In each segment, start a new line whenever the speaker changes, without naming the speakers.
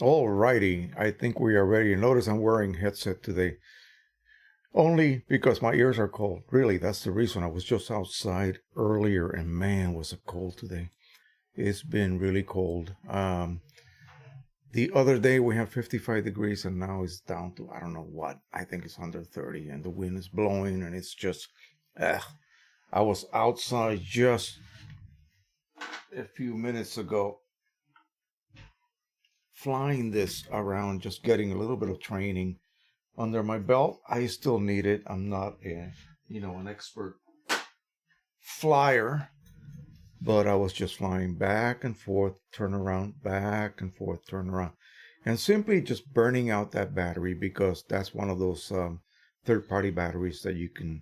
Alrighty, I think we are ready. Notice I'm wearing headset today. Only because my ears are cold. Really, that's the reason. I was just outside earlier and man, was it cold today. It's been really cold. The other day we had 55 degrees and now it's down to, I don't know what. I think it's under 30 and the wind is blowing and it's just, I was outside just a few minutes ago flying this around, just getting a little bit of training under my belt. I still need it. I'm not an expert flyer, but I was just flying back and forth, turn around, back and forth, turn around, and simply just burning out that battery because that's one of those third-party batteries that you can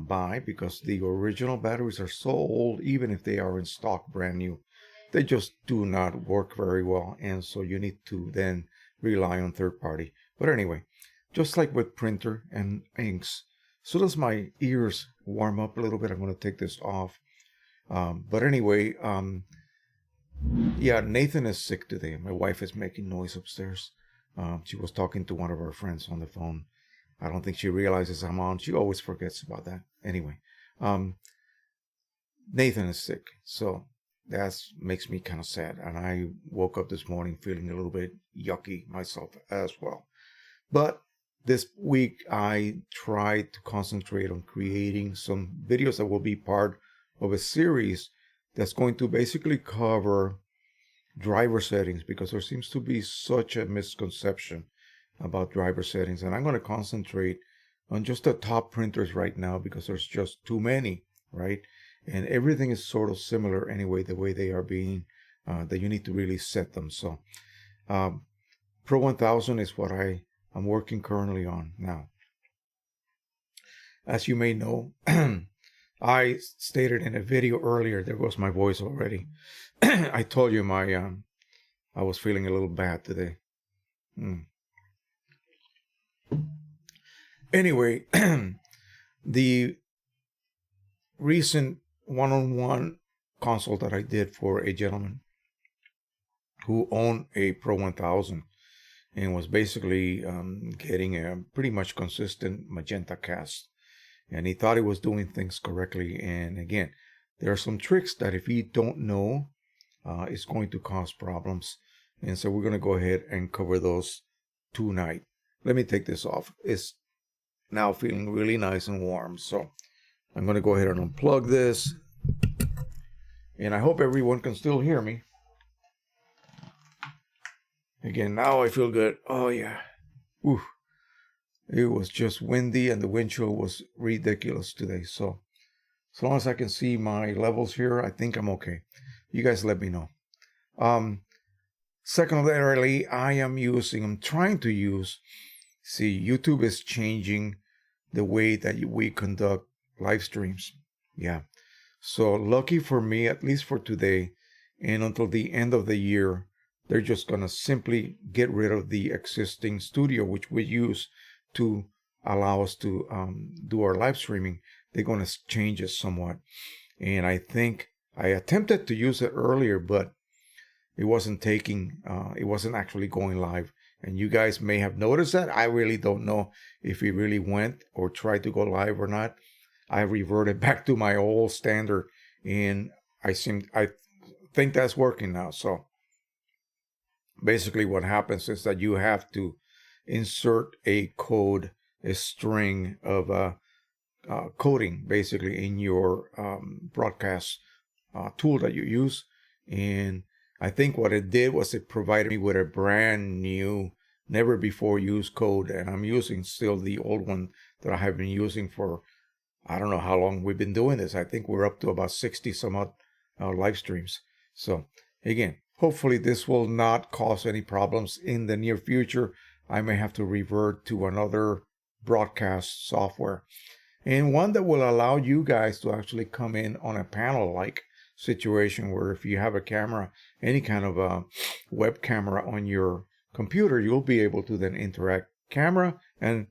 buy because the original batteries are so old, even if they are in stock brand new, they just do not work very well. And so you need to then rely on third party. But anyway, just like with printer and inks, as soon as my ears warm up a little bit, I'm going to take this off. But anyway, yeah, Nathan is sick today. My wife is making noise upstairs. She was talking to one of our friends on the phone. I don't think she realizes I'm on. She always forgets about that. Anyway, Nathan is sick, so that makes me kind of sad. And I woke up this morning feeling a little bit yucky myself as well. But this week, I tried to concentrate on creating some videos that will be part of a series that's going to basically cover driver settings because there seems to be such a misconception about driver settings. And I'm going to concentrate on just the top printers right now because there's just too many, right? And everything is sort of similar anyway, the way they are being, that you need to really set them. So Pro 1000 is what I'm working currently on now. As you may know, I stated in a video earlier, there was my voice already. I told you I was feeling a little bad today. Anyway, the recent one-on-one consult that I did for a gentleman who owned a Pro 1000 and was basically getting a pretty much consistent magenta cast. And he thought he was doing things correctly. And again, there are some tricks that if you don't know, it's going to cause problems. And so we're going to go ahead and cover those tonight. Let me take this off. It's now feeling really nice and warm. So I'm going to go ahead and unplug this. And I hope everyone can still hear me. Again, now I feel good. Oh, yeah. Ooh. It was just windy and the wind chill was ridiculous today. So as long as I can see my levels here, I think I'm okay. You guys let me know. Secondarily, I'm trying to use, YouTube is changing the way that we conduct live streams. Yeah. So lucky for me, at least for today and until the end of the year, they're just going to simply get rid of the existing studio, which we use to allow us to do our live streaming. They're going to change it somewhat. And I think I attempted to use it earlier, but it wasn't it wasn't actually going live. And you guys may have noticed that. I really don't know if it really went or tried to go live or not. I reverted back to my old standard and I think that's working now. So basically what happens is that you have to insert a code, a string of coding basically in your broadcast tool that you use. And I think what it did was it provided me with a brand new, never before used code. And I'm using still the old one that I have been using for, I don't know how long we've been doing this. I think we're up to about 60 some odd live streams. So again, hopefully this will not cause any problems in the near future. I may have to revert to another broadcast software and one that will allow you guys to actually come in on a panel-like situation where if you have a camera, any kind of a web camera on your computer, you'll be able to then interact. Camera and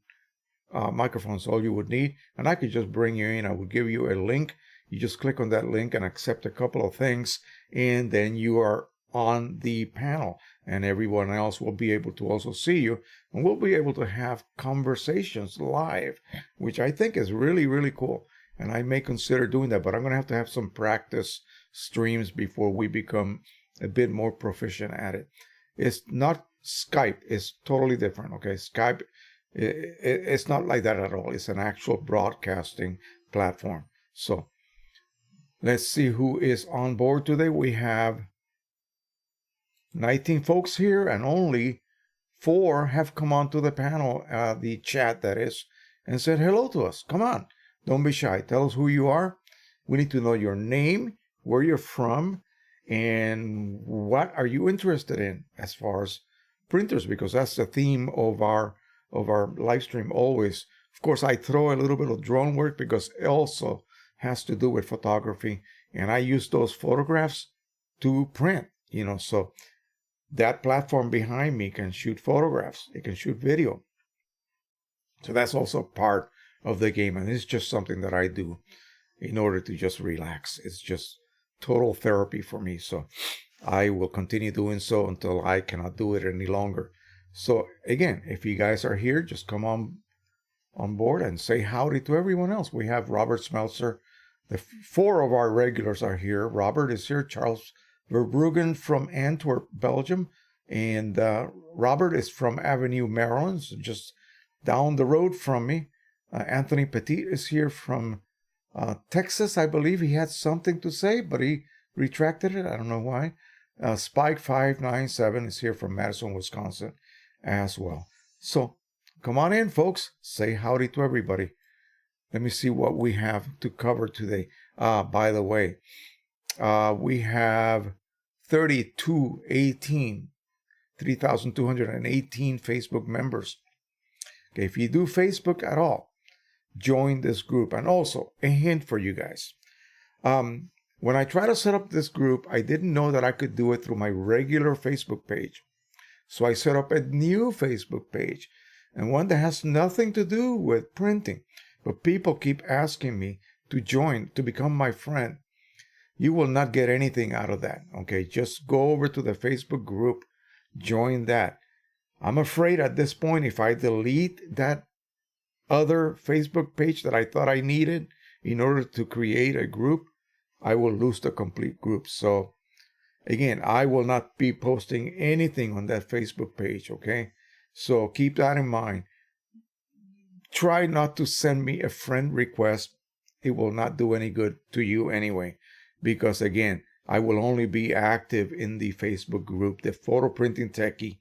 microphones, all you would need. And I could just bring you in. I would give you a link. You just click on that link and accept a couple of things. And then you are on the panel, and everyone else will be able to also see you, and we'll be able to have conversations live, which I think is really, really cool. And I may consider doing that, but I'm going to have some practice streams before we become a bit more proficient at it. It's not Skype. It's totally different. Okay. Skype, it's not like that at all. It's an actual broadcasting platform. So let's see who is on board today. We have 19 folks here, and only 4 have come onto the panel, the chat that is, and said hello to us. Come on. Don't be shy. Tell us who you are. We need to know your name, where you're from, and what are you interested in as far as printers, because that's the theme of our live stream always. Of course, I throw a little bit of drone work because it also has to do with photography, and I use those photographs to print, so that platform behind me can shoot photographs. It can shoot video. So that's also part of the game, and it's just something that I do in order to just relax. It's just total therapy for me. So I will continue doing so until I cannot do it any longer. So again, if you guys are here, just come on board and say howdy to everyone else. We have Robert Smeltzer. The 4 of our regulars are here. Robert is here. Charles Verbruggen from Antwerp, Belgium. And Robert is from Avenue, Maryland, so just down the road from me. Anthony Petit is here from Texas. I believe he had something to say, but he retracted it. I don't know why. Spike597 is here from Madison, Wisconsin as well. So come on in, folks. Say howdy to everybody. Let me see what we have to cover today. By the way, we have 3,218 Facebook members. Okay, if you do Facebook at all, join this group. And also, a hint for you guys. When I try to set up this group, I didn't know that I could do it through my regular Facebook page. So I set up a new Facebook page, and one that has nothing to do with printing. But people keep asking me to join, to become my friend. You will not get anything out of that. Okay, just go over to the Facebook group, join that. I'm afraid at this point, if I delete that other Facebook page that I thought I needed in order to create a group, I will lose the complete group. So again, I will not be posting anything on that Facebook page, okay? So keep that in mind. Try not to send me a friend request. It will not do any good to you anyway, because again, I will only be active in the Facebook group, the Photo Printing Techie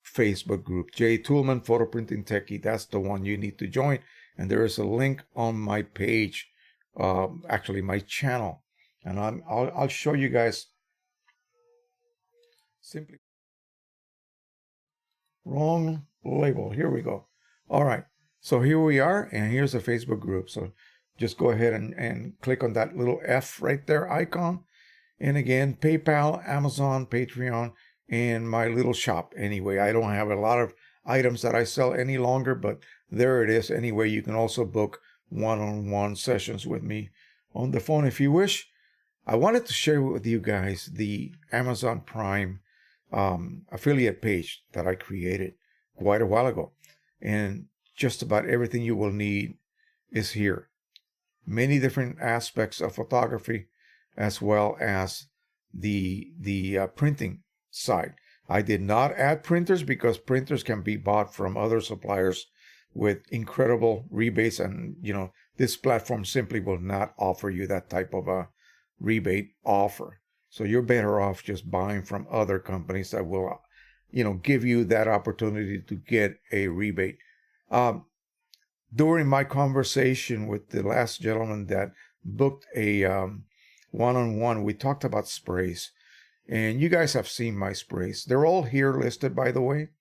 Facebook group, jtoolman Photo Printing Techie. That's the one you need to join. And there is a link on my page, actually my channel. And I'll show you guys. Simply wrong label. Here we go. All right. So here we are, and here's the Facebook group. So just go ahead and click on that little F right there icon. And again, PayPal, Amazon, Patreon, and my little shop. Anyway, I don't have a lot of items that I sell any longer, but there it is. Anyway, you can also book one-on-one sessions with me on the phone if you wish. I wanted to share with you guys the Amazon Prime affiliate page that I created quite a while ago. And just about everything you will need is here. Many different aspects of photography, as well as the printing side. I did not add printers because printers can be bought from other suppliers with incredible rebates, and this platform simply will not offer you that type of a rebate offer. So you're better off just buying from other companies that will give you that opportunity to get a rebate. During my conversation with the last gentleman that booked a one-on-one, we talked about sprays. And you guys have seen my sprays. They're all here listed, by the way.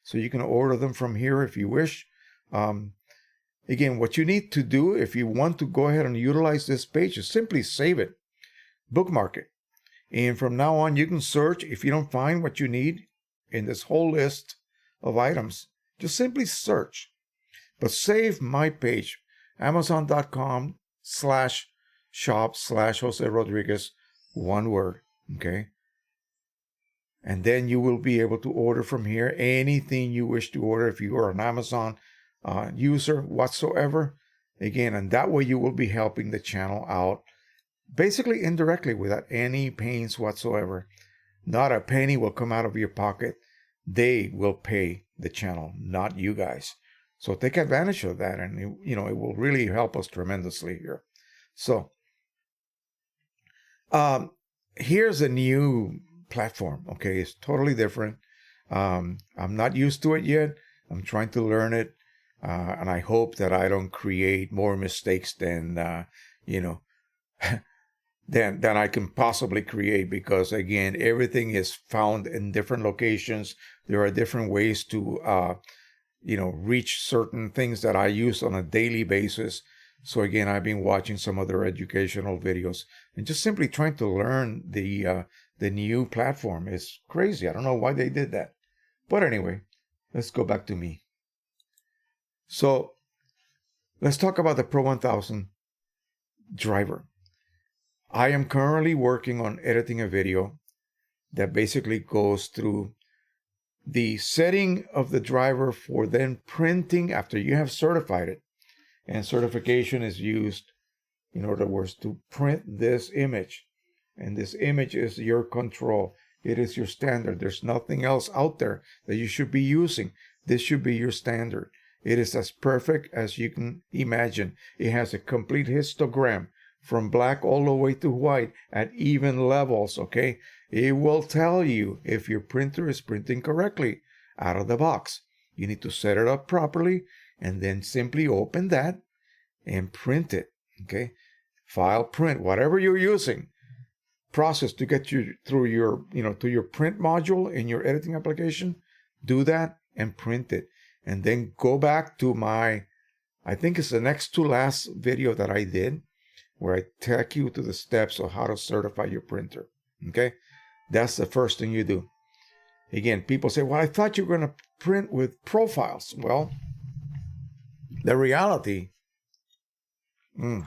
So you can order them from here if you wish. Again, what you need to do if you want to go ahead and utilize this page is simply save it, bookmark it. And from now on, you can search. If you don't find what you need in this whole list of items, just simply search. But save my page, amazon.com/shop/Jose Rodriguez, one word, okay? And then you will be able to order from here anything you wish to order if you are an Amazon user whatsoever. Again, and that way you will be helping the channel out basically indirectly without any pains whatsoever. Not a penny will come out of your pocket. They will pay the channel, not you guys. So take advantage of that, and it will really help us tremendously here. So here's a new platform. Okay, it's totally different. I'm not used to it yet. I'm trying to learn it, and I hope that I don't create more mistakes than than I can possibly create, because again, everything is found in different locations. There are different ways to reach certain things that I use on a daily basis. So again, I've been watching some other educational videos and just simply trying to learn the new platform. Is crazy. I don't know why they did that. But anyway, let's go back to me. So let's talk about the Pro 1000 driver. I am currently working on editing a video that basically goes through the setting of the driver for then printing after you have certified it. And certification is used, in other words, to print this image. And this image is your control. It is your standard. There's nothing else out there that you should be using. This should be your standard. It is as perfect as you can imagine. It has a complete histogram from black all the way to white at even levels, okay? It will tell you if your printer is printing correctly out of the box. You need to set it up properly and then simply open that and print it, okay? File, print, whatever you're using. Process to get you through your, to your print module in your editing application. Do that and print it. And then go back to I think it's the next to last video that I did, where I take you to the steps of how to certify your printer. Okay? That's the first thing you do. Again, people say, well, I thought you were going to print with profiles. Well, the reality, I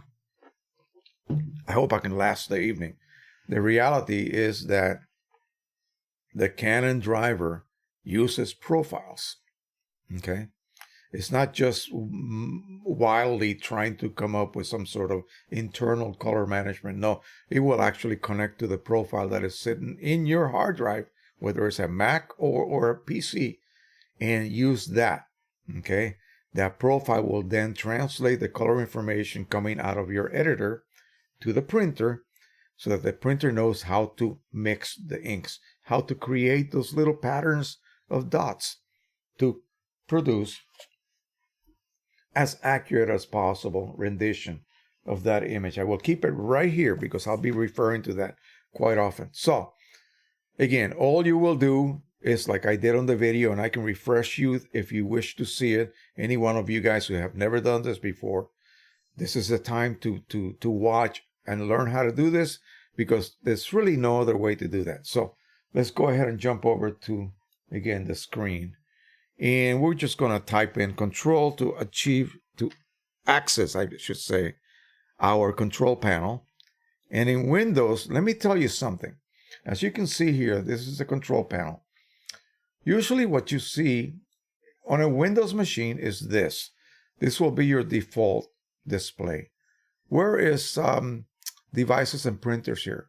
hope I can last the evening. The reality is that the Canon driver uses profiles. Okay? It's not just wildly trying to come up with some sort of internal color management. No, it will actually connect to the profile that is sitting in your hard drive, whether it's a Mac or a PC, and use that. Okay? That profile will then translate the color information coming out of your editor to the printer, so that the printer knows how to mix the inks, how to create those little patterns of dots to produce as accurate as possible rendition of that image. I will keep it right here because I'll be referring to that quite often. So again, all you will do is like I did on the video, and I can refresh you if you wish to see it. Any one of you guys who have never done this before, this is the time to watch and learn how to do this, because there's really no other way to do that. So let's go ahead and jump over to, again, the screen. And we're just going to type in control to access, I should say, our control panel. And in Windows, let me tell you something. As you can see here, this is the control panel. Usually what you see on a Windows machine is this. This will be your default display. Where is devices and printers here?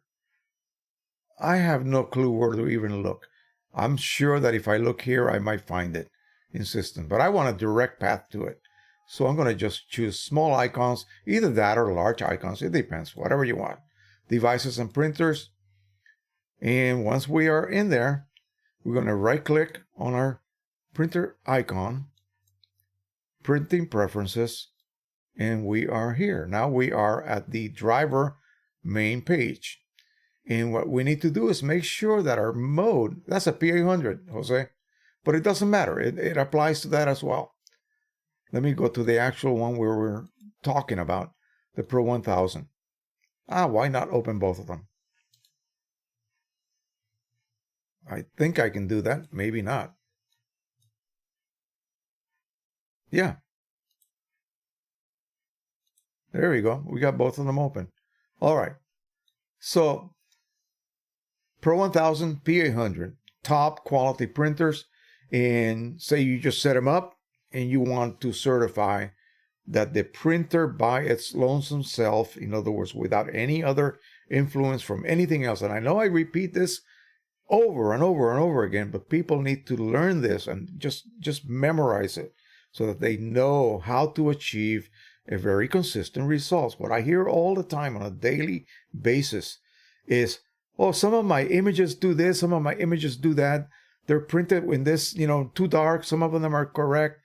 I have no clue where to even look. I'm sure that if I look here, I might find it in system, but I want a direct path to it. So I'm going to just choose small icons, either that or large icons. It depends, whatever you want. Devices and printers. And once we are in there, we're going to right click on our printer icon, printing preferences, and we are here. Now we are at the driver main page. And what we need to do is make sure that our mode, that's a P800, Jose, but it doesn't matter. It applies to that as well. Let me go to the actual one where we're talking about, the Pro 1000. Why not open both of them? I think I can do that. Maybe not. Yeah. There we go. We got both of them open. All right. So Pro 1000, P800. top quality printers, and say you just set them up and you want to certify that the printer by its lonesome self, in other words, without any other influence from anything else. And I know I repeat this over and over and over again, but people need to learn this and just memorize it so that they know how to achieve a very consistent results. What I hear all the time on a daily basis is, oh, some of my images do this, some of my images do that. They're printed in this, too dark. Some of them are correct.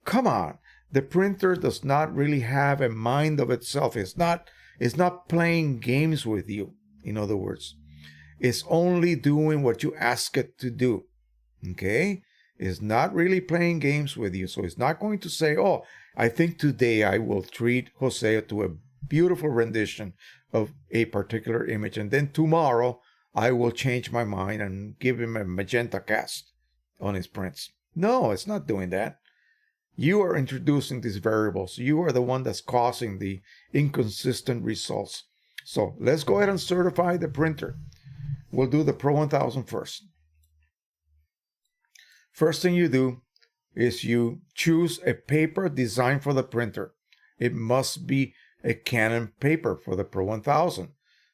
Come on. The printer does not really have a mind of itself. It's not playing games with you, in other words. It's only doing what you ask it to do. Okay? It's not really playing games with you. So it's not going to say, oh, I think today I will treat Jose to a beautiful rendition of a particular image, and then tomorrow I will change my mind and give him a magenta cast on his prints. No, it's not doing that. You are introducing these variables. You are the one that's causing the inconsistent results. So let's go ahead and certify the printer. We'll do the Pro 1000 first. First thing you do is you choose a paper designed for the printer. It must be a Canon paper for the Pro 1000.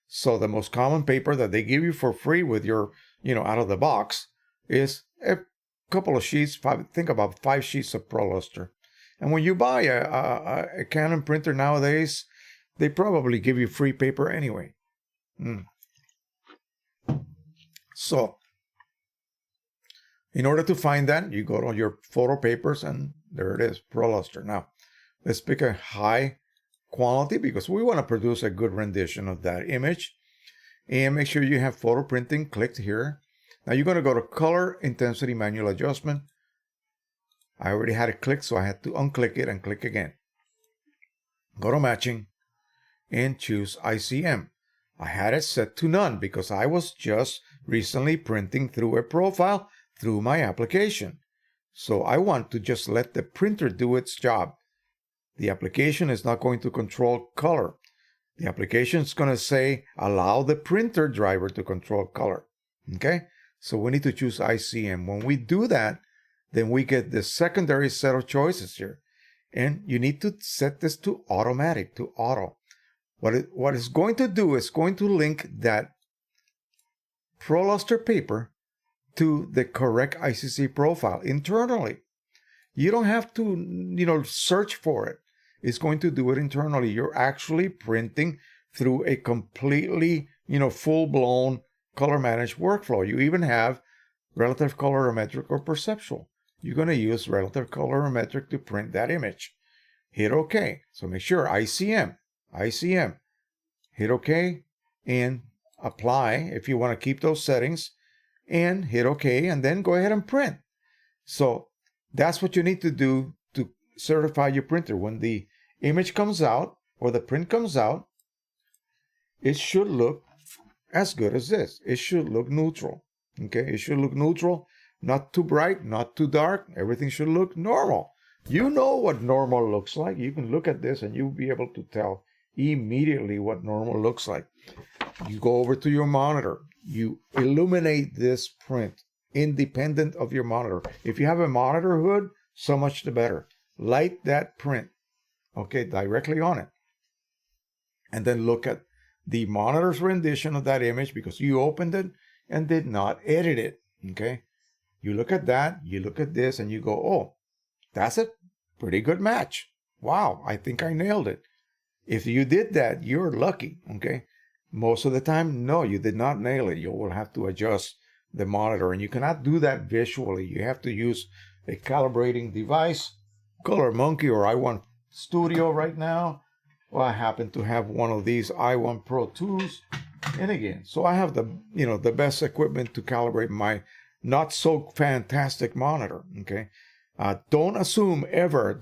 So the most common paper that they give you for free with your, out of the box is a couple of sheets, think about 5 sheets of Pro Luster. And when you buy a Canon printer nowadays, they probably give you free paper anyway. So, in order to find that, you go to your photo papers and there it is, Pro Luster. Now, let's pick a high quality because we want to produce a good rendition of that image. And make sure you have photo printing clicked here. Now you're going to go to Color Intensity Manual Adjustment. I already had it clicked, so I had to unclick it and click again. Go to Matching and choose ICM. I had it set to none because I was just recently printing through a profile through my application. So I want to just let the printer do its job. The application is not going to control color. The application is going to say, allow the printer driver to control color. Okay? So we need to choose ICM. When we do that, then we get the secondary set of choices here. And you need to set this to automatic, to auto. What it's going to do is going to link that Pro Luster paper to the correct ICC profile internally. You don't have to, search for it. It's going to do it internally. You're actually printing through a completely, full-blown color managed workflow. You even have relative colorimetric or perceptual. You're going to use relative colorimetric to print that image. Hit OK. So make sure ICM, hit OK and apply if you want to keep those settings, and hit OK and then go ahead and print. So that's what you need to do to certify your printer. When the image comes out or the print comes out, it should look as good as this. It should look neutral. Okay, it should look neutral, not too bright, not too dark. Everything should look normal. You know what normal looks like. You can look at this and you'll be able to tell immediately what normal looks like. You go over to your monitor. You illuminate this print independent of your monitor. If you have a monitor hood, so much the better. Light that print, okay, directly on it. And then look at the monitor's rendition of that image because you opened it and did not edit it, okay? You look at that, you look at this, and you go, oh, that's a pretty good match. Wow, I think I nailed it. If you did that, you're lucky, okay? Most of the time, no, you did not nail it. You will have to adjust the monitor, and you cannot do that visually. You have to use a calibrating device, Color Monkey or i1 Studio right now. Well, I happen to have one of these i1 Pro 2s, and again, so I have the best equipment to calibrate my not so fantastic monitor. Okay, don't assume ever.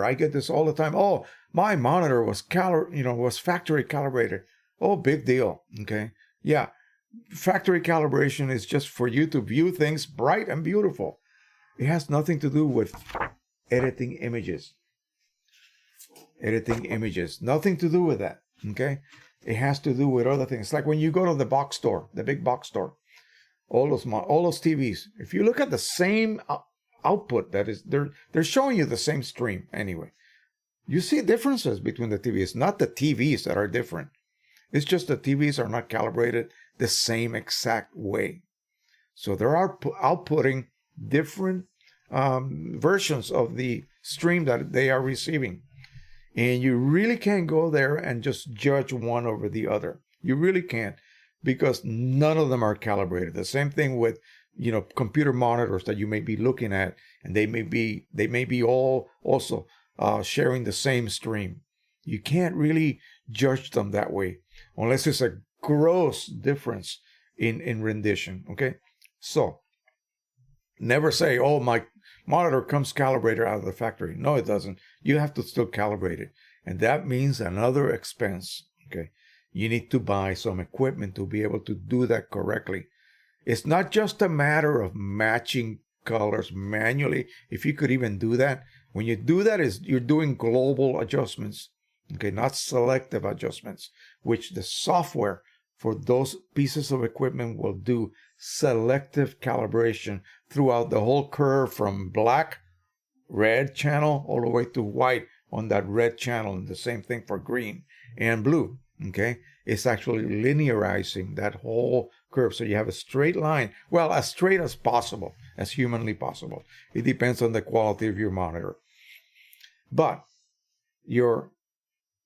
I get this all the time. Oh, my monitor was factory calibrated. Oh, big deal. Okay, yeah. Factory calibration is just for you to view things bright and beautiful. It has nothing to do with editing images. Nothing to do with that. Okay, it has to do with other things. Like when you go to the box store, the big box store, all those TVs. If you look at the same output, that is, they're showing you the same stream anyway. You see differences between the TVs, not the TVs that are different. It's just the TVs are not calibrated the same exact way. So they are outputting different versions of the stream that they are receiving. And you really can't go there and just judge one over the other. You really can't, because none of them are calibrated. The same thing with, computer monitors that you may be looking at, and they may be all also sharing the same stream. You can't really judge them that way unless it's a gross difference in rendition. Okay, so never say, oh, my monitor comes calibrated out of the factory. No, it doesn't. You have to still calibrate it. And that means another expense. Okay. You need to buy some equipment to be able to do that correctly. It's not just a matter of matching colors manually. If you could even do that, when you do that, you're doing global adjustments. Okay. Not selective adjustments, which the software for those pieces of equipment will do selective calibration throughout the whole curve, from black, red channel, all the way to white on that red channel, and the same thing for green and blue. Okay, it's actually linearizing that whole curve, so you have a straight line, well, as straight as possible, as humanly possible. It depends on the quality of your monitor, but your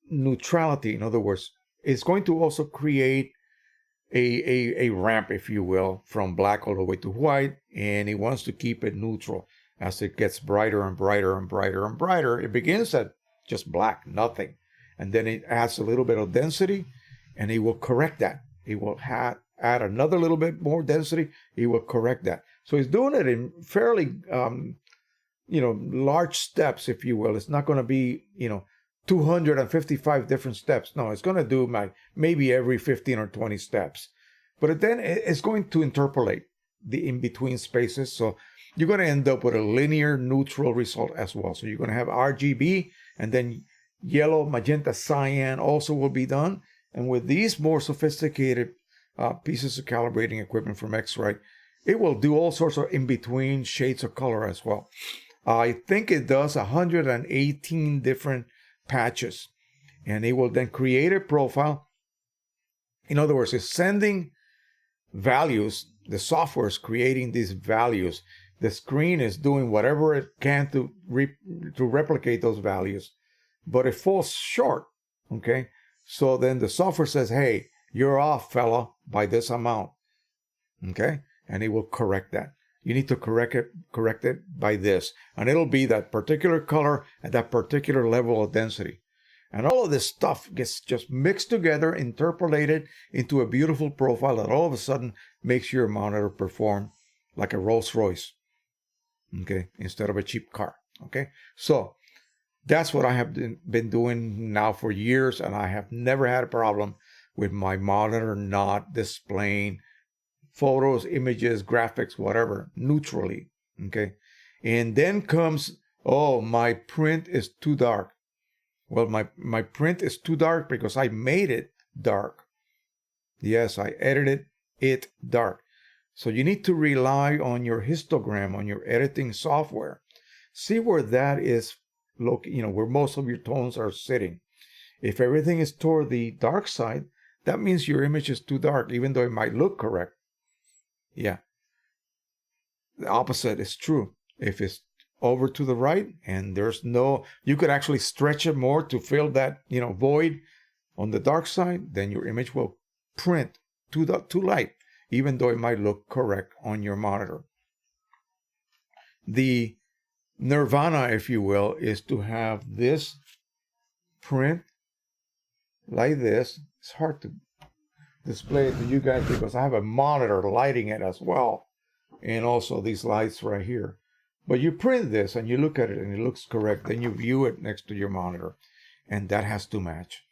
neutrality, in other words, is going to also create a ramp, if you will, from black all the way to white, and it wants to keep it neutral. As it gets brighter and brighter and brighter and brighter, it begins at just black, nothing, and then it adds a little bit of density, and it will correct that. It will add another little bit more density. It will correct that. So it's doing it in fairly, large steps, if you will. It's not going to be, 255 different steps. No, it's going to do maybe every 15 or 20 steps. But then it's going to interpolate the in-between spaces. So you're going to end up with a linear neutral result as well. So you're going to have RGB, and then yellow, magenta, cyan also will be done. And with these more sophisticated pieces of calibrating equipment from X-Rite, it will do all sorts of in-between shades of color as well. I think it does 118 different patches, and it will then create a profile. In other words, it's sending values. The software is creating these values. The screen is doing whatever it can to replicate those values, but it falls short. Okay, so then the software says, hey, you're off, fella, by this amount. Okay, and it will correct that. You need to correct it by this. And it'll be that particular color at that particular level of density. And all of this stuff gets just mixed together, interpolated into a beautiful profile that all of a sudden makes your monitor perform like a Rolls Royce. Okay, instead of a cheap car. Okay, so that's what I have been doing now for years, and I have never had a problem with my monitor not displaying photos, images, graphics, whatever, neutrally. Okay, and then comes, oh, my print is too dark. Well, my print is too dark because I made it dark. Yes, I edited it dark. So you need to rely on your histogram, on your editing software. See where that is located, where most of your tones are sitting. If everything is toward the dark side, that means your image is too dark, even though it might look correct. Yeah. The opposite is true. If it's over to the right and you could actually stretch it more to fill that, void on the dark side, then your image will print too light, even though it might look correct on your monitor. The nirvana, if you will, is to have this print like this. It's hard to display it to you guys because I have a monitor lighting it as well, and also these lights right here. But you print this and you look at it and it looks correct. Then you view it next to your monitor, and that has to match.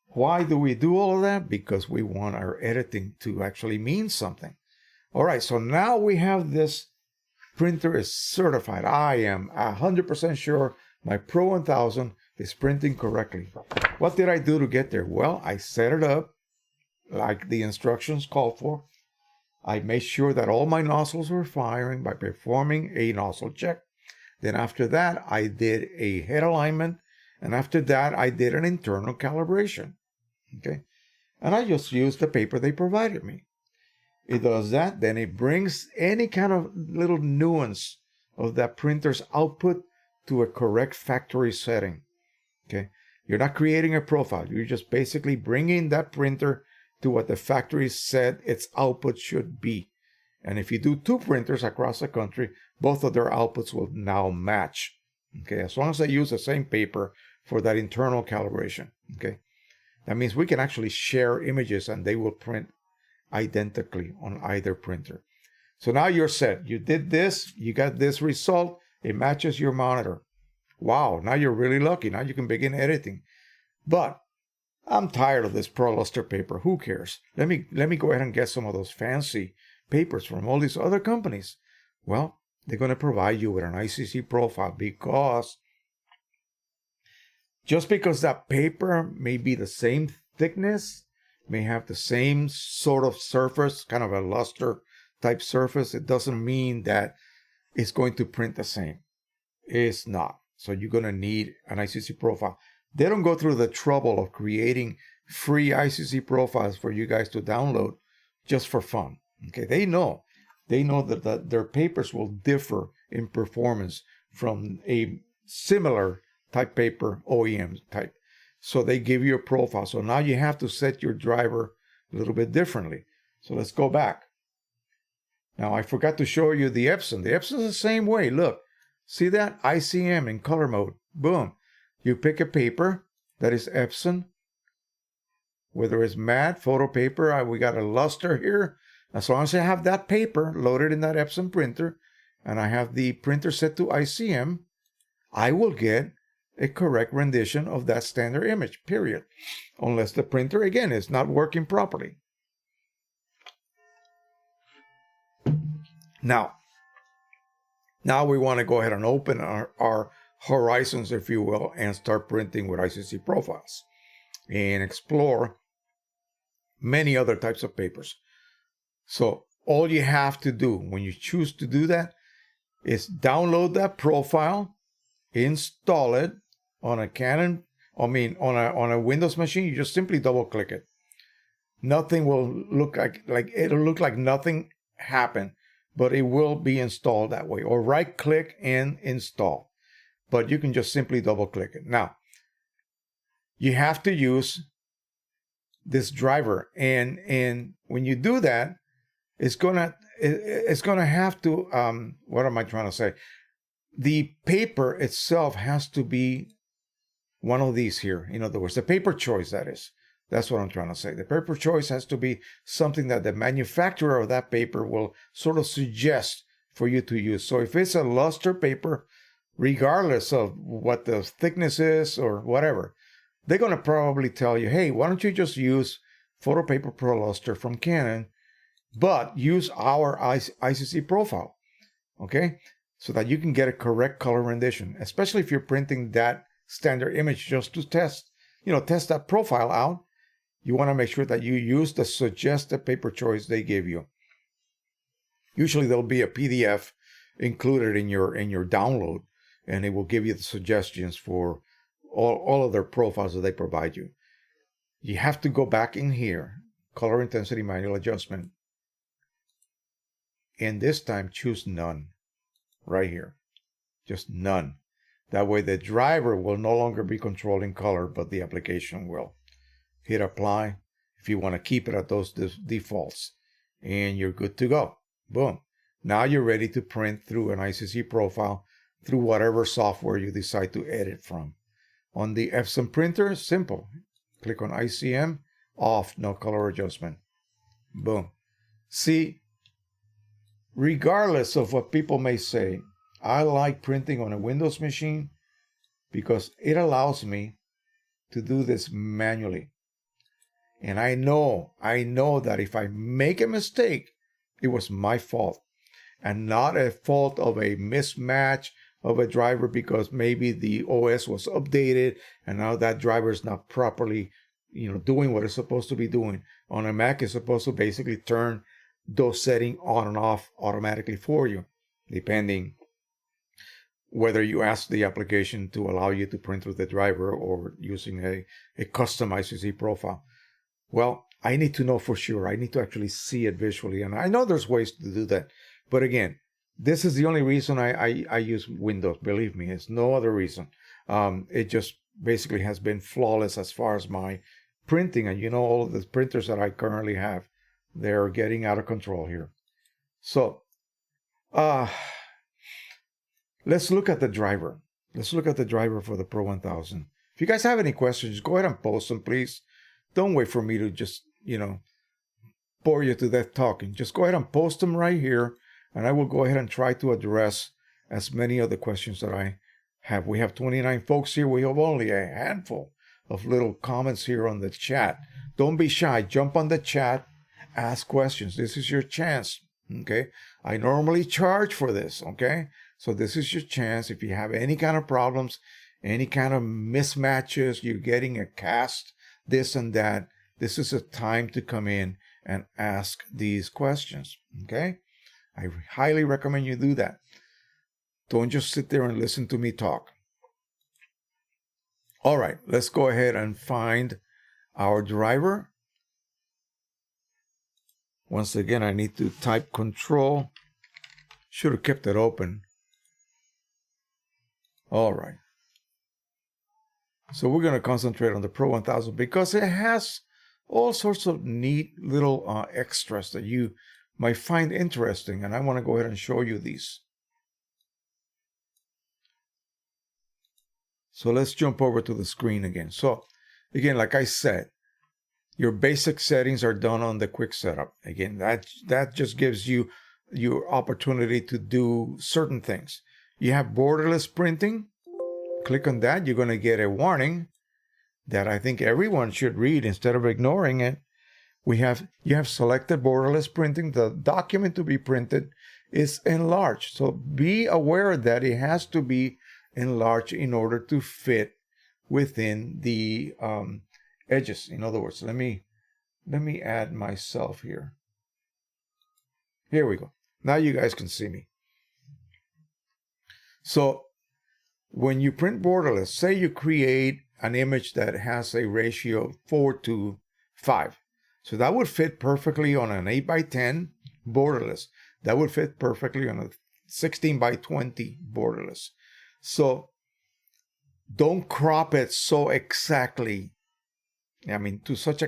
Why do we do all of that? Because we want our editing to actually mean something. All right, so now we have this printer is certified. I am 100% sure my Pro 1000 is printing correctly. What did I do to get there? Well, I set it up like the instructions called for. I made sure that all my nozzles were firing by performing a nozzle check. Then after that, I did a head alignment. And after that, I did an internal calibration. Okay. And I just used the paper they provided me. It does that. Then it brings any kind of little nuance of that printer's output to a correct factory setting. Okay. You're not creating a profile. You're just basically bringing that printer to what the factory said its output should be. And if you do two printers across the country, both of their outputs will now match. Okay, as long as they use the same paper for that internal calibration. Okay, that means we can actually share images and they will print identically on either printer. So now you're set. You did this, you got this result, it matches your monitor. Wow, now you're really lucky. Now you can begin editing. But I'm tired of this Pro Luster paper. Who cares? Let me go ahead and get some of those fancy papers from all these other companies. Well, they're going to provide you with an ICC profile because just because that paper may be the same thickness, may have the same sort of surface, kind of a luster type surface, it doesn't mean that it's going to print the same. It's not. So you're going to need an ICC profile. They don't go through the trouble of creating free ICC profiles for you guys to download just for fun. Okay, they know that their papers will differ in performance from a similar type paper OEM type. So they give you a profile. So now you have to set your driver a little bit differently. So let's go back. Now I forgot to show you the Epson. The Epson is the same way. Look, see that? ICM in color mode. Boom. You pick a paper that is Epson, whether it's matte, photo paper. We got a luster here. As long as I have that paper loaded in that Epson printer and I have the printer set to ICM, I will get a correct rendition of that standard image, period. Unless the printer, again, is not working properly. Now we want to go ahead and open our horizons, if you will, and start printing with ICC profiles and explore many other types of papers. So all you have to do when you choose to do that is download that profile, install it on a Canon, on a Windows machine. You just simply double click it. Nothing will look like it'll look like nothing happened, but it will be installed that way. Or right click and install. But you can just simply double click it. Now, you have to use this driver, and when you do that, it's gonna have to what am I trying to say? The paper itself has to be one of these here. In other words, the paper choice, that is. That's what I'm trying to say. The paper choice has to be something that the manufacturer of that paper will sort of suggest for you to use. So if it's a luster paper, regardless of what the thickness is or whatever, they're going to probably tell you, hey, why don't you just use Photo Paper Pro Luster from Canon, but use our ICC profile, okay? So that you can get a correct color rendition, especially if you're printing that standard image just to test that profile out. You want to make sure that you use the suggested paper choice they give you. Usually there'll be a PDF included in your download, and it will give you the suggestions for all of their profiles that they provide you. You have to go back in here, color intensity manual adjustment, and this time choose none, right here, just none. That way the driver will no longer be controlling color, but the application will. Hit apply if you want to keep it at those defaults, and you're good to go. Boom. Now you're ready to print through an ICC profile through whatever software you decide to edit from. On the Epson printer, simple. Click on ICM, off, no color adjustment. Boom. See, regardless of what people may say, I like printing on a Windows machine because it allows me to do this manually. And I know that if I make a mistake, it was my fault and not a fault of a mismatch of a driver because maybe the OS was updated and now that driver is not properly, doing what it's supposed to be doing. On a Mac, it's supposed to basically turn those settings on and off automatically for you, depending whether you ask the application to allow you to print with the driver or using a customized CC profile. Well, I need to know for sure. I need to actually see it visually. And I know there's ways to do that. But again, this is the only reason I use Windows. Believe me, it's no other reason. It just basically has been flawless as far as my printing. And all of the printers that I currently have, they're getting out of control here. So, let's look at the driver. Let's look at the driver for the Pro 1000. If you guys have any questions, go ahead and post them, please. Don't wait for me to just, bore you to death talking. Just go ahead and post them right here, and I will go ahead and try to address as many of the questions that I have. We have 29 folks here. We have only a handful of little comments here on the chat. Don't be shy. Jump on the chat. Ask questions. This is your chance. Okay? I normally charge for this. Okay? So this is your chance. If you have any kind of problems, any kind of mismatches, you're getting a cast, this and that, this is a time to come in and ask these questions. Okay? I highly recommend you do that. Don't just sit there and listen to me talk. All right, let's go ahead and find our driver. Once again, I need to type control. Should have kept it open. All right. So we're going to concentrate on the Pro 1000 because it has all sorts of neat little extras that you might find interesting. And I want to go ahead and show you these. So let's jump over to the screen again. So again, like I said, your basic settings are done on the quick setup. Again, that just gives you your opportunity to do certain things. You have borderless printing. Click on that. You're going to get a warning that I think everyone should read instead of ignoring it. You have selected borderless printing. The document to be printed is enlarged. So be aware that it has to be enlarged in order to fit within the edges. In other words, let me add myself here. Here we go. Now you guys can see me. So when you print borderless, say you create an image that has a ratio of 4:5. So that would fit perfectly on an 8x10 borderless. That would fit perfectly on a 16x20 borderless. So don't crop it so exactly. I mean, to such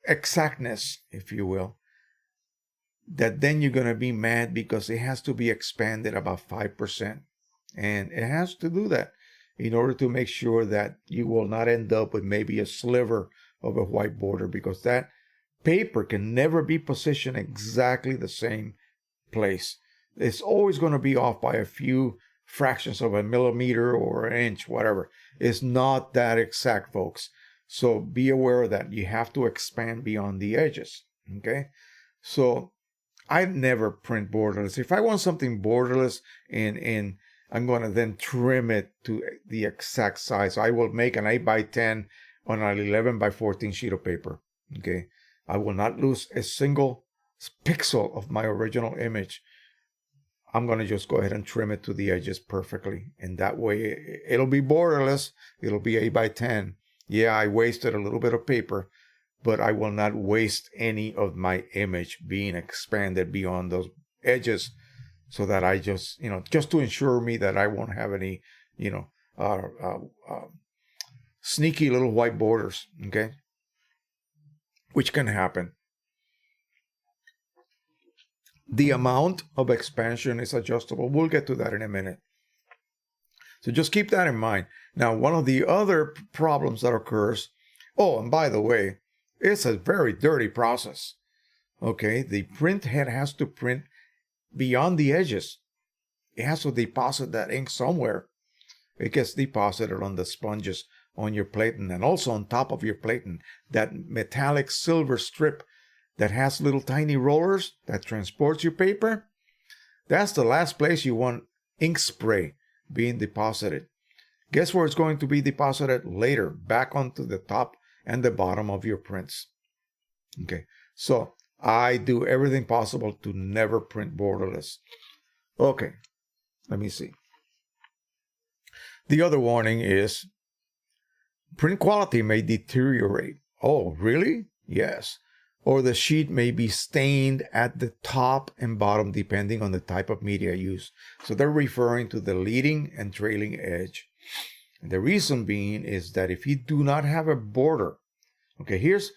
exactness, if you will, that then you're going to be mad because it has to be expanded about 5%. And it has to do that in order to make sure that you will not end up with maybe a sliver of a white border, because that paper can never be positioned exactly the same place. It's always going to be off by a few fractions of a millimeter or an inch, whatever. It's not that exact, folks. So be aware of that. You have to expand beyond the edges. Okay? So I never print borderless. If I want something borderless and I'm going to then trim it to the exact size, I will make an 8x10 on an 11x14 sheet of paper. Okay? I will not lose a single pixel of my original image. I'm going to just go ahead and trim it to the edges perfectly. And that way, it'll be borderless. It'll be 8x10. Yeah, I wasted a little bit of paper, but I will not waste any of my image being expanded beyond those edges, so that I just, just to ensure me that I won't have any, sneaky little white borders, okay? Which can happen. The amount of expansion is adjustable. We'll get to that in a minute. So just keep that in mind. Now, one of the other problems that occurs, and by the way, it's a very dirty process. Okay, the print head has to print beyond the edges. It has to deposit that ink somewhere. It gets deposited on the sponges on your platen, and also on top of your platen, that metallic silver strip that has little tiny rollers that transports your paper. That's the last place you want ink spray being deposited. Guess where it's going to be deposited later? Back onto the top and the bottom of your prints. Okay, so I do everything possible to never print borderless. Okay, let me see. The other warning is print quality may deteriorate. Oh, really? Yes. Or the sheet may be stained at the top and bottom depending on the type of media used. So they're referring to the leading and trailing edge. And the reason being is that if you do not have a border, okay, here's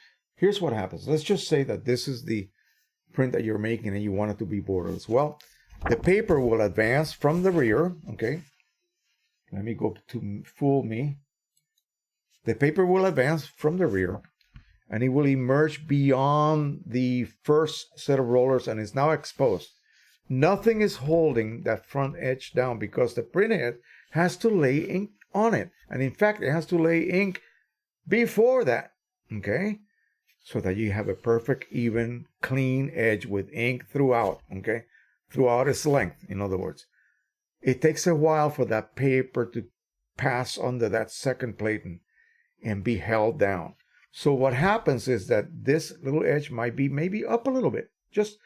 what happens. Let's just say that this is the print that you're making and you want it to be borderless. Well, the paper will advance from the rear, okay? Let me go to fool me. The paper will advance from the rear and it will emerge beyond the first set of rollers and is now exposed. Nothing is holding that front edge down because the printhead has to lay ink on it. And in fact, it has to lay ink before that, okay? So that you have a perfect, even, clean edge with ink throughout, okay? Throughout its length, in other words. It takes a while for that paper to pass under that second platen and be held down. So what happens is that this little edge might be maybe up a little bit, just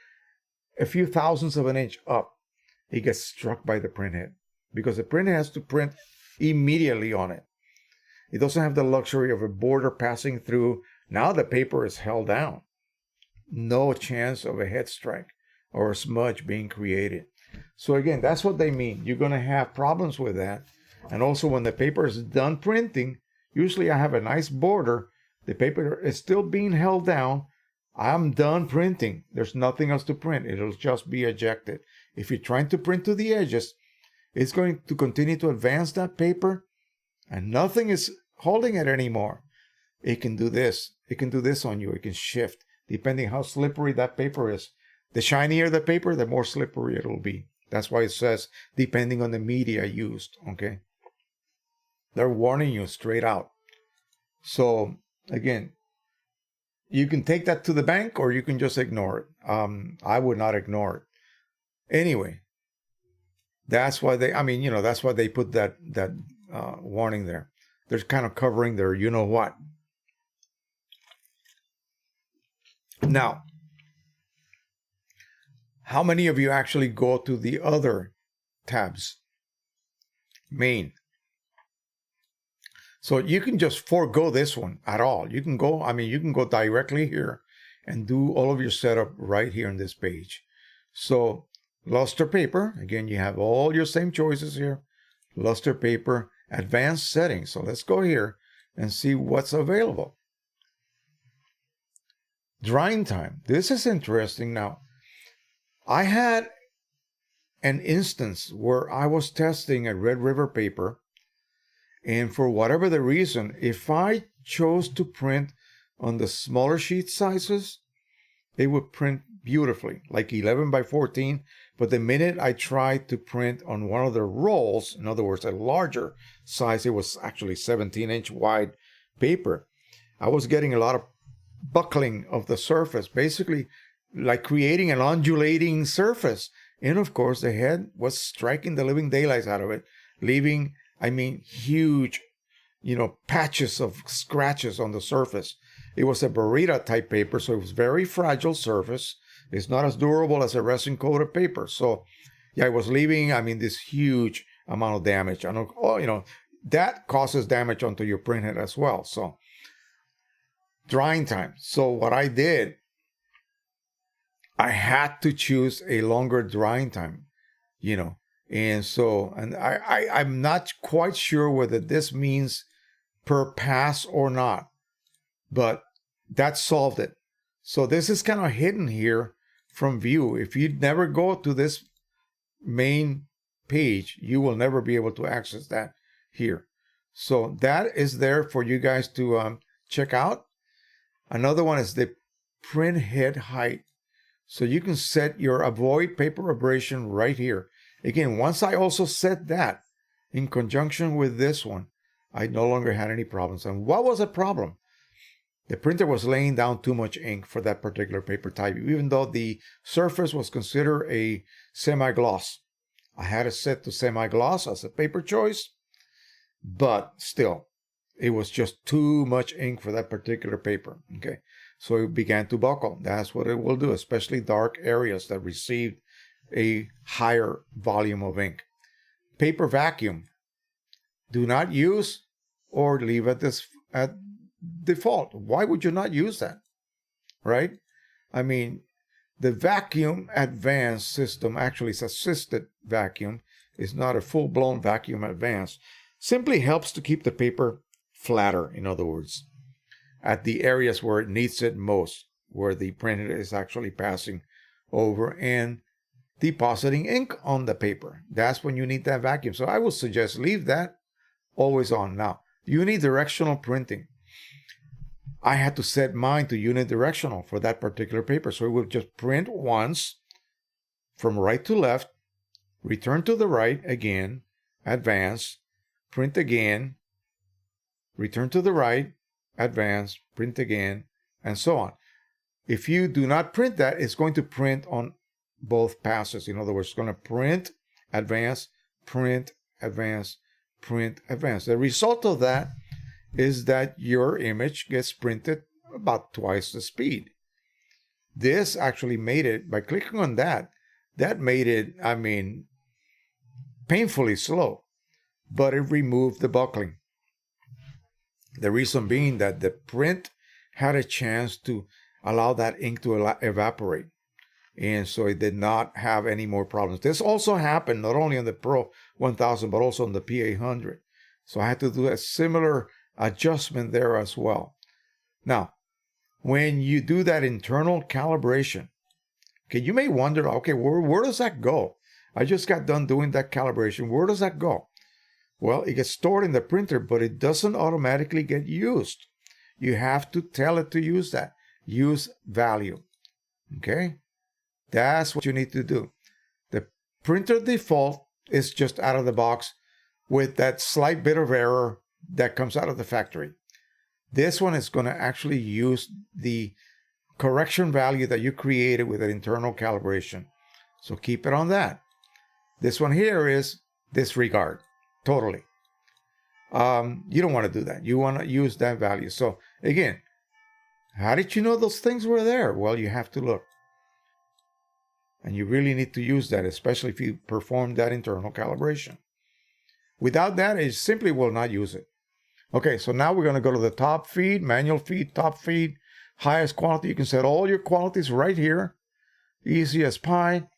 a few thousandths of an inch up. It gets struck by the printhead because the printhead has to print immediately on it. It doesn't have the luxury of a border passing through. Now the paper is held down. No chance of a head strike or a smudge being created. So again, that's what they mean. You're going to have problems with that. And also when the paper is done printing, usually I have a nice border. The paper is still being held down. I'm done printing. There's nothing else to print. It'll just be ejected. If you're trying to print to the edges, it's going to continue to advance that paper and nothing is holding it anymore. It can do this. It can do this on you. It can shift depending how slippery that paper is. The shinier the paper, the more slippery it'll be. That's why it says depending on the media used, okay? They're warning you straight out. So again, you can take that to the bank or you can just ignore it. I would not ignore it. Anyway, that's why that's why they put that warning there. They're kind of covering their you know what. Now, how many of you actually go to the other tabs? Main. So you can just forego this one at all. You can go directly here and do all of your setup right here on this page. So luster paper, again, you have all your same choices here. Luster paper, advanced settings. So let's go here and see what's available. Drying time. This is interesting. Now, I had an instance where I was testing a Red River paper, and for whatever the reason, if I chose to print on the smaller sheet sizes, it would print beautifully, like 11 by 14. But the minute I tried to print on one of the rolls, in other words, a larger size, it was actually 17-inch wide paper, I was getting a lot of buckling of the surface, basically like creating an undulating surface. And of course, the head was striking the living daylights out of it, leaving, huge, patches of scratches on the surface. It was a burrito type paper, so it was very fragile surface. It's not as durable as a resin coated paper. So yeah, it was leaving, this huge amount of damage. That causes damage onto your printhead as well. So drying time. So what I did, I had to choose a longer drying time, and so, I'm not quite sure whether this means per pass or not, but that solved it. So this is kind of hidden here from view. If you never go to this main page, you will never be able to access that here. So that is there for you guys to check out. Another one is the print head height. So you can set your avoid paper abrasion right here. Again, once I also set that in conjunction with this one, I no longer had any problems. And what was the problem? The printer was laying down too much ink for that particular paper type, even though the surface was considered a semi-gloss. I had it set to semi-gloss as a paper choice, but still, it was just too much ink for that particular paper. Okay, So it began to buckle. That's what it will do, especially dark areas that received a higher volume of ink. Paper vacuum. Do not use or leave at default. Why would you not use that? Right? I mean, the vacuum advanced system actually is assisted vacuum. It's not a full-blown vacuum advanced. Simply helps to keep the paper flatter, in other words, at the areas where it needs it most, where the printer is actually passing over and depositing ink on the paper. That's when you need that vacuum. So I would suggest leave that always on. Now, unidirectional printing. I had to set mine to unidirectional for that particular paper. So it would just print once from right to left, return to the right again, advance, print again, return to the right, advance, print again, and so on. If you do not print that, it's going to print on both passes. In other words, it's going to print, advance, print, advance, print, advance. The result of that is that your image gets printed about twice the speed. This actually made it, by clicking on that made it, I mean, painfully slow, but it removed the buckling. The reason being that the print had a chance to allow that ink to evaporate. And so it did not have any more problems. This also happened not only on the Pro 1000, but also on the P800. So I had to do a similar adjustment there as well. Now, when you do that internal calibration, okay, you may wonder, okay, where does that go? I just got done doing that calibration. Where does that go? Well, it gets stored in the printer, but it doesn't automatically get used. You have to tell it to use that. Use value. Okay? That's what you need to do. The printer default is just out of the box with that slight bit of error that comes out of the factory. This one is going to actually use the correction value that you created with an internal calibration. So keep it on that. This one here is disregard. Totally. You don't want to do that. You want to use that value. So again, how did you know those things were there? Well, you have to look. And you really need to use that, especially if you perform that internal calibration. Without that, it simply will not use it. Okay, so now we're going to go to the top feed, manual feed, top feed, highest quality. You can set all your qualities right here. Easy as pie.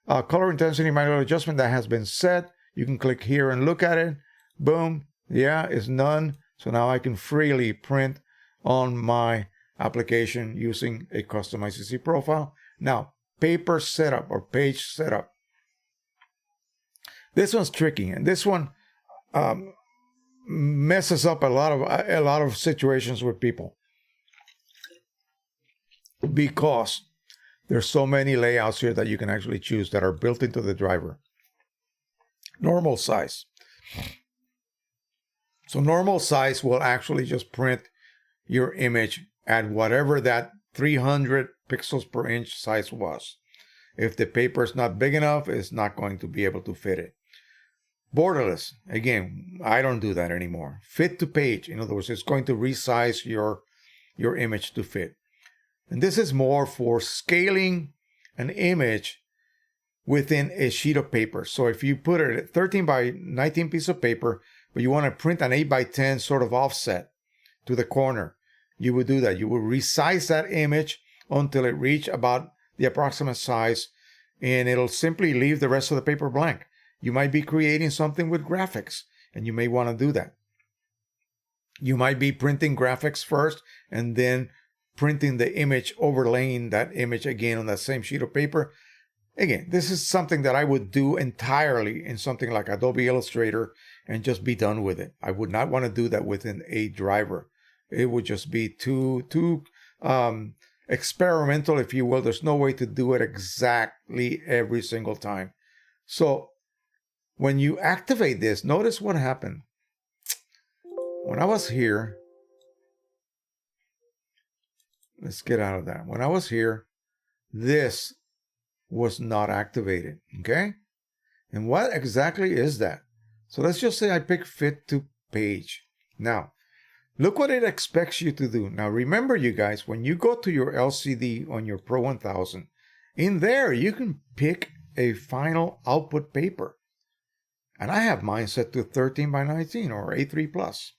Color intensity manual adjustment, that has been set. You can click here and look at it. Boom. Yeah, it's none. So now I can freely print on my application using a customized CC profile. Now, paper setup or page setup. This one's tricky, and this one messes up a lot of situations with people because there's so many layouts here that you can actually choose that are built into the driver. Normal size. So normal size will actually just print your image at whatever that 300 pixels per inch size was. If the paper is not big enough, it's not going to be able to fit it. Borderless, again, I don't do that anymore. Fit to page, in other words, it's going to resize your image to fit. And this is more for scaling an image within a sheet of paper. So if you put it at 13 by 19 piece of paper, but you want to print an 8 by 10 sort of offset to the corner, you would do that. You would resize that image until it reach about the approximate size, and it'll simply leave the rest of the paper blank. You might be creating something with graphics, and you may want to do that. You might be printing graphics first, and then printing the image, overlaying that image again on that same sheet of paper. Again, this is something that I would do entirely in something like Adobe Illustrator and just be done with it. I would not want to do that within a driver. It would just be too experimental, if you will. There's no way to do it exactly every single time. So when you activate this, notice what happened. When I was here, let's get out of that. When I was here, this was not activated, okay? And what exactly is that? So let's just say I pick fit to page. Now, Look what it expects you to do. Now remember, you guys, when you go to your LCD on your Pro 1000, in there you can pick a final output paper. And I have mine set to 13 by 19 or A3 plus.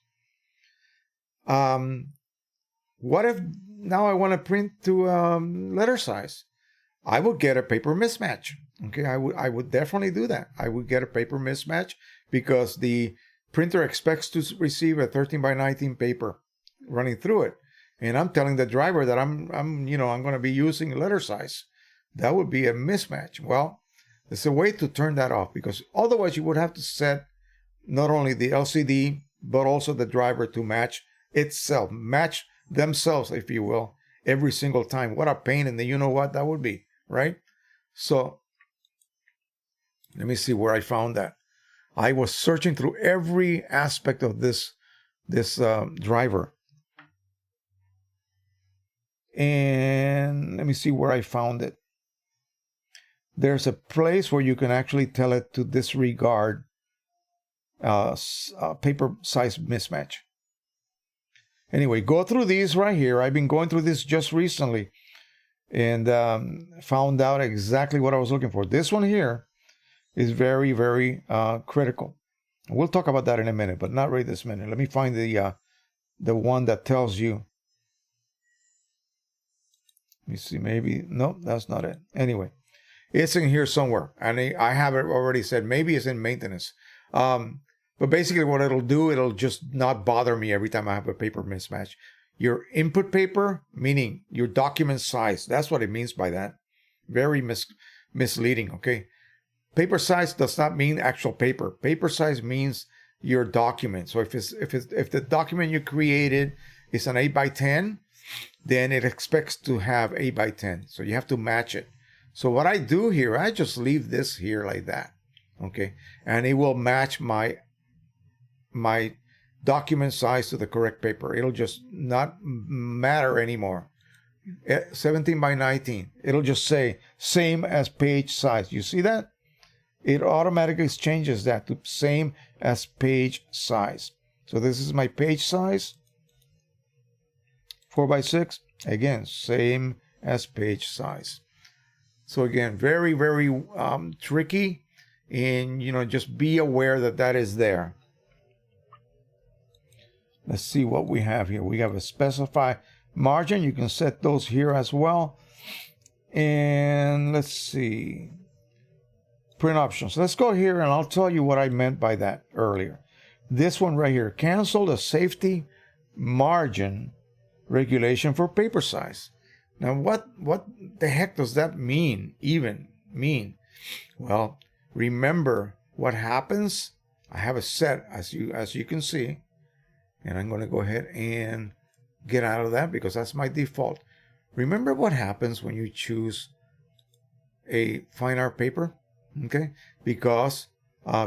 What if now I want to print to letter size? I would get a paper mismatch. Okay, I would definitely do that. I would get a paper mismatch because the printer expects to receive a 13 by 19 paper running through it. And I'm telling the driver that I'm going to be using letter size. That would be a mismatch. Well, there's a way to turn that off, because otherwise you would have to set not only the LCD, but also the driver to match itself, match themselves, if you will, every single time. What a pain in the you-know-what that would be, right? So let me see where I found that. I was searching through every aspect of this driver. And let me see where I found it. There's a place where you can actually tell it to disregard paper size mismatch. Anyway, go through these right here. I've been going through this just recently and found out exactly what I was looking for. This one here is very, very critical. We'll talk about that in a minute, but not right this minute. Let me find the one that tells you. Let me see, maybe, no, that's not it. Anyway, it's in here somewhere, and I have it already said, maybe it's in maintenance. But basically what it'll do, it'll just not bother me every time I have a paper mismatch. Your input paper, meaning your document size, that's what it means by that. Very misleading, okay? Paper size does not mean actual paper. Paper size means your document. So if the document you created is an 8 by 10, then it expects to have 8 by 10. So you have to match it. So what I do here, I just leave this here like that, okay? And it will match my document size to the correct paper. It'll just not matter anymore. 17 by 19. It'll just say same as page size. You see that? It automatically changes that to same as page size. So this is my page size. 4 by 6. Again, same as page size. So again, very, very tricky. And, just be aware that that is there. Let's see what we have here. We have a specify margin. You can set those here as well. And let's see. Print options. Let's go here and I'll tell you what I meant by that earlier. This one right here. Cancel the safety margin regulation for paper size. Now, what the heck does that mean? Well, remember what happens. I have a set, as you can see. And I'm going to go ahead and get out of that because that's my default. Remember what happens when you choose a fine art paper? Okay? Because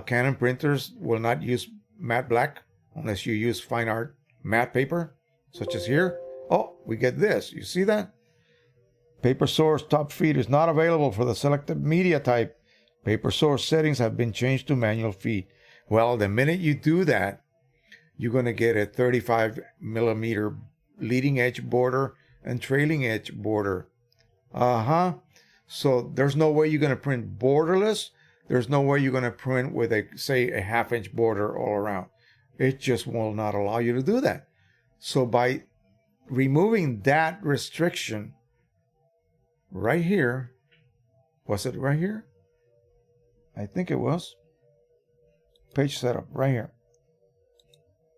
Canon printers will not use matte black unless you use fine art matte paper, such as here. Oh, we get this. You see that? Paper source top feed is not available for the selected media type. Paper source settings have been changed to manual feed. Well, the minute you do that, you're going to get a 35 millimeter leading edge border and trailing edge border. So there's no way you're going to print borderless. There's no way you're going to print with a 1/2 inch border all around. It just will not allow you to do that. So by removing that restriction right here, was it right here? I think it was. Page setup right here.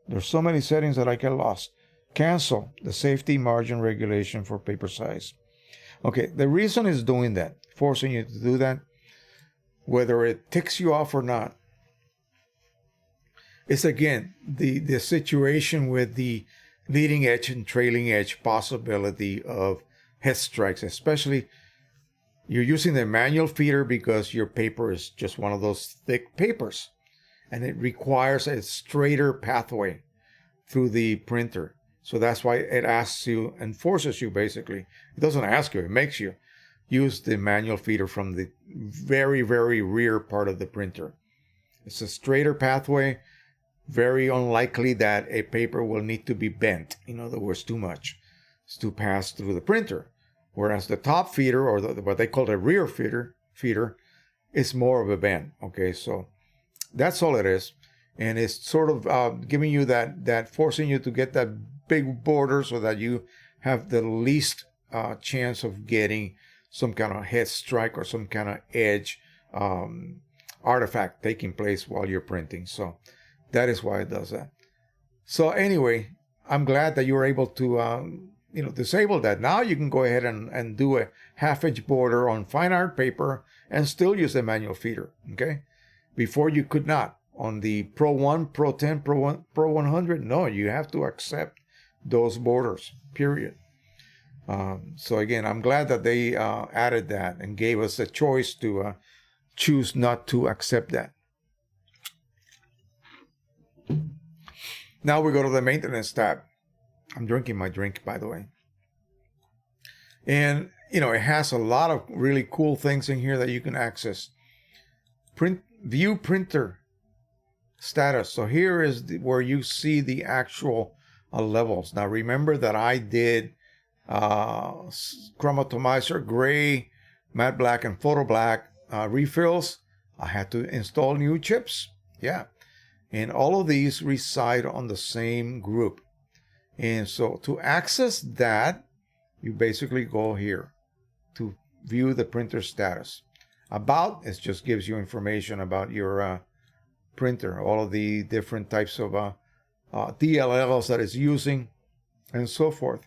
There's so many settings that I get lost. Cancel the safety margin regulation for paper size. Okay, the reason is doing that, forcing you to do that, whether it ticks you off or not, is again the situation with the leading edge and trailing edge possibility of head strikes, especially you're using the manual feeder because your paper is just one of those thick papers. And it requires a straighter pathway through the printer. So that's why it asks you and forces you, basically. It doesn't ask you, it makes you use the manual feeder from the very, very rear part of the printer. It's a straighter pathway. very unlikely that a paper will need to be bent. In other words, too much. It's to pass through the printer. Whereas the top feeder, or what they call the rear feeder is more of a bend. Okay, so that's all it is. And it's sort of giving you that forcing you to get that big border so that you have the least chance of getting some kind of head strike or some kind of edge artifact taking place while you're printing. So that is why it does that. So anyway, I'm glad that you were able to disable that. Now you can go ahead and do a half-inch border on fine art paper and still use the manual feeder. Okay, before you could not. On the Pro 1, Pro 10, Pro 100, no, you have to accept those borders, period. So again, I'm glad that they added that and gave us a choice to choose not to accept that. Now we go to the maintenance tab. I'm drinking my drink, by the way. And, it has a lot of really cool things in here that you can access. View printer status. So here is where you see the actual levels. Now remember that I did chromatomizer, gray, matte black, and photo black refills. I had to install new chips. Yeah. And all of these reside on the same group. And so to access that, you basically go here to view the printer status. About, it just gives you information about your printer, all of the different types of DLLs that it's using, and so forth.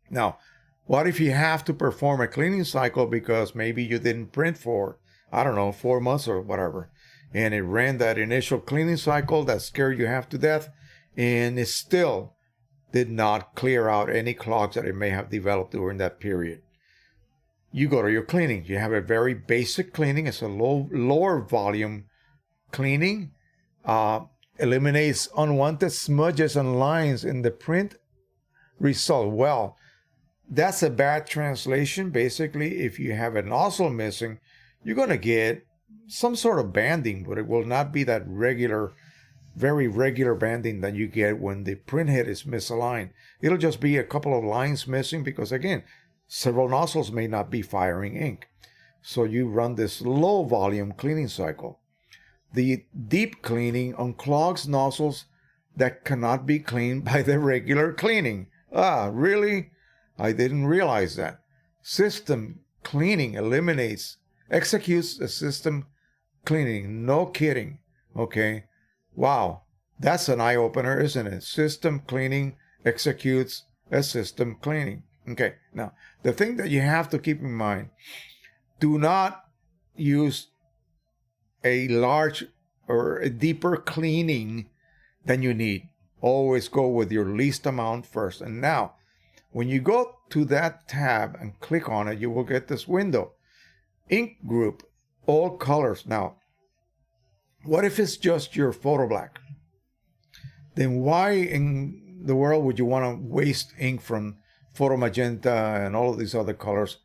Now, what if you have to perform a cleaning cycle because maybe you didn't print for, 4 months or whatever, and it ran that initial cleaning cycle that scared you half to death, and it still did not clear out any clogs that it may have developed during that period. You go to your cleaning. You have a very basic cleaning. It's a lower volume cleaning. Eliminates unwanted smudges and lines in the print result. Well, that's a bad translation. Basically, if you have a nozzle missing, you're going to get some sort of banding, but it will not be that very regular banding that you get when the print head is misaligned. It'll just be a couple of lines missing because, again, several nozzles may not be firing ink. So you run this low volume cleaning cycle. The deep cleaning unclogs nozzles that cannot be cleaned by the regular cleaning. Really? I didn't realize that. System cleaning executes the system cleaning. No kidding. Okay. Wow. That's an eye-opener, isn't it? System cleaning executes a system cleaning. Okay. Now, the thing that you have to keep in mind, do not use a large or a deeper cleaning than you need. Always go with your least amount first. And now, when you go to that tab and click on it, you will get this window. Ink group, all colors. Now, what if it's just your photo black? Then why in the world would you want to waste ink from photo magenta and all of these other colors,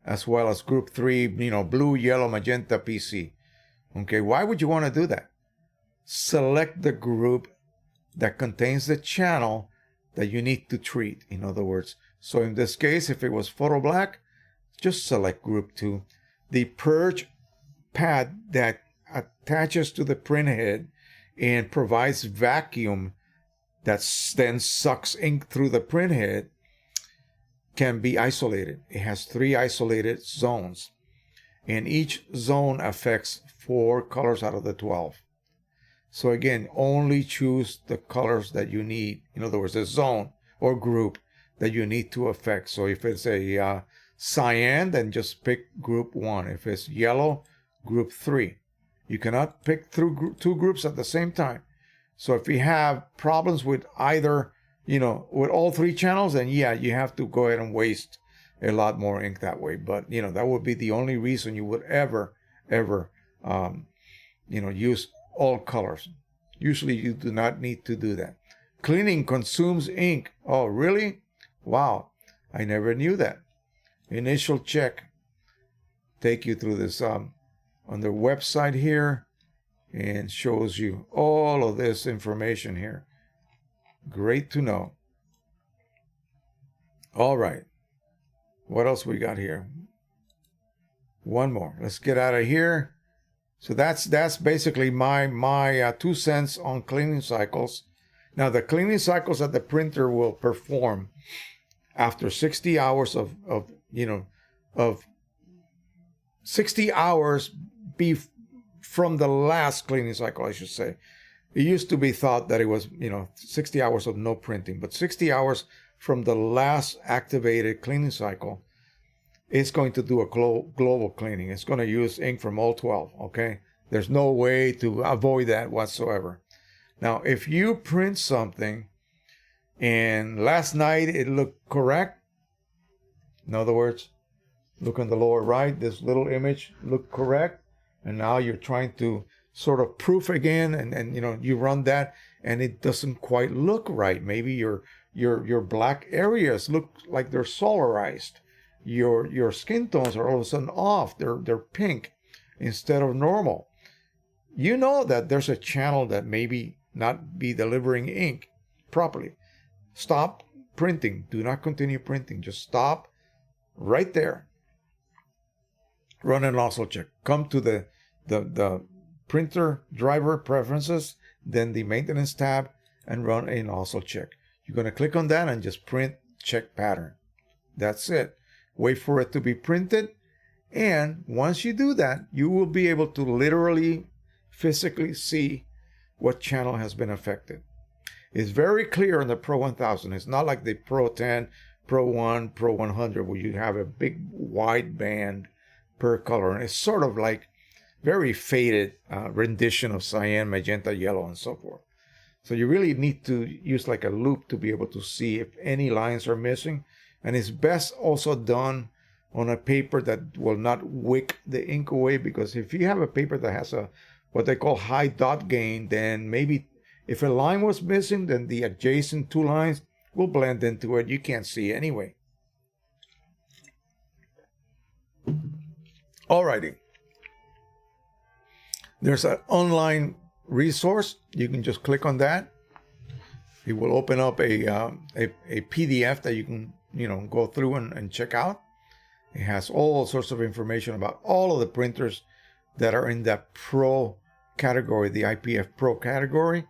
as well as group 3, blue, yellow, magenta, PC? Okay, why would you want to do that? Select the group that contains the channel that you need to treat, in other words. So in this case, if it was photo black, just select group 2. The purge pad that attaches to the print head and provides vacuum that then sucks ink through the print head can be isolated. It has 3 isolated zones, and each zone affects 4 colors out of the 12. So again, only choose the colors that you need. In other words, the zone or group that you need to affect. So if it's a cyan, then just pick group 1. If it's yellow, group 3. You cannot pick through 2 groups at the same time. So if you have problems with either, with all 3 channels, then yeah, you have to go ahead and waste a lot more ink that way. But, that would be the only reason you would ever use all colors. Usually you do not need to do that. Cleaning consumes ink. Oh, really? Wow. I never knew that. Initial check. Take you through this on their website here. and shows you all of this information here. Great to know. All right. What else we got here? One more. Let's get out of here. So that's basically my 2 cents on cleaning cycles. Now the cleaning cycles that the printer will perform after 60 hours of 60 hours from the last cleaning cycle, I should say. It used to be thought that it was 60 hours of no printing, but 60 hours from the last activated cleaning cycle, it's going to do a global cleaning. It's going to use ink from all 12, okay? There's no way to avoid that whatsoever. Now, if you print something and last night it looked correct, in other words, look on the lower right, this little image looked correct, and now you're trying to sort of proof again, and you run that and it doesn't quite look right. Maybe your black areas look like they're solarized. Your skin tones are all of a sudden off. They're pink instead of normal. You know that there's a channel that maybe not be delivering ink properly. Stop printing. Do not continue printing. Just stop right there. Run a nozzle check. Come to the printer driver preferences, then the maintenance tab, and run a nozzle check. You're going to click on that and just print check pattern. That's it. Wait for it to be printed, and once you do that, you will be able to literally physically see what channel has been affected. It's very clear in the Pro 1000. It's not like the Pro 10, Pro 1, Pro 100 where you have a big wide band per color, and it's sort of like very faded rendition of cyan, magenta, yellow, and so forth. So you really need to use like a loop to be able to see if any lines are missing. And it's best also done on a paper that will not wick the ink away, because if you have a paper that has what they call high dot gain, then maybe if a line was missing, then the adjacent 2 lines will blend into it. You can't see anyway. Alrighty. There's an online resource. You can just click on that. It will open up a PDF that you can go through and check out. It has all sorts of information about all of the printers that are in that Pro category, the IPF Pro category.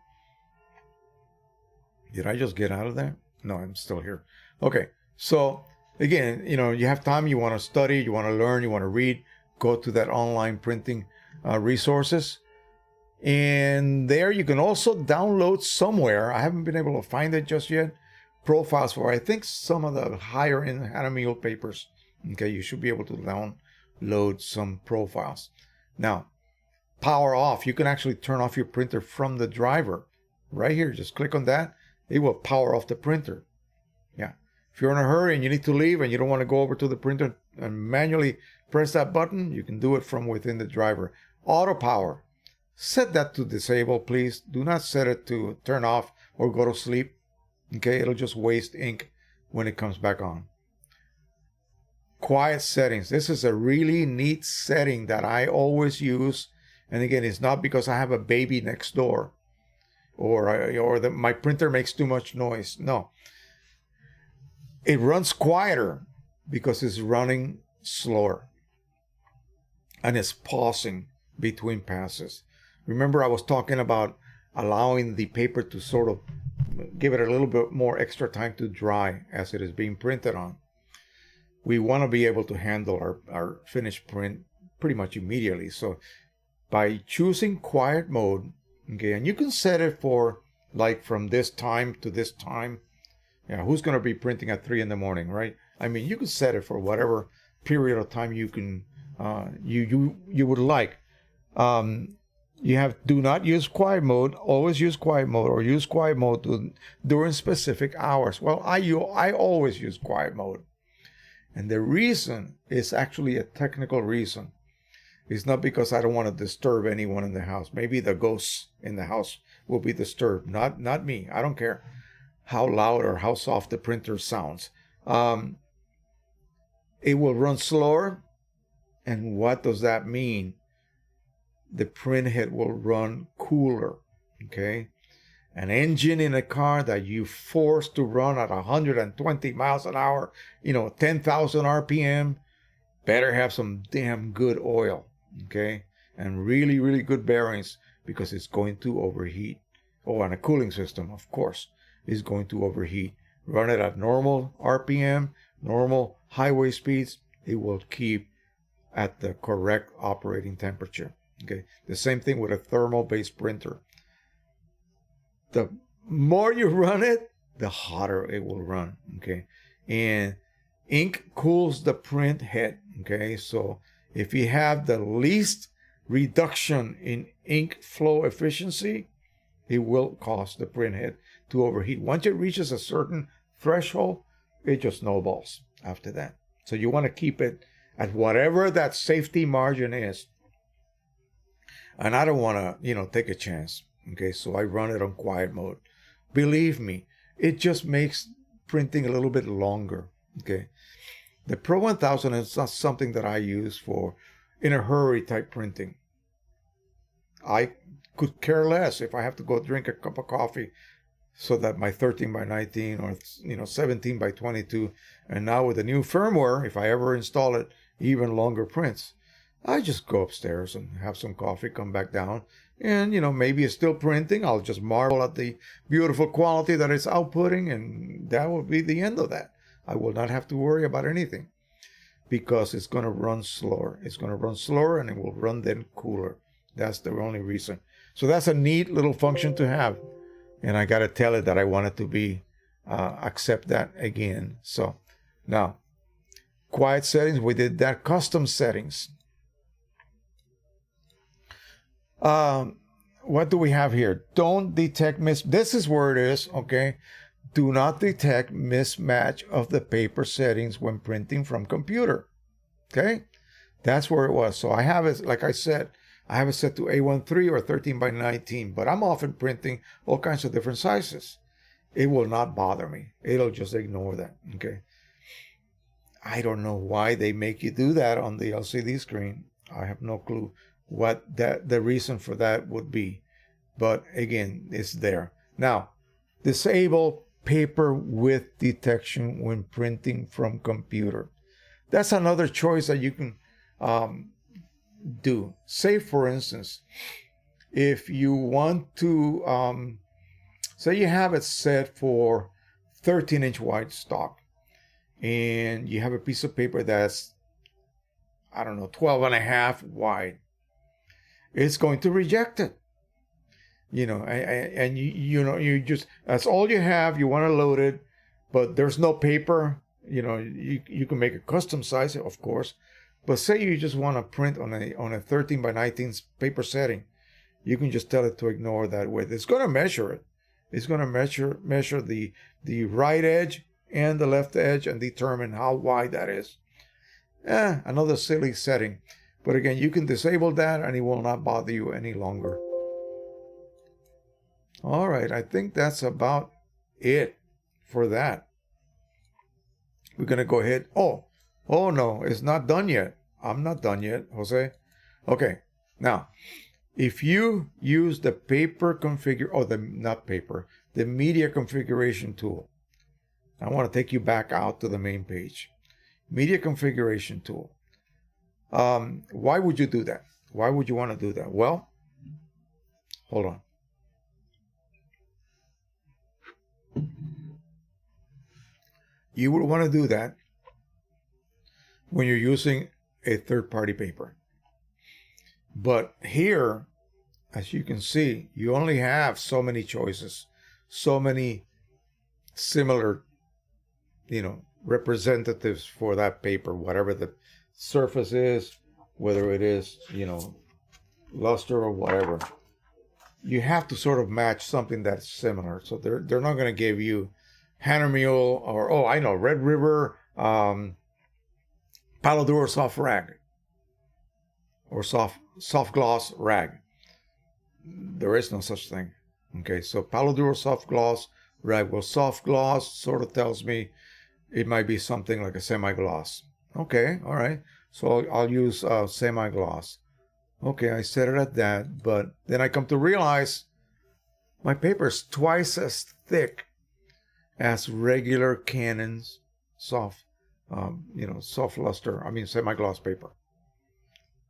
Did I just get out of there? No, I'm still here. Okay, so again, you have time, you want to study, you want to learn, you want to read, go to that online printing resources. And there you can also download somewhere, I haven't been able to find it just yet, profiles for, I think, some of the higher end Hanamill papers. Okay, you should be able to download some profiles. Now, power off. You can actually turn off your printer from the driver. Right here, just click on that. It will power off the printer. Yeah. If you're in a hurry and you need to leave and you don't want to go over to the printer and manually press that button, you can do it from within the driver. Auto power. Set that to disable, please. Do not set it to turn off or go to sleep. Okay, it'll just waste ink when it comes back on. Quiet settings. This is a really neat setting that I always use. And again, it's not because I have a baby next door or my printer makes too much noise. No. It runs quieter because it's running slower. And it's pausing between passes. Remember, I was talking about allowing the paper to sort of give it a little bit more extra time to dry as it is being printed on. We want to be able to handle our finished print pretty much immediately. So by choosing quiet mode, okay, and you can set it for like from this time to this time. Yeah, who's going to be printing at 3 in the morning, right? I mean, you can set it for whatever period of time you can you would like. You have do not use quiet mode. Always use quiet mode, or use quiet mode during specific hours. Well, I always use quiet mode, and the reason is actually a technical reason. It's not because I don't want to disturb anyone in the house. Maybe the ghosts in the house will be disturbed. Not me. I don't care how loud or how soft the printer sounds. It will run slower. And what does that mean? the print head will run cooler. Okay. An engine in a car that you force to run at 120 miles an hour, 10,000 RPM, better have some damn good oil, okay? And really, really good bearings, because it's going to overheat. Oh, and a cooling system, of course, is going to overheat. Run it at normal RPM, normal highway speeds, it will keep at the correct operating temperature, okay? The same thing with a thermal-based printer. The more you run it, the hotter it will run, okay? And ink cools the print head, okay? So if you have the least reduction in ink flow efficiency, it will cause the print head to overheat. Once it reaches a certain threshold, it just snowballs after that. So you want to keep it at whatever that safety margin is. And I don't want to, take a chance. Okay, so I run it on quiet mode. Believe me, it just makes printing a little bit longer. Okay, the Pro 1000 is not something that I use for in a hurry type printing. I could care less if I have to go drink a cup of coffee so that my 13 by 19 or 17 by 22, and now with the new firmware, if I ever install it, even longer prints. I just go upstairs and have some coffee, come back down, and maybe it's still printing. I'll just marvel at the beautiful quality that it's outputting, and that will be the end of that. I will not have to worry about anything, because it's going to run slower. It's going to run slower, and it will run then cooler. That's the only reason. So that's a neat little function to have, and I got to tell it that I want it to be accept that again. So now, quiet settings, we did that. Custom settings. What do we have here? Don't detect this is where it is, okay? Do not detect mismatch of the paper settings when printing from computer, okay? That's where it was. So I have it, like I said, I have it set to A13 or 13 by 19, but I'm often printing all kinds of different sizes. It will not bother me. It'll just ignore that, okay? I don't know why they make you do that on the LCD screen. I have no clue what the reason for that would be, but again, it's there. Now, disable paper width detection when printing from computer. That's another choice that you can do. Say, for instance, if you want to say you have it set for 13-inch wide stock, and you have a piece of paper that's 12 and a half wide, it's going to reject it. And you just, that's all you have. You want to load it, but there's no paper. You can make a custom size, of course, but say you just want to print on a 13 by 19 paper setting, you can just tell it to ignore that width. It's going to measure it. It's going to measure the right edge and the left edge and determine how wide that is. Another silly setting. But again, you can disable that and it will not bother you any longer. All right, I think that's about it for that. We're going to go ahead. Oh no, it's not done yet. I'm not done yet, Jose. Okay, now, if you use the the media configuration tool. I want to take you back out to the main page. Media configuration tool. Why would you do that? Why would you want to do that? Well, hold on. You would want to do that when you're using a third-party paper. But here, as you can see, you only have so many choices, so many similar, representatives for that paper, whatever the surface is, whether it is, luster or whatever. You have to sort of match something that's similar. So they're not going to give you Hanomule or, Red River, Palo Duro soft rag or soft gloss rag. There is no such thing. Okay, so Palo Duro soft gloss rag. Well, soft gloss sort of tells me it might be something like a semi-gloss. Okay, all right. So I'll use semi-gloss. Okay, I set it at that, but then I come to realize my paper is twice as thick as regular Canon's soft, soft luster, semi-gloss paper.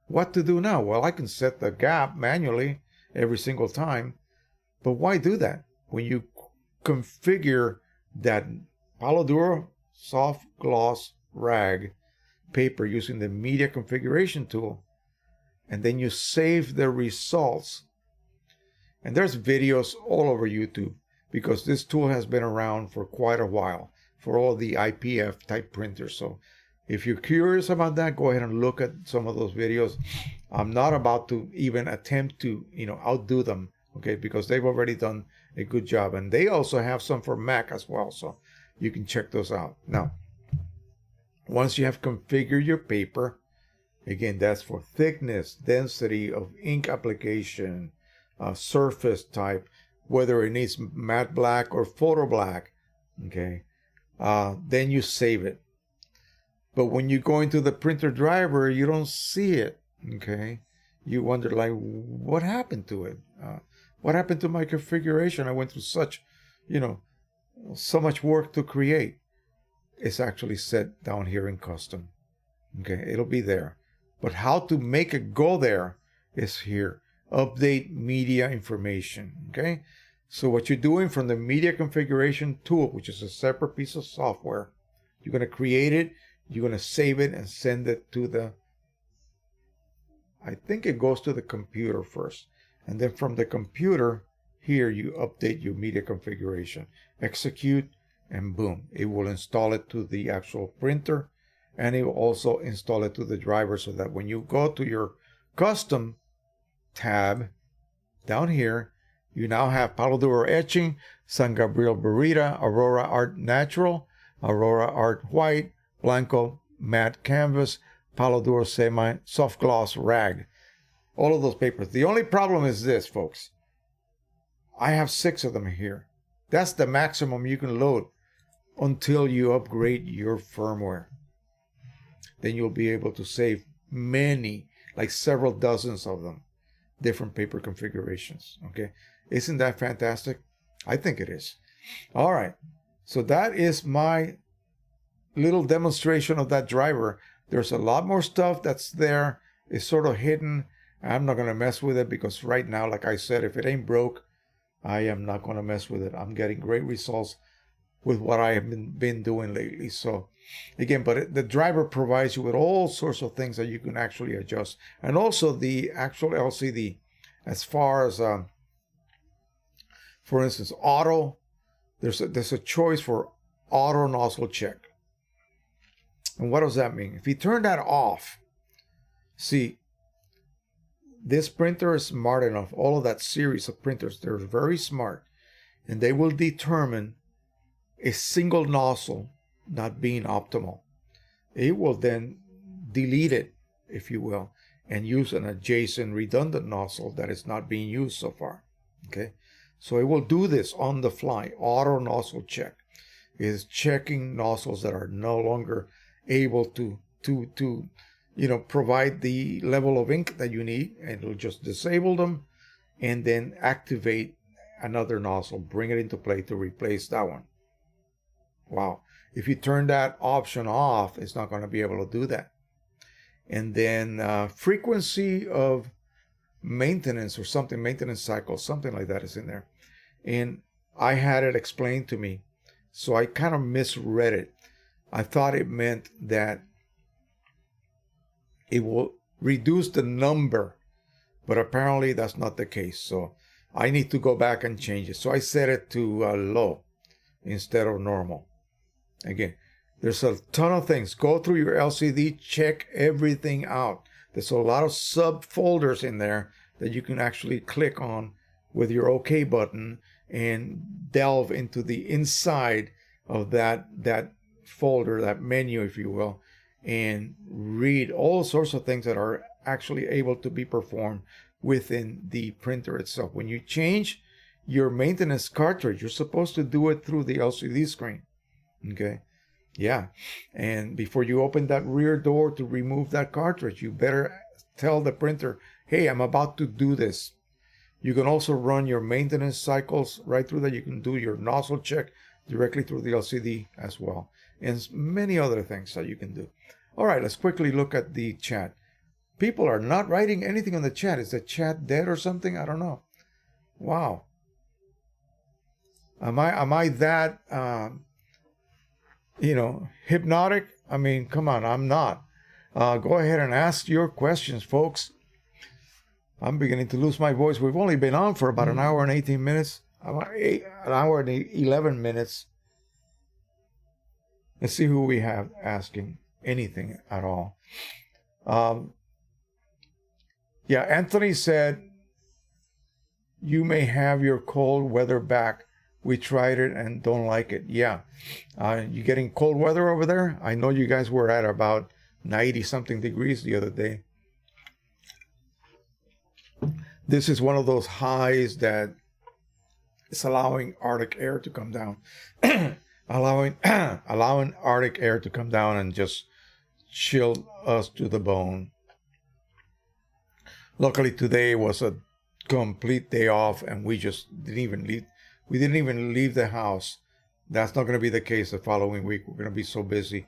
What to do now? Well, I can set the gap manually every single time, but why do that? When you configure that Palo Duro soft gloss rag paper using the media configuration tool, and then you save the results. And there's videos all over YouTube because this tool has been around for quite a while for all the IPF type printers. So if you're curious about that, go ahead and look at some of those videos. I'm not about to even attempt to, outdo them, okay, because they've already done a good job. And they also have some for Mac as well, so you can check those out. Now, once you have configured your paper, again, that's for thickness, density of ink application, surface type, whether it needs matte black or photo black, okay, then you save it. But when you go into the printer driver, you don't see it, okay? You wonder, like, what happened to it? What happened to my configuration? I went through such, so much work to create. It's actually set down here in custom, okay? It'll be there. But how to make it go there is here. Update media information, okay? So what you're doing from the media configuration tool, which is a separate piece of software, you're going to create it, you're going to save it and send it to I think it goes to the computer first. And then from the computer, here you update your media configuration. Execute, and boom, it will install it to the actual printer. And it will also install it to the driver so that when you go to your custom tab down here, you now have Palo Duro Etching, San Gabriel Burita, Aurora Art Natural, Aurora Art White, Blanco Matte Canvas, Palo Duro Semi Soft Gloss Rag. All of those papers. The only problem is this, folks. I have 6 of them here. That's the maximum you can load until you upgrade your firmware. Then you'll be able to save many, like several dozens of them, different paper configurations. Okay, isn't that fantastic? I think it is. All right, so that is my little demonstration of that driver. There's a lot more stuff that's there. It's sort of hidden. I'm not going to mess with it because right now, like I said, if it ain't broke, I am not going to mess with it. I'm getting great results with what I have been doing lately. So again, but the driver provides you with all sorts of things that you can actually adjust. And also the actual LCD, as far as, for instance, auto, there's a choice for auto nozzle check. And what does that mean? If you turn that off, see, this printer is smart enough. All of that series of printers, they're very smart. And they will determine a single nozzle not being optimal. It will then delete it, if you will, and use an adjacent redundant nozzle that is not being used so far. Okay, so it will do this on the fly. Auto nozzle check is checking nozzles that are no longer able to provide the level of ink that you need, and it'll just disable them and then activate another nozzle, bring it into play to replace that one. Wow. If you turn that option off, it's not going to be able to do that. And then frequency of maintenance or something, maintenance cycle, something like that is in there. And I had it explained to me, so I kind of misread it. I thought it meant that it will reduce the number, but apparently that's not the case. So I need to go back and change it. So I set it to low instead of normal. Again, there's a ton of things. Go through your LCD, check everything out. There's a lot of subfolders in there that you can actually click on with your OK button and delve into the inside of that folder, that menu, if you will, and read all sorts of things that are actually able to be performed within the printer itself. When you change your maintenance cartridge, you're supposed to do it through the LCD screen. Okay, yeah, and before you open that rear door to remove that cartridge, you better tell the printer, hey, I'm about to do this. You can also run your maintenance cycles right through that. You can do your nozzle check directly through the LCD as well. And many other things that you can do. All right, let's quickly look at the chat. People are not writing anything on the chat. Is the chat dead or something? I don't know. Wow. Am I that hypnotic? I mean, come on, I'm not. Go ahead and ask your questions, folks. I'm beginning to lose my voice. We've only been on for about an hour and 18 minutes. An hour and 11 minutes. Let's see who we have asking anything at all. Yeah, Anthony said, you may have your cold weather back. We tried it and don't like it. Yeah. You getting cold weather over there? I know you guys were at about 90 something degrees the other day. This is one of those highs that is allowing Arctic air to come down. allowing Arctic air to come down and just chill us to the bone. Luckily today was a complete day off and we just didn't even leave the house. That's not going to be the case the following week. We're going to be so busy.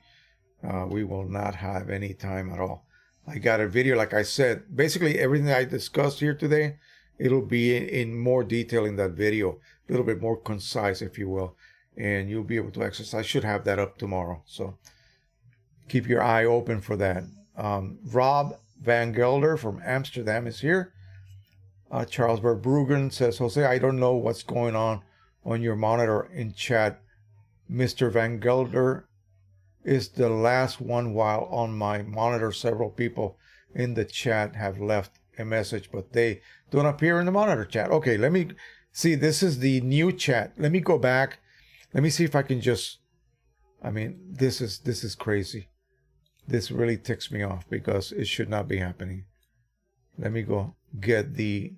We will not have any time at all. I got a video, like I said, basically everything I discussed here today, it'll be in more detail in that video, a little bit more concise, if you will, and you'll be able to access. I should have that up tomorrow, so keep your eye open for that. Rob Van Gelder from Amsterdam is here. Charles Verbruggen says, Jose, I don't know what's going on your monitor in chat. Mr. Van Gelder is the last one, while on my monitor several people in the chat have left a message, but they don't appear in the monitor chat. Okay, let me see. This is the new chat. Let me go back. Let me see if I can just, this is crazy. This really ticks me off because it should not be happening. Let me go get the,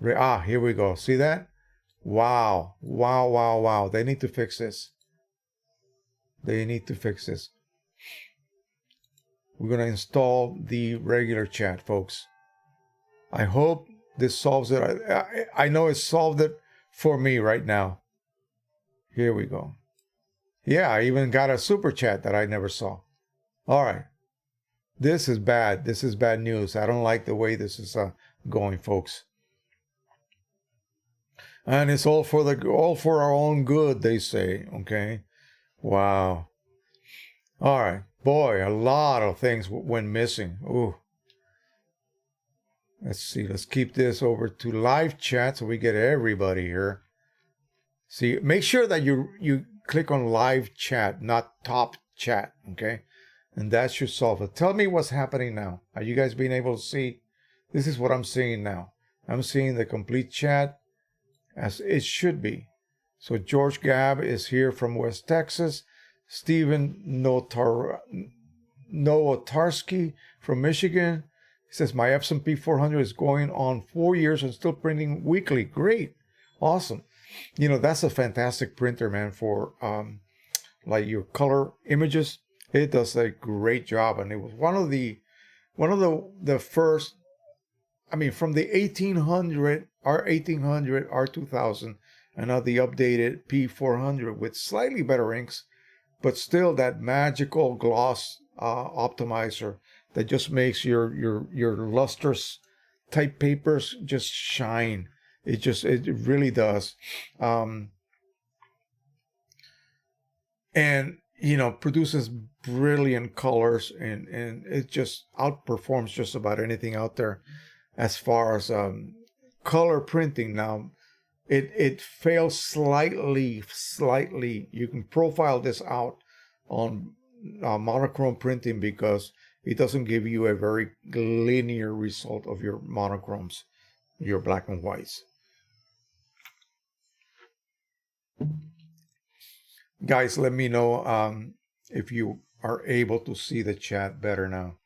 here we go. See that? Wow. They need to fix this. We're going to install the regular chat, folks. I hope this solves it. I know it solved it for me right now. Here we go. Yeah, I even got a super chat that I never saw. All right. This is bad. This is bad news. I don't like the way this is going, folks. And it's all for our own good, they say. Okay. Wow. All right. Boy, a lot of things went missing. Ooh. Let's see. Let's keep this over to live chat so we get everybody here. See, make sure that you click on live chat, not top chat. Okay. And that should solve it. Tell me what's happening now. Are you guys being able to see? This is what I'm seeing now. I'm seeing the complete chat as it should be. So George Gabb is here from West Texas. Stephen Nowotarski from Michigan. He says, my Epson P400 is going on 4 years and still printing weekly. Great. Awesome. That's a fantastic printer, man, for like your color images. It does a great job. And it was one of the first, from the 1800, R1800, R2000, and now the updated P400 with slightly better inks, but still that magical gloss optimizer that just makes your lustrous type papers just shine. It really does. And produces brilliant colors, and it just outperforms just about anything out there as far as color printing. Now it fails slightly. You can profile this out on monochrome printing because it doesn't give you a very linear result of your monochromes, your black and whites. Guys, let me know if you are able to see the chat better now.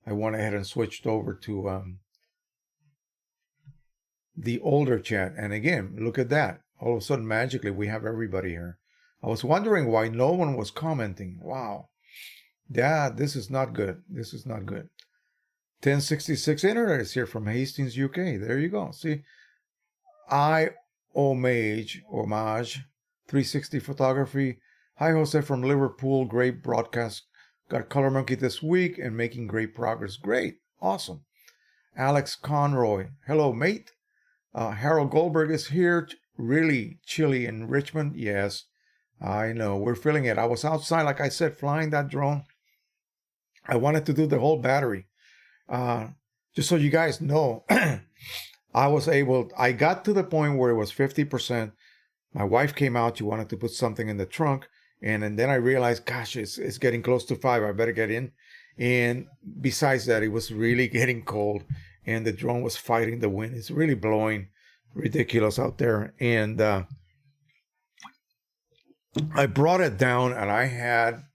I went ahead and switched over to the older chat. And again, look at that. All of a sudden, magically, we have everybody here. I was wondering why no one was commenting. Wow. Yeah, this is not good. 1066 Internet is here from Hastings, UK. There you go. See, I homage 360 photography. Hi, Jose from Liverpool. Great broadcast. Got Color Monkey this week and making great progress. Great. Awesome. Alex Conroy. Hello, mate. Harold Goldberg is here. Really chilly in Richmond. Yes, I know. We're feeling it. I was outside, like I said, flying that drone. I wanted to do the whole battery. Just so you guys know, I got to the point where it was 50%. My wife came out. She wanted to put something in the trunk. And then I realized, gosh, it's getting close to 5. I better get in. And besides that, it was really getting cold. And the drone was fighting the wind. It's really blowing ridiculous out there. And I brought it down and I had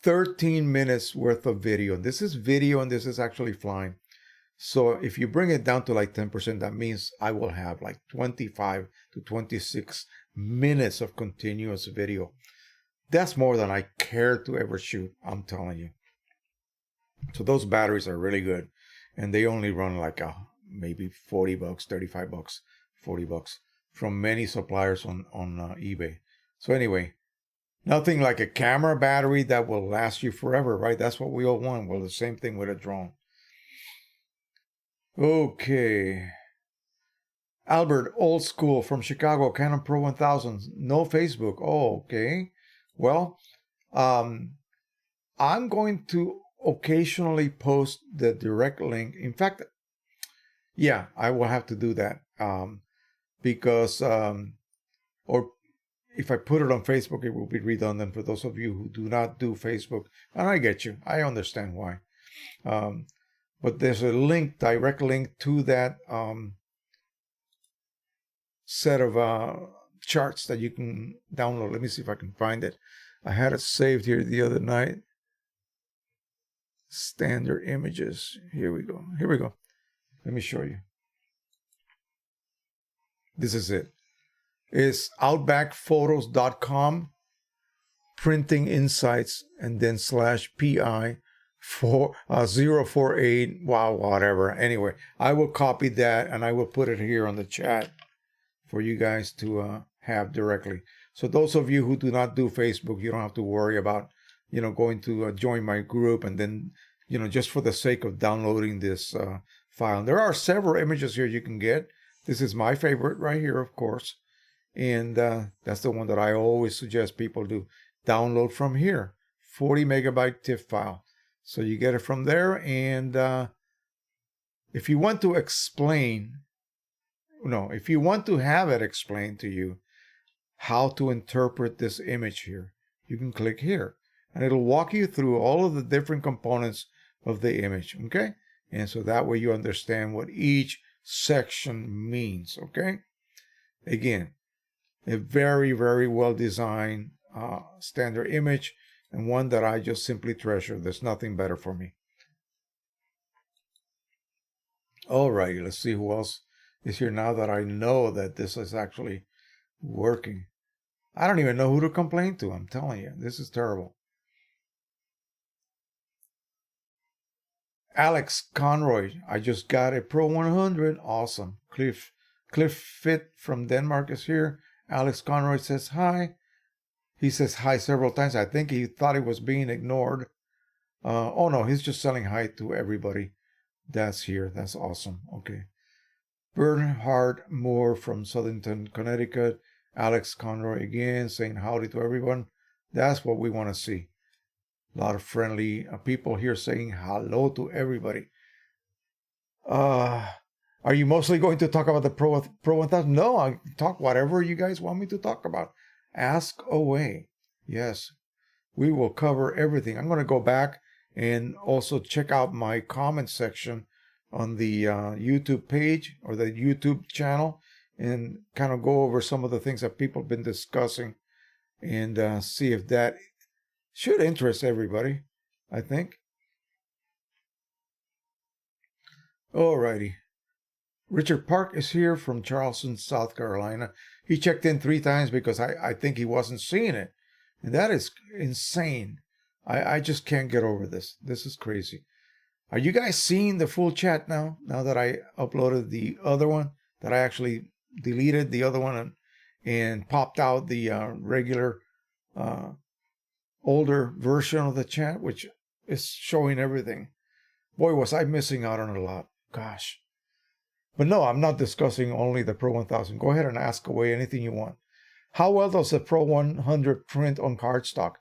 13 minutes worth of video. This is video and this is actually flying. So if you bring it down to like 10%, that means I will have like 25 to 26 minutes of continuous video. That's more than I care to ever shoot, I'm telling you. So those batteries are really good. And they only run like maybe $40, $35, $40 from many suppliers on eBay. So anyway, nothing like a camera battery that will last you forever, right? That's what we all want. Well, the same thing with a drone. Okay. Albert, old school from Chicago, Canon Pro 1000. No Facebook. Oh, okay. Well, I'm going to occasionally post the direct link. In fact, yeah, I will have to do that because, or if I put it on Facebook, it will be redundant for those of you who do not do Facebook. And I get you. I understand why. But there's a link, direct link to that set of charts that you can download. Let me see if I can find it. I had it saved here the other night. Standard images. Here we go. Here we go. Let me show you. This is it. It's outbackphotos.com, printing insights, and then /PI 048. Wow, whatever. Anyway, I will copy that and I will put it here on the chat for you guys to have directly. So those of you who do not do Facebook, you don't have to worry about, going to join my group and then, just for the sake of downloading this file. And there are several images here you can get. This is my favorite right here, of course. And that's the one that I always suggest people do. Download from here, 40 megabyte TIFF file. So you get it from there. And if you want to if you want to have it explained to you how to interpret this image here, you can click here. And it'll walk you through all of the different components of the image, okay? And so that way you understand what each section means, okay? Again, a very, very well designed standard image, and one that I just simply treasure. There's nothing better for me. All right, let's see who else is here now that I know that this is actually working. I don't even know who to complain to. I'm telling you, this is terrible. Alex Conroy, I just got a Pro 100. Awesome. Cliff Fit from Denmark is here. Alex Conroy says hi. He says hi several times. I think he thought he was being ignored. Oh no, he's just saying hi to everybody that's here. That's awesome. Okay. Bernhard Moore from Southington, Connecticut. Alex Conroy again saying howdy to everyone. That's what we want to see. A lot of friendly people here saying hello to everybody. Are you mostly going to talk about the Pro 1000? No, I talk whatever you guys want me to talk about. Ask away. Yes, we will cover everything. I'm going to go back and also check out my comment section on the YouTube page or the YouTube channel and kind of go over some of the things that people have been discussing and see if that should interest everybody, I think. Alrighty. Richard Park is here from Charleston, South Carolina. He checked in 3 times because I think he wasn't seeing it. And that is insane. I just can't get over this. This is crazy. Are you guys seeing the full chat now? Now that I uploaded the other one, that I actually deleted the other one and popped out the regular older version of the chat, which is showing everything. Boy, was I missing out on a lot. Gosh. But no, I'm not discussing only the Pro 1000. Go ahead and ask away anything you want. How well does the Pro 100 print on cardstock?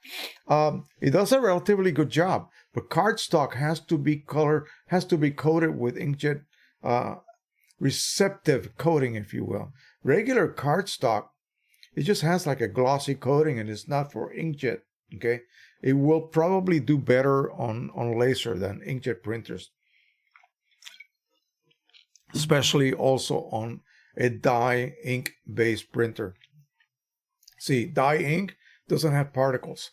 It does a relatively good job, but cardstock has to be coated with inkjet receptive coating, if you will. Regular cardstock, it just has like a glossy coating and it's not for inkjet. Okay, it will probably do better on laser than inkjet printers, especially also on a dye ink based printer. See, dye ink doesn't have particles,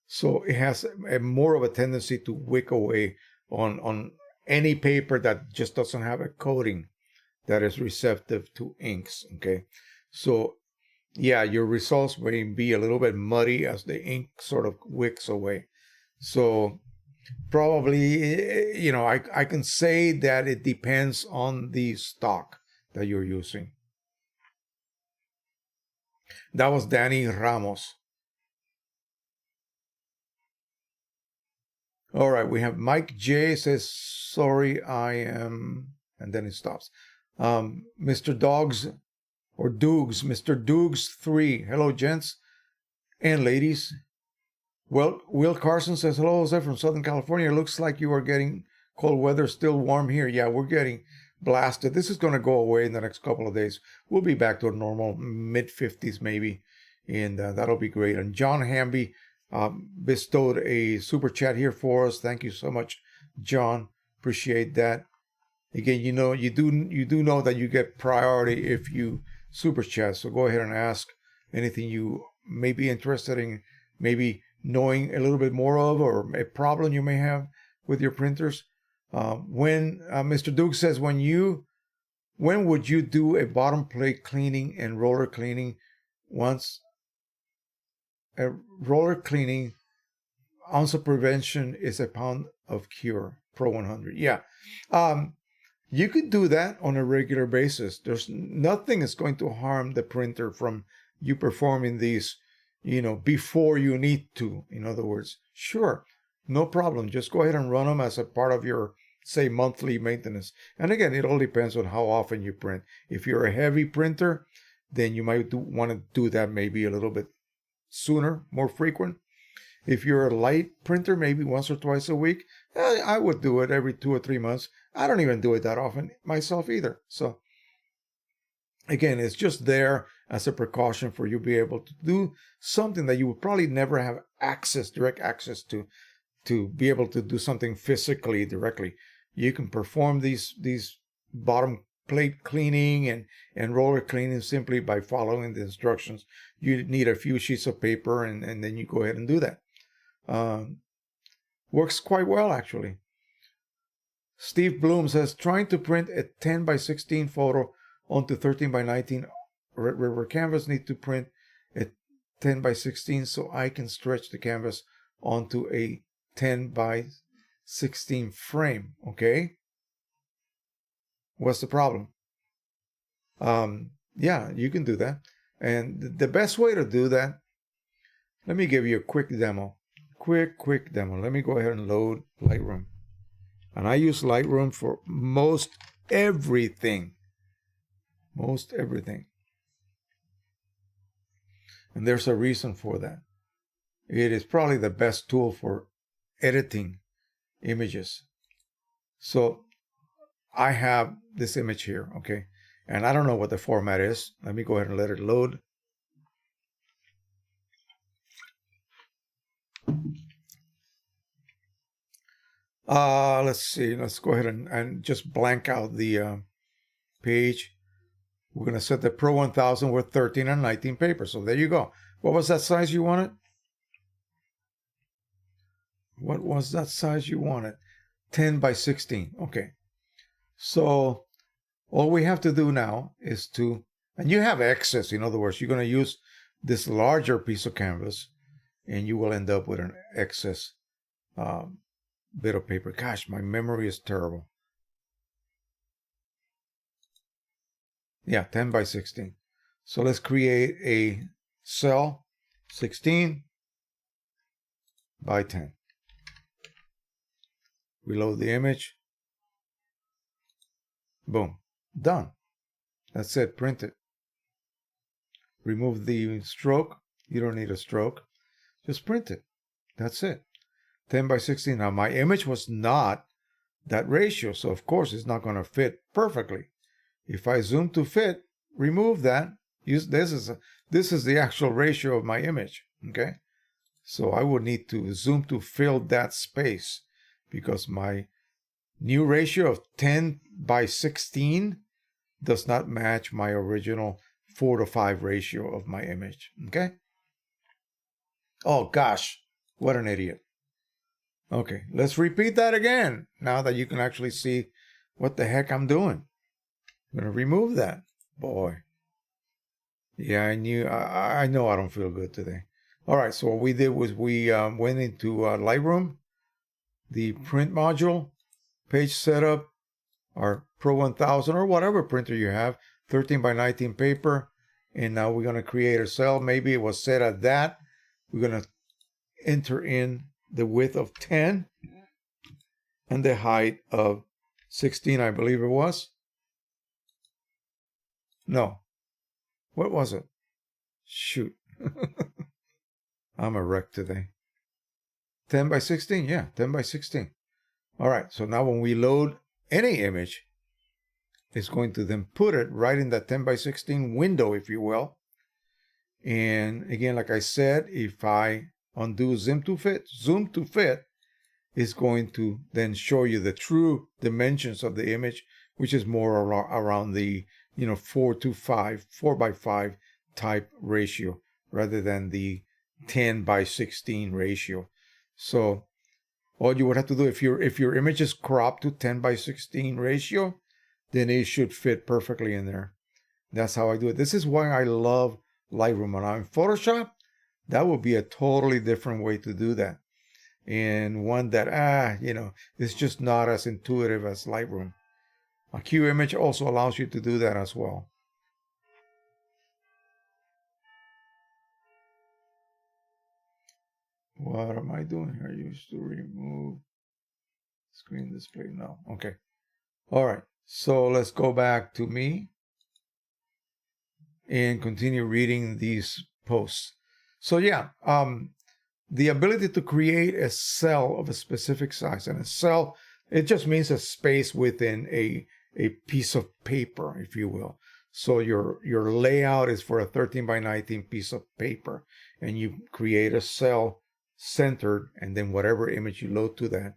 so it has more of a tendency to wick away on any paper that just doesn't have a coating that is receptive to inks. Okay, so yeah, your results may be a little bit muddy as the ink sort of wicks away. So probably, you know, I can say that it depends on the stock that you're using. That was Danny Ramos. All right, we have Mike J says, sorry, I am, and then it stops. Mr. Dogs or Doogs, Mr. Doogs 3. Hello, gents and ladies. Well, Will Carson says, hello, Jose from Southern California. It looks like you are getting cold weather, still warm here. Yeah, we're getting blasted. This is going to go away in the next couple of days. We'll be back to a normal mid-50s maybe, and that'll be great. And John Hamby bestowed a super chat here for us. Thank you so much, John. Appreciate that. Again, you know, you do know that you get priority if you super chat. So go ahead and ask anything you may be interested in, maybe knowing a little bit more of, or a problem you may have with your printers. When Mr. Duke says, when would you do a bottom plate cleaning and roller cleaning? Once a roller cleaning, ounce of prevention is a pound of cure. Pro 100. Yeah. You could do that on a regular basis. There's nothing is going to harm the printer from you performing these, you know, before you need to. In other words, sure, no problem. Just go ahead and run them as a part of your, say, monthly maintenance. And again, it all depends on how often you print. If you're a heavy printer, then you might want to do that maybe a little bit sooner, more frequent. If you're a light printer, maybe once or twice a week, I would do it every 2 or 3 months. I don't even do it that often myself either. So again, it's just there as a precaution for you to be able to do something that you would probably never have direct access to be able to do something physically directly. You can perform these bottom plate cleaning and roller cleaning simply by following the instructions. You need a few sheets of paper and then you go ahead and do that. Works quite well, actually. Steve Bloom says, trying to print a 10 by 16 photo onto 13 by 19 river canvas, need to print a 10 by 16 so I can stretch the canvas onto a 10 by 16 frame. Okay. What's the problem? Yeah, you can do that. And the best way to do that, let me give you a quick demo. Quick demo. Let me go ahead and load Lightroom. And I use Lightroom for most everything. Most everything. And there's a reason for that. It is probably the best tool for editing images. So I have this image here, okay? And I don't know what the format is. Let me go ahead and let it load. Let's see. Let's go ahead and just blank out the page. We're going to set the Pro 1000 with 13 and 19 paper. So there you go. What was that size you wanted? What was that size you wanted? 10 by 16. Okay. So all we have to do now is and you have excess. In other words, you're going to use this larger piece of canvas and you will end up with an excess bit of paper. Gosh, my memory is terrible. Yeah, 10 by 16. So let's create a cell 16 by 10. Reload the image. Boom. Done. That's it. Print it. Remove the stroke. You don't need a stroke. Just print it. That's it. 10 by 16. Now, my image was not that ratio, so of course it's not going to fit perfectly. If I zoom to fit, remove that. Use this is the actual ratio of my image. Okay, so I would need to zoom to fill that space because my new ratio of 10 by 16 does not match my original 4:5 ratio of my image. Okay. Oh gosh, what an idiot. Okay, let's repeat that again now that you can actually see what the heck I'm doing. I'm going to remove that. Boy. Yeah, I know I don't feel good today. All right, so what we did was we went into Lightroom, the print module, page setup, our Pro 1000 or whatever printer you have, 13 by 19 paper, and now we're going to create a cell. Maybe it was set at that. We're going to enter in the width of 10 and the height of 16, I believe it was. No. What was it? Shoot. I'm a wreck today. 10 by 16? Yeah, 10 by 16. All right, so now when we load any image, it's going to then put it right in that 10 by 16 window, if you will. And again, like I said, if I undo zoom to fit, it's going to then show you the true dimensions of the image, which is more around the 4 by 5 type ratio rather than the 10 by 16 ratio. So all you would have to do if your image is cropped to 10 by 16 ratio, then it should fit perfectly in there. That's how I do it. This is why I love Lightroom. When I'm in Photoshop, that would be a totally different way to do that. And one that, it's just not as intuitive as Lightroom. A Q image also allows you to do that as well. What am I doing here? I used to remove screen display. No. Okay. All right. So let's go back to me and continue reading these posts. So yeah, the ability to create a cell of a specific size, and a cell, it just means a space within a piece of paper, if you will. So your layout is for a 13 by 19 piece of paper, and you create a cell centered, and then whatever image you load to that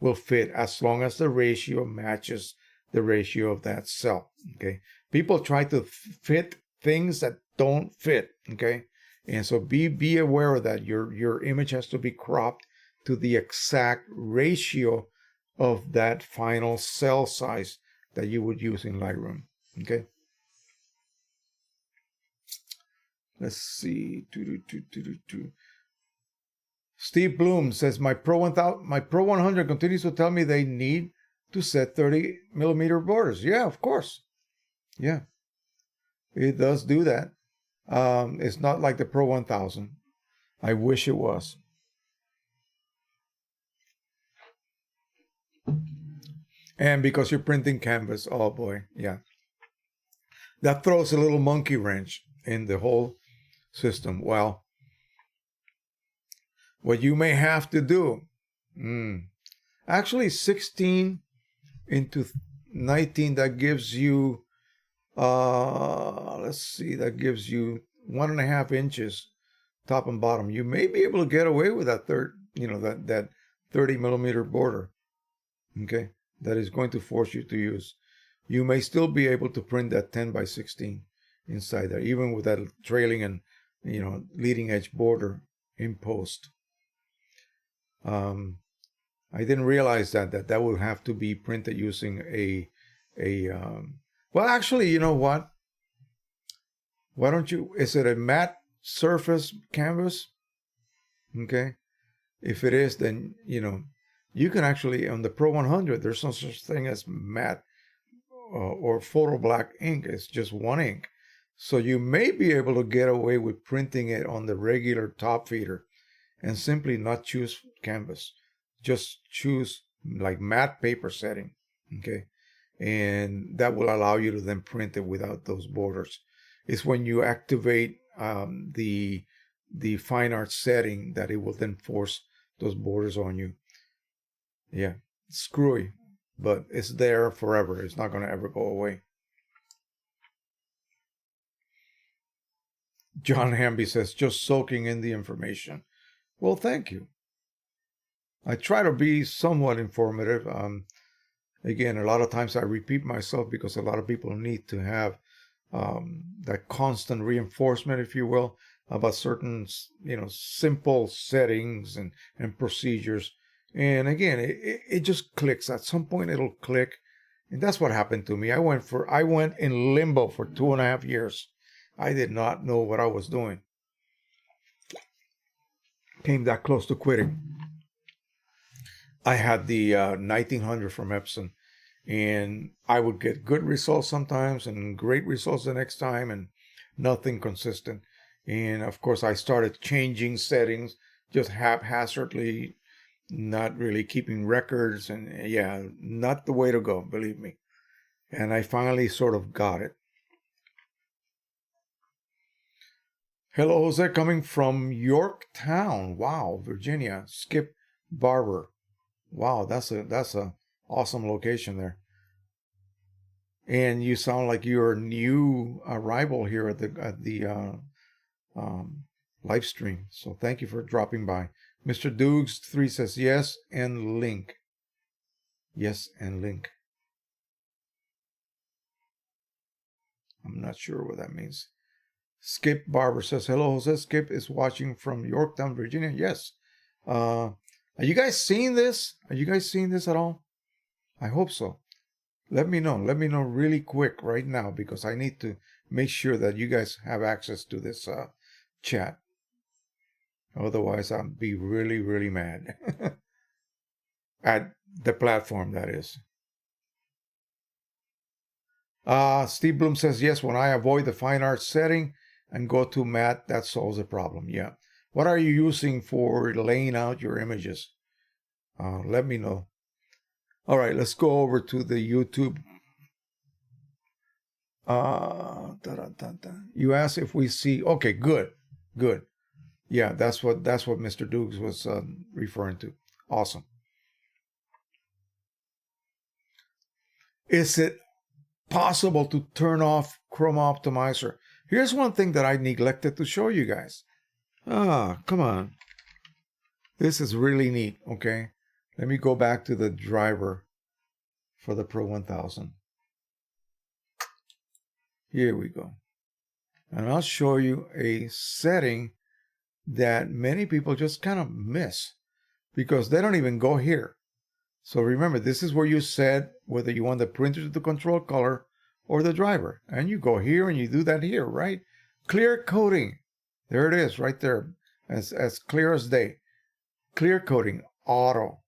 will fit as long as the ratio matches the ratio of that cell. Okay, people try to fit things that don't fit. Okay, and so be aware of that. Your image has to be cropped to the exact ratio of that final cell size that you would use in Lightroom. Okay. Let's see. Steve Bloom says my Pro 100 continues to tell me they need to set 30 millimeter borders. Yeah, of course. Yeah, it does do that. It's not like the Pro 1000. I wish it was. And because you're printing canvas, oh boy, yeah. That throws a little monkey wrench in the whole system. Well, what you may have to do, actually 16 into 19, that gives you, let's see, that gives you 1.5 inches top and bottom. You may be able to get away with that that 30 millimeter border. Okay, that is going to force you to use. You may still be able to print that 10 by 16 inside there, even with that trailing and leading edge border in post. I didn't realize that would have to be printed using well, actually, you know what? Why don't you, is it a matte surface canvas? Okay. If it is, then, You can actually, on the Pro 100, there's no such thing as matte or photo black ink. It's just one ink. So you may be able to get away with printing it on the regular top feeder and simply not choose canvas. Just choose like matte paper setting, okay? And that will allow you to then print it without those borders. It's when you activate the fine art setting that it will then force those borders on you. Yeah, screwy, but it's there forever. It's not going to ever go away. John Hamby says, just soaking in the information. Well, thank you. I try to be somewhat informative. Again, a lot of times I repeat myself because a lot of people need to have that constant reinforcement, if you will, about certain, simple settings and procedures. And again, it just clicks. At some point, it'll click. And that's what happened to me. I went in limbo for 2.5 years. I did not know what I was doing. Came that close to quitting. I had the 1900 from Epson, and I would get good results sometimes and great results the next time, and nothing consistent. And of course, I started changing settings just haphazardly, not really keeping records, and yeah, not the way to go, believe me. And I finally sort of got it. Hello, Jose, coming from Yorktown. Wow, Virginia. Skip Barber. Wow, that's a awesome location there. And you sound like you're a new arrival here at the live stream. So thank you for dropping by. Mr. Dukes 3 says yes and link. Yes and link. I'm not sure what that means. Skip Barber says hello, Jose. Skip is watching from Yorktown, Virginia. Yes. Are you guys seeing this? Are you guys seeing this at all? I hope so. Let me know. Let me know really quick right now because I need to make sure that you guys have access to this chat. Otherwise, I'll be really, really mad at the platform, that is. Steve Bloom says, yes, when I avoid the fine art setting and go to matte, that solves the problem. Yeah. What are you using for laying out your images? Let me know. All right, let's go over to the YouTube. You asked if we see. Okay, good. Yeah, that's what Mr. Dukes was referring to. Awesome. Is it possible to turn off Chroma Optimizer? Here's one thing that I neglected to show you guys. Come on. This is really neat, okay? Let me go back to the driver for the Pro 1000. Here we go. And I'll show you a setting that many people just kind of miss because they don't even go here. So remember, this is where you set whether you want the printer to control color or the driver. And you go here and you do that here, right? Clear coding. There it is right there. As clear as day. Clear coding, auto,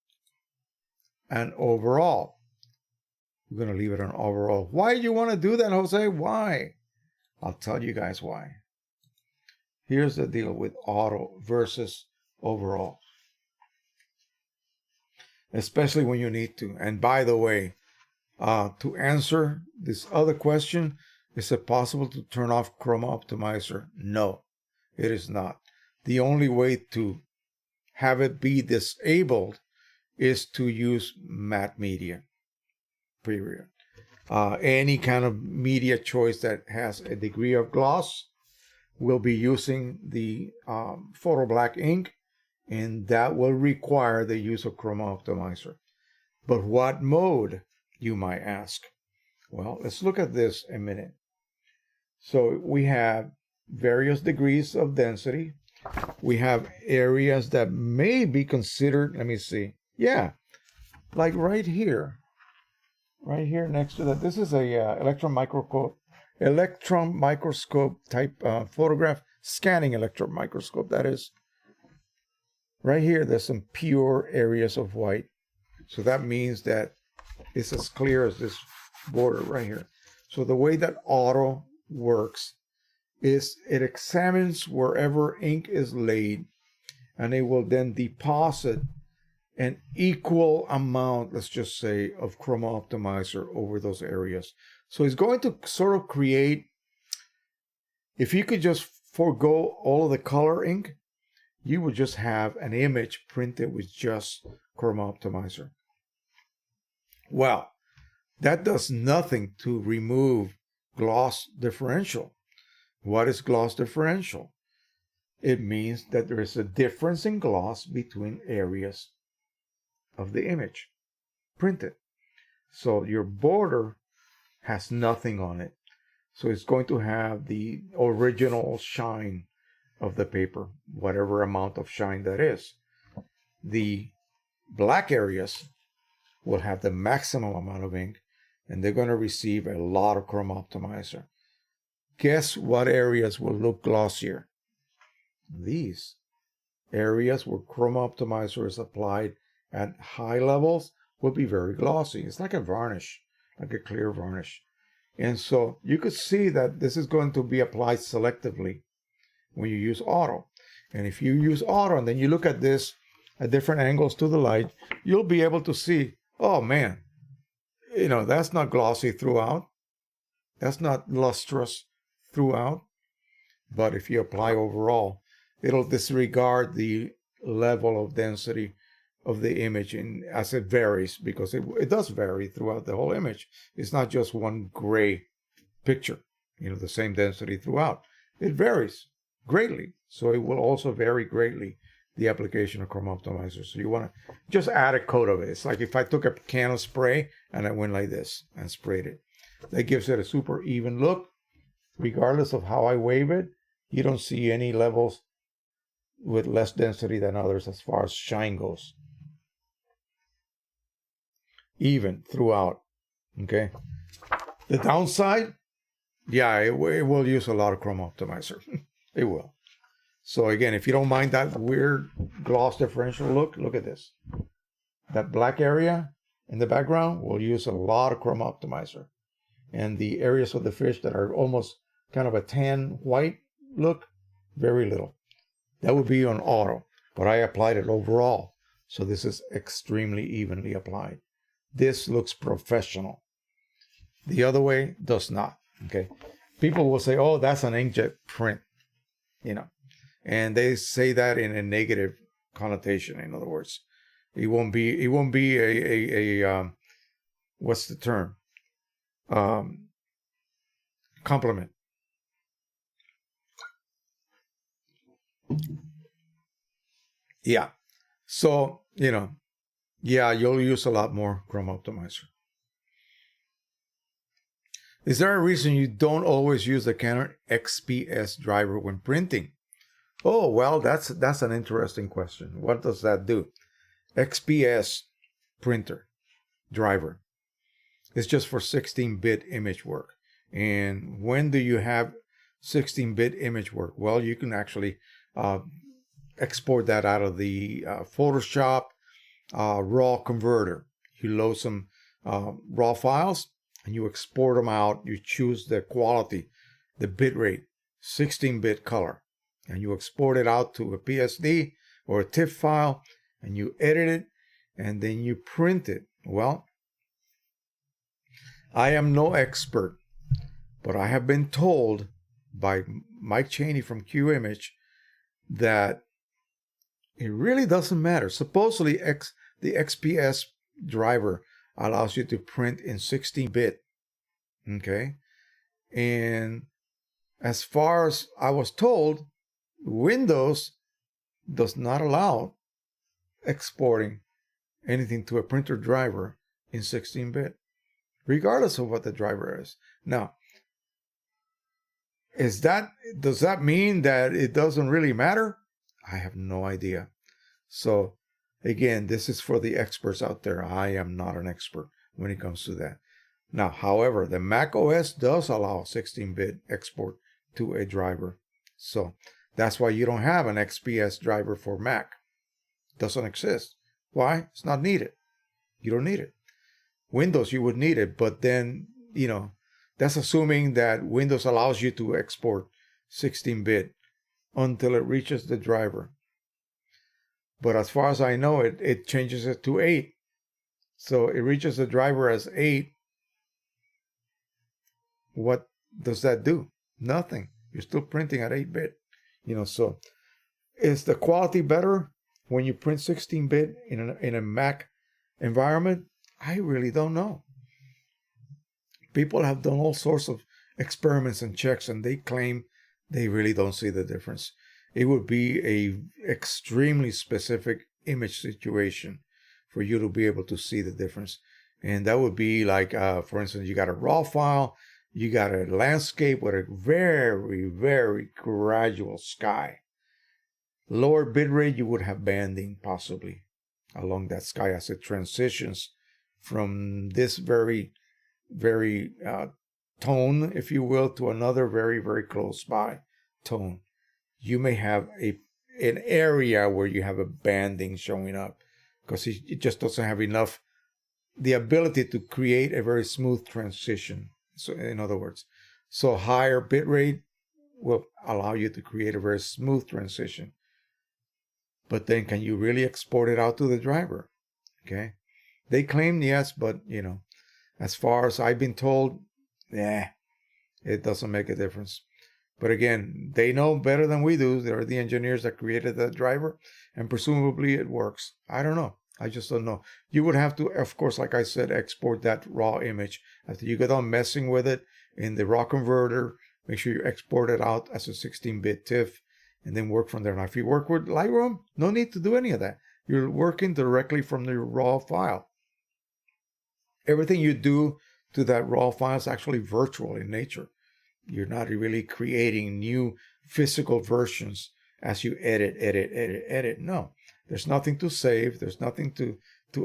and overall. We're going to leave it on overall. Why do you want to do that, Jose? Why? I'll tell you guys why. Here's the deal with auto versus overall. Especially when you need to. And by the way, to answer this other question, is it possible to turn off Chroma Optimizer? No, it is not. The only way to have it be disabled is to use matte media, period. Any kind of media choice that has a degree of gloss will be using the photo black ink, and that will require the use of Chroma Optimizer. But what mode, you might ask? Well, let's look at this a minute. So we have various degrees of density. We have areas that may be considered, let me see. Yeah, like right here next to that. This is a electron microscope type photograph, scanning electron microscope, that is. Right here, there's some pure areas of white. So that means that it's as clear as this border right here. So the way that auto works is it examines wherever ink is laid, and it will then deposit an equal amount, let's just say, of Chroma Optimizer over those areas. So it's going to sort of create, if you could just forego all of the color ink, you would just have an image printed with just Chroma Optimizer. Well, that does nothing to remove gloss differential. What is gloss differential? It means that there is a difference in gloss between areas of the image printed. So your border has nothing on it. So it's going to have the original shine of the paper, whatever amount of shine that is. The black areas will have the maximum amount of ink, and they're going to receive a lot of Chroma Optimizer. Guess what areas will look glossier? These areas where Chroma Optimizer is applied at high levels will be very glossy. It's like a varnish, like a clear varnish. And so you could see that this is going to be applied selectively when you use auto. And if you use auto and then you look at this at different angles to the light, you'll be able to see, oh man, that's not glossy throughout. That's not lustrous throughout. But if you apply overall, it'll disregard the level of density of the image as it varies, because it does vary throughout the whole image. It's not just one gray picture, the same density throughout. It varies greatly. So it will also vary greatly, the application of Chroma Optimizer. So you want to just add a coat of it. It's like if I took a can of spray and I went like this and sprayed it. That gives it a super even look. Regardless of how I wave it, you don't see any levels with less density than others as far as shine goes. Even throughout. Okay. The downside, yeah, it will use a lot of Chroma Optimizer. It will. So again, if you don't mind that weird gloss differential look at this. That black area in the background will use a lot of Chroma Optimizer. And the areas of the fish that are almost kind of a tan white look, very little. That would be on auto, but I applied it overall. So this is extremely evenly applied. This looks professional. The other way does not. Okay. People will say, oh, that's an inkjet print, and they say that in a negative connotation. In other words, it won't be a what's the term? Compliment. Yeah. So, yeah, you'll use a lot more Chroma Optimizer. Is there a reason you don't always use the Canon XPS driver when printing? Oh, well, that's an interesting question. What does that do? XPS printer driver. It's just for 16-bit image work. And when do you have 16-bit image work? Well, you can actually export that out of the Photoshop RAW converter. You load some RAW files and you export them out. You choose the quality, the bit rate, 16-bit color, and you export it out to a PSD or a TIFF file, and you edit it, and then you print it. Well, I am no expert, but I have been told by Mike Cheney from QImage that it really doesn't matter. Supposedly, the XPS driver allows you to print in 16-bit. Okay? And as far as I was told, Windows does not allow exporting anything to a printer driver in 16-bit, regardless of what the driver is. Now, does that mean that it doesn't really matter? I have no idea. So again, this is for the experts out there. I am not an expert when it comes to that. Now, however, the Mac OS does allow 16-bit export to a driver. So that's why you don't have an XPS driver for Mac. It doesn't exist. Why? It's not needed. You don't need it. Windows, you would need it, but then, that's assuming that Windows allows you to export 16-bit until it reaches the driver. But as far as I know, it changes it to 8. So it reaches the driver as 8. What does that do? Nothing. You're still printing at 8-bit. So is the quality better when you print 16-bit in a Mac environment? I really don't know. People have done all sorts of experiments and checks, and they claim they really don't see the difference. It would be a extremely specific image situation for you to be able to see the difference. And that would be like, for instance, you got a raw file, you got a landscape with a very, very gradual sky. Lower bitrate, you would have banding possibly along that sky as it transitions from this very, very tone, if you will, to another very, very close by tone. You may have an area where you have a banding showing up because it just doesn't have enough, the ability to create a very smooth transition. So in other words, so higher bitrate will allow you to create a very smooth transition. But then can you really export it out to the driver? Okay. They claim yes, but as far as I've been told, it doesn't make a difference. But again, they know better than we do. They're the engineers that created that driver, and presumably it works. I don't know. I just don't know. You would have to, of course, like I said, export that raw image. After you get on messing with it in the raw converter, make sure you export it out as a 16-bit TIFF, and then work from there. Now, if you work with Lightroom, no need to do any of that. You're working directly from the raw file. Everything you do to that raw file is actually virtual in nature. You're not really creating new physical versions as you edit. No, there's nothing to save. There's nothing to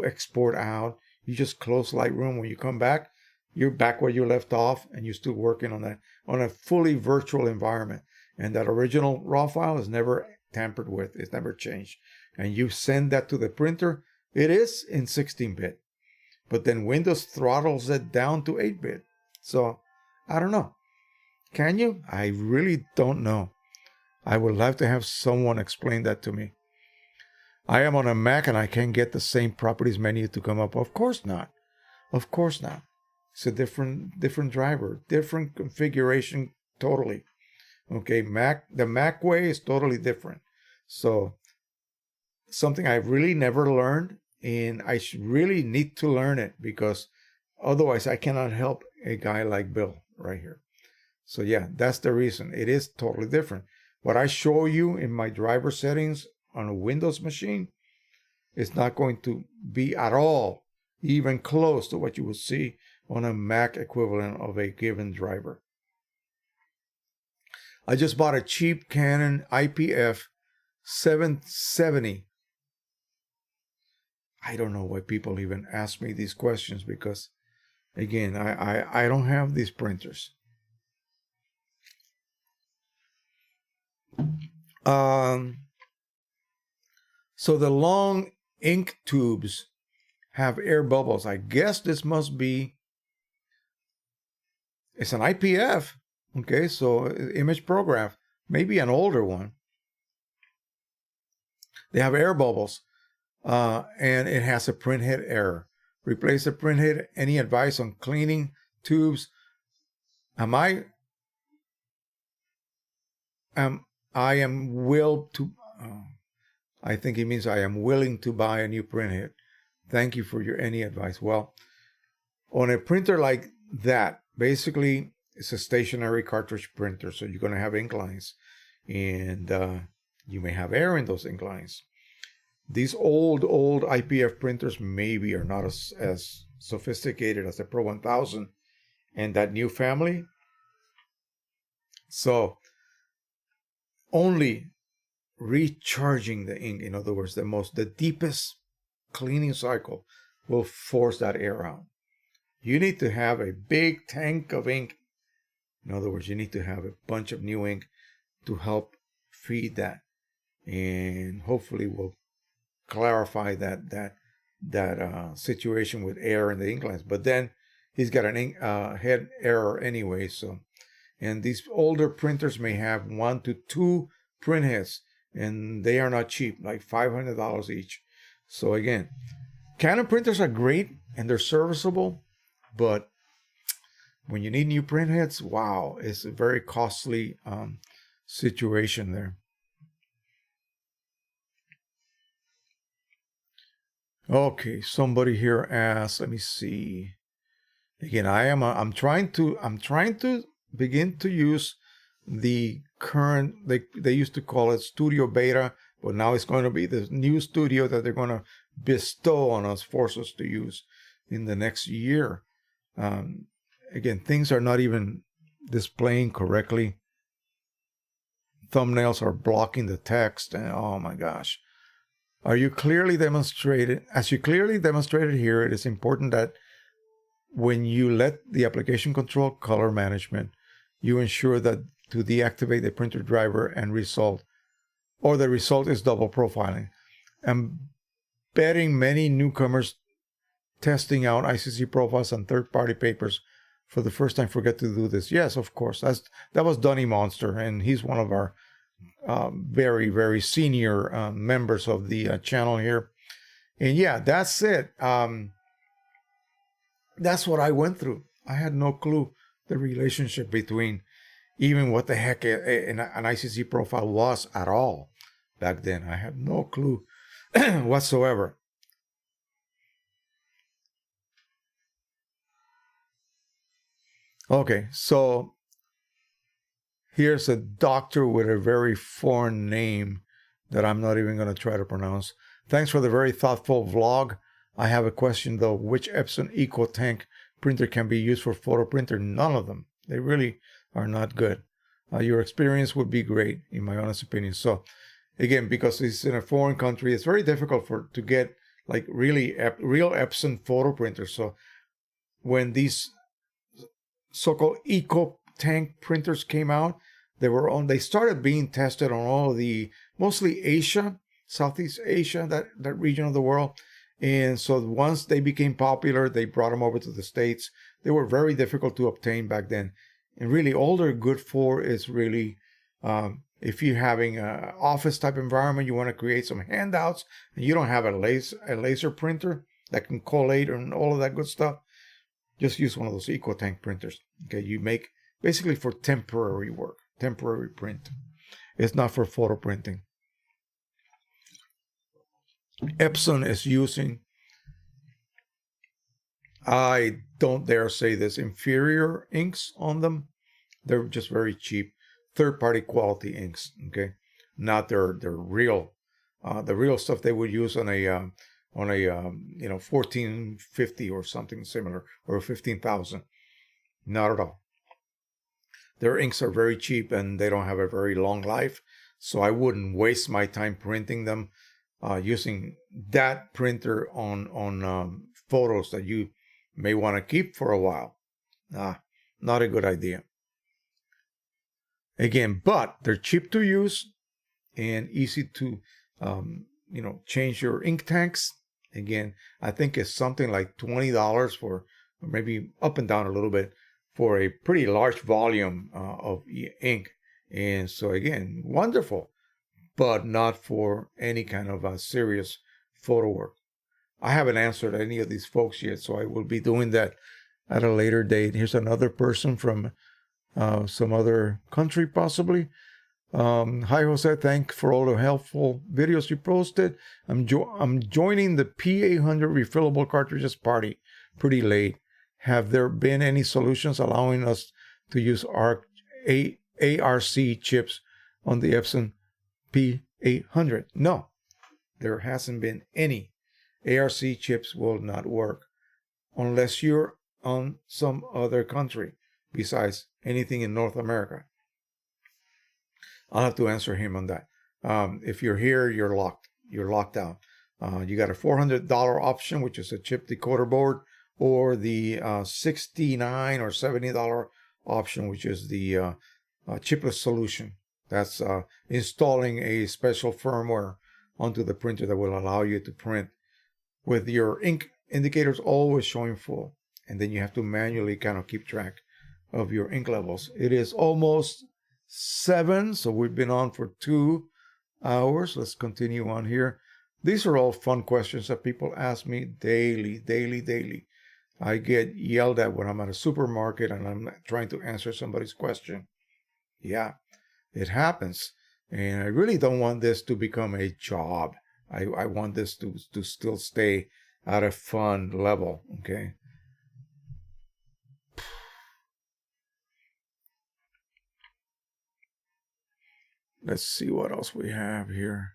export out. You just close Lightroom. When you come back, you're back where you left off, and you're still working on a fully virtual environment. And that original raw file is never tampered with. It's never changed. And you send that to the printer. It is in 16-bit. But then Windows throttles it down to 8-bit. So, I don't know. Can you? I really don't know. I would love to have someone explain that to me. I am on a Mac and I can't get the same properties menu to come up. Of course not. Of course not. It's a different driver, different configuration totally. Okay, the Mac way is totally different. So, something I've really never learned, and I really need to learn it because otherwise I cannot help a guy like Bill right here. So yeah, that's the reason. It is totally different. What I show you in my driver settings on a Windows machine is not going to be at all even close to what you would see on a Mac equivalent of a given driver. I just bought a cheap Canon IPF 770. I don't know why people even ask me these questions because, again, I don't have these printers. So the long ink tubes have air bubbles. I guess this must be, it's an IPF. Okay, so image prograph, maybe an older one. They have air bubbles, and it has a printhead error. Replace the printhead. Any advice on cleaning tubes? I think it means I am willing to buy a new printhead. Thank you for any advice. Well, on a printer like that, basically it's a stationary cartridge printer, so you're going to have ink lines, and you may have air in those ink lines. These old IPF printers maybe are not as sophisticated as the Pro 1000 and that new family. So only recharging the ink, in other words, the deepest cleaning cycle will force that air out. You need to have a big tank of ink. In other words, you need to have a bunch of new ink to help feed that, and hopefully will clarify that situation with air in the ink lens. But then he's got an ink head error anyway. So, and these older printers may have 1 to 2 print heads, and they are not cheap, like $500 each. So again, Canon printers are great and they're serviceable, but when you need new print heads, wow, it's a very costly situation there. Okay, somebody here asked, let me see. Again, I'm trying to begin to use the current, they used to call it Studio Beta, but now it's going to be the new studio that they're going to bestow on us, force us to use in the next year. Again, things are not even displaying correctly. Thumbnails are blocking the text, and oh my gosh. As you clearly demonstrated here, it is important that when you let the application control color management, you ensure that to deactivate the printer driver and result, or the result is double profiling. I'm betting many newcomers testing out ICC profiles on third-party papers for the first time forget to do this. Yes, of course. That was Dunny Monster, and he's one of our very, very senior members of the channel here. And yeah, that's it. That's what I went through. I had no clue the relationship between even what the heck an ICC profile was at all back then. I had no clue whatsoever. Okay, so here's a doctor with a very foreign name that I'm not even going to try to pronounce. Thanks for the very thoughtful vlog. I have a question though. Which Epson EcoTank printer can be used for photo printer? None of them. They really are not good. Your experience would be great, in my honest opinion. So again, because it's in a foreign country, it's very difficult to get like really real Epson photo printers. So when these so-called EcoTank printers came out, they started being tested on all of the, mostly Asia, Southeast Asia, that region of the world. And so once they became popular, they brought them over to the States. They were very difficult to obtain back then. And really, all they're good for is really, if you're having an office type environment, you want to create some handouts, and you don't have a laser printer that can collate and all of that good stuff, just use one of those EcoTank printers. Okay, you make basically for temporary work, temporary print. It's not for photo printing. Epson is using, I don't dare say this, inferior inks on them. They're just very cheap, third-party quality inks. Okay, not their real, the real stuff they would use on a 1450 or something similar, or 15,000. Not at all. Their inks are very cheap and they don't have a very long life, so I wouldn't waste my time printing them using that printer on photos that you may want to keep for a while. Not a good idea. Again, but they're cheap to use and easy to change your ink tanks. Again, I think it's something like $20 for, or maybe up and down a little bit, for a pretty large volume of ink. And so again, wonderful, but not for any kind of serious photo work. I haven't answered any of these folks yet, so I will be doing that at a later date. Here's another person from some other country, possibly. Hi, Jose. Thanks for all the helpful videos you posted. I'm joining the P800 refillable cartridges party pretty late. Have there been any solutions allowing us to use ARC chips on the Epson P800? No, there hasn't been any. ARC chips will not work unless you're on some other country besides anything in North America. I'll have to answer him on that. If you're here, you're locked. You're locked out. You got a $400 option, which is a chip decoder board, or the $69 or $70 option, which is the chipless solution. That's installing a special firmware onto the printer that will allow you to print with your ink indicators always showing full. And then you have to manually kind of keep track of your ink levels. It is almost 7, so we've been on for 2 hours. Let's continue on here. These are all fun questions that people ask me daily. I get yelled at when I'm at a supermarket and I'm trying to answer somebody's question. Yeah, it happens. And I really don't want this to become a job. I want this to still stay at a fun level, okay? Let's see what else we have here.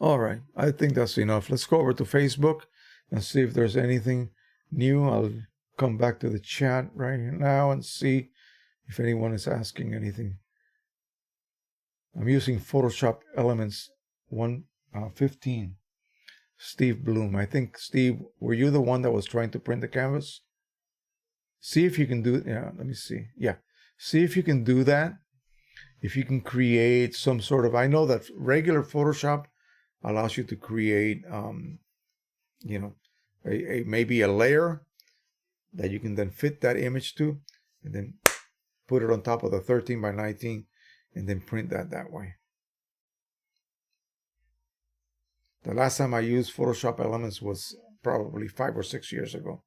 All right, I think that's enough. Let's go over to Facebook and see if there's anything new. I'll come back to the chat right now and see if anyone is asking anything. I'm using Photoshop Elements 115. Steve Bloom. I think, Steve, were you the one that was trying to print the canvas? See if you can do it. Yeah, let me see. Yeah, see if you can do that. If you can create some sort of, I know that regular Photoshop allows you to create, you know, maybe a layer that you can then fit that image to, and then put it on top of the 13 by 19, and then print that way. The last time I used Photoshop Elements was probably 5 or 6 years ago.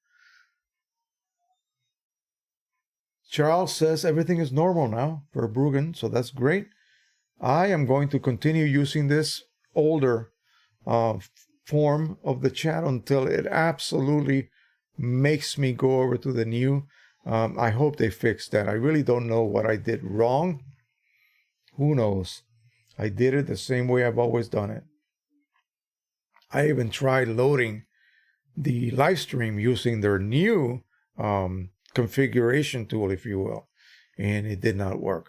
Charles says everything is normal now for Bruggen, so that's great. I am going to continue using this older form of the chat until it absolutely makes me go over to the new. I hope they fix that. I really don't know what I did wrong. Who knows? I did it the same way I've always done it. I even tried loading the live stream using their new configuration tool, if you will, and it did not work.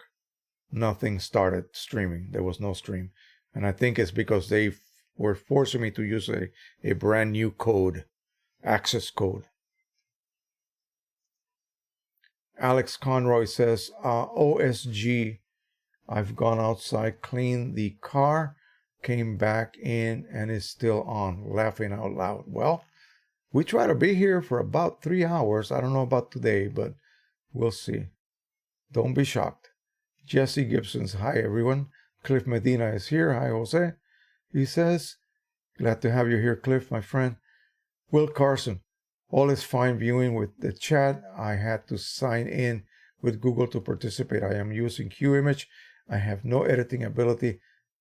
Nothing started streaming. There was no stream. And I think it's because they were forcing me to use a brand new code, access code. Alex Conroy says, OSG, I've gone outside, cleaned the car, came back in, and is still on, laughing out loud. Well, we try to be here for about 3 hours. I don't know about today, but we'll see. Don't be shocked. Jesse Gibson's, hi everyone. Cliff Medina is here. Hi, Jose. He says, glad to have you here, Cliff, my friend. Will Carson, all is fine viewing with the chat. I had to sign in with Google to participate. I am using QImage. I have no editing ability.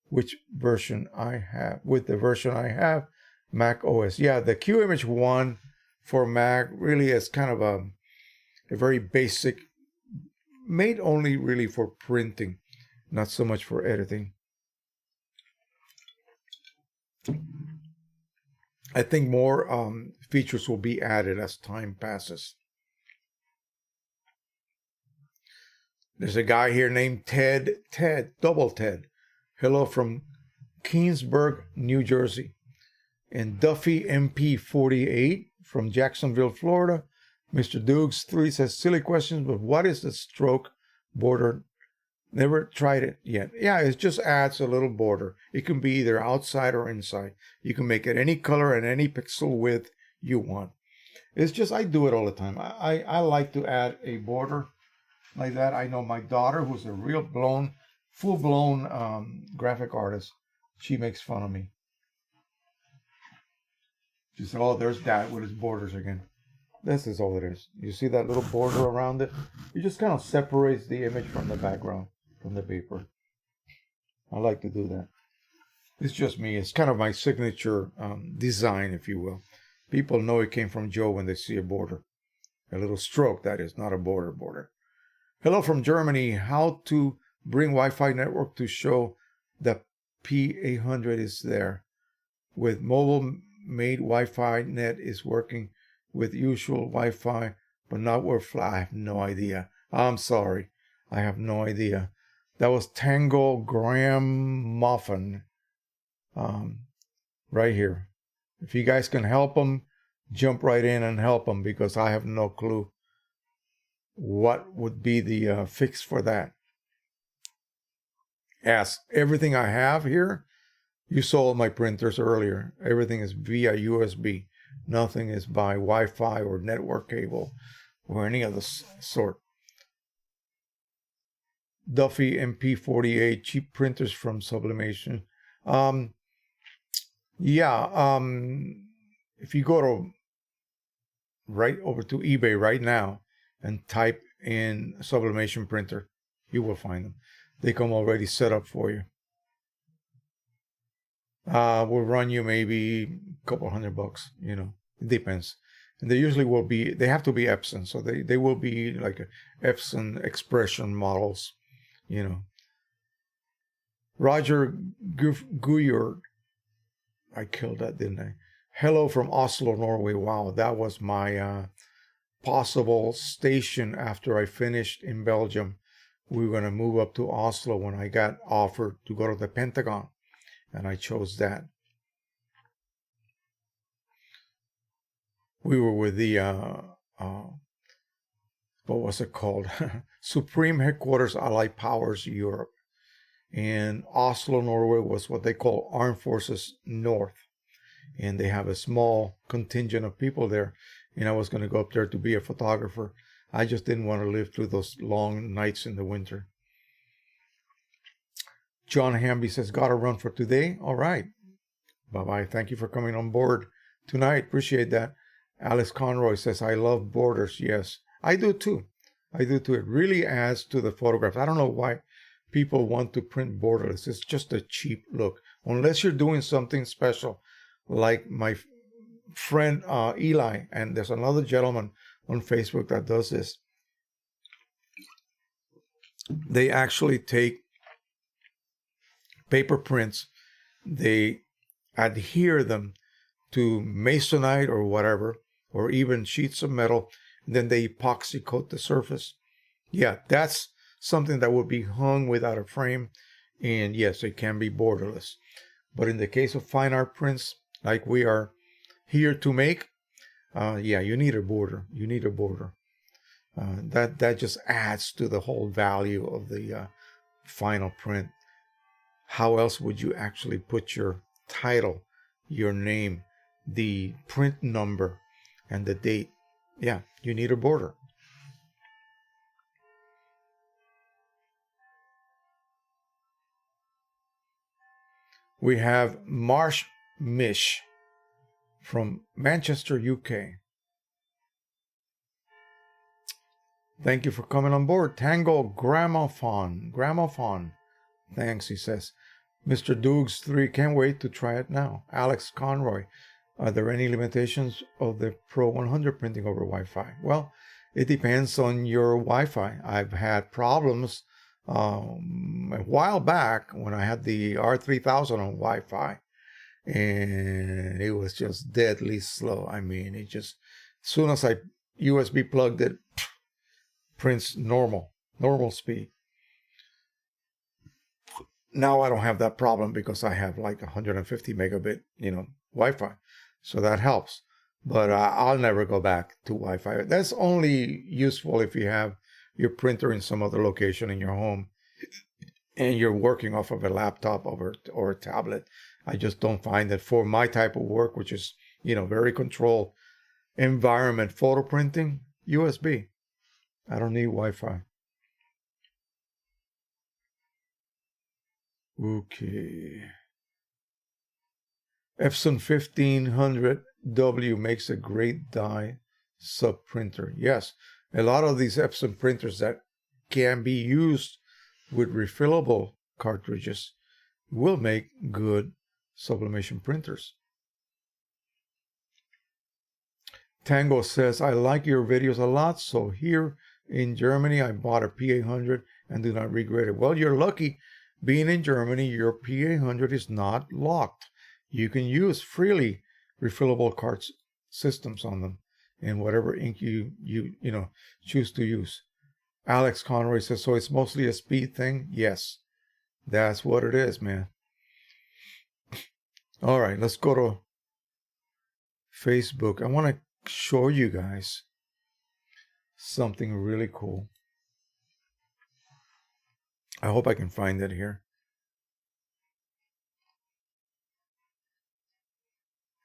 Which version I have? With the version I have, Mac OS. Yeah, the QImage 1 for Mac really is kind of a very basic, made only really for printing, not so much for editing. I think more features will be added as time passes. There's a guy here named Ted, Double Ted. Hello from Keensburg, New Jersey. And Duffy MP48 from Jacksonville, Florida. Mr. Dukes 3 says, silly questions, but what is the stroke border? Never tried it yet. Yeah, it just adds a little border. It can be either outside or inside. You can make it any color and any pixel width you want. It's just, I do it all the time. I like to add a border like that. I know my daughter, who's a real full-blown graphic artist, she makes fun of me. She said, oh, there's Dad with his borders again. This is all it is. You see that little border around it? It just kind of separates the image from the background, from the paper. I like to do that. It's just me. It's kind of my signature design, if you will. People know it came from Joe when they see a border. A little stroke, that is, not a border. Hello from Germany. How to bring Wi-Fi network to show the P800 is there. With mobile made Wi-Fi net is working with usual Wi-Fi, but not with I have no idea. I'm sorry. I have no idea. That was Tango Graham Muffin right here. If you guys can help him, jump right in and help them because I have no clue what would be the fix for that. As everything I have here, you saw my printers earlier. Everything is via USB. Nothing is by Wi-Fi or network cable or any other sort. Duffy MP48 cheap printers from Sublimation. If you go to right over to eBay right now and type in Sublimation printer, you will find them. They come already set up for you. Will run you maybe a couple $100, you know, it depends. And they usually will be, they have to be Epson, so they will be like Epson expression models, you know. Roger Guyer, I killed that, didn't I? Hello from Oslo, Norway. Wow, that was my possible station after I finished in Belgium. We were going to move up to Oslo when I got offered to go to the Pentagon, and I chose that. We were with the, what was it called? Supreme Headquarters Allied Powers Europe. And Oslo, Norway was what they call Armed Forces North. And they have a small contingent of people there. And I was going to go up there to be a photographer. I just didn't want to live through those long nights in the winter. John Hamby says, got to run for today. All right. Bye-bye. Thank you for coming on board tonight. Appreciate that. Alice Conroy says, I love borders. Yes, I do too. I do too. It really adds to the photographs. I don't know why people want to print borderless. It's just a cheap look. Unless you're doing something special, like my friend Eli, and there's another gentleman on Facebook that does this. They actually take paper prints, they adhere them to masonite or whatever, or even sheets of metal, and then they epoxy coat the surface. Yeah, that's something that would be hung without a frame, and yes, it can be borderless. But in the case of fine art prints, like we are here to make, yeah, you need a border. You need a border. That just adds to the whole value of the final print. How else would you actually put your title, your name, the print number, and the date? Yeah, you need a border. We have Marsh Mish from Manchester, UK. Thank you for coming on board. Tango Gramophone. Thanks, he says. Mr. Dukes 3, can't wait to try it now. Alex Conroy, are there any limitations of the Pro 100 printing over Wi-Fi? Well, it depends on your Wi-Fi. I've had problems a while back when I had the R3000 on Wi-Fi, and it was just deadly slow. I mean, it just, as soon as I USB plugged it, prints normal speed. Now I don't have that problem because I have like 150 megabit, Wi-Fi. So that helps. But I'll never go back to Wi-Fi. That's only useful if you have your printer in some other location in your home and you're working off of a laptop or a tablet. I just don't find that for my type of work, which is, very controlled environment, photo printing, USB. I don't need Wi-Fi. Okay. Epson 1500W makes a great die sub printer. Yes, a lot of these Epson printers that can be used with refillable cartridges will make good sublimation printers. Tango says, I like your videos a lot, so here in Germany I bought a P800 and do not regret it. Well, you're lucky. Being in Germany, your P800 is not locked. You can use freely refillable cart systems on them in whatever ink you choose to use. Alex Conroy says, so it's mostly a speed thing? Yes, that's what it is, man. All right, let's go to Facebook, I want to show you guys something really cool. I hope I can find it here.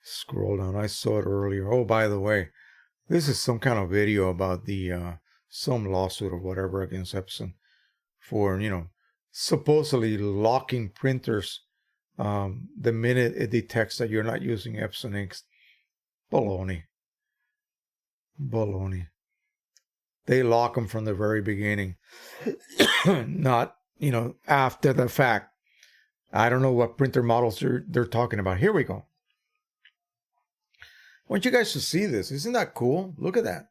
Scroll down. I saw it earlier. Oh, by the way, this is some kind of video about the some lawsuit or whatever against Epson for, supposedly locking printers the minute it detects that you're not using Epson inks. Baloney. They lock them from the very beginning, not, after the fact. I don't know what printer models they're talking about. Here we go. I want you guys to see this. Isn't that cool? Look at that.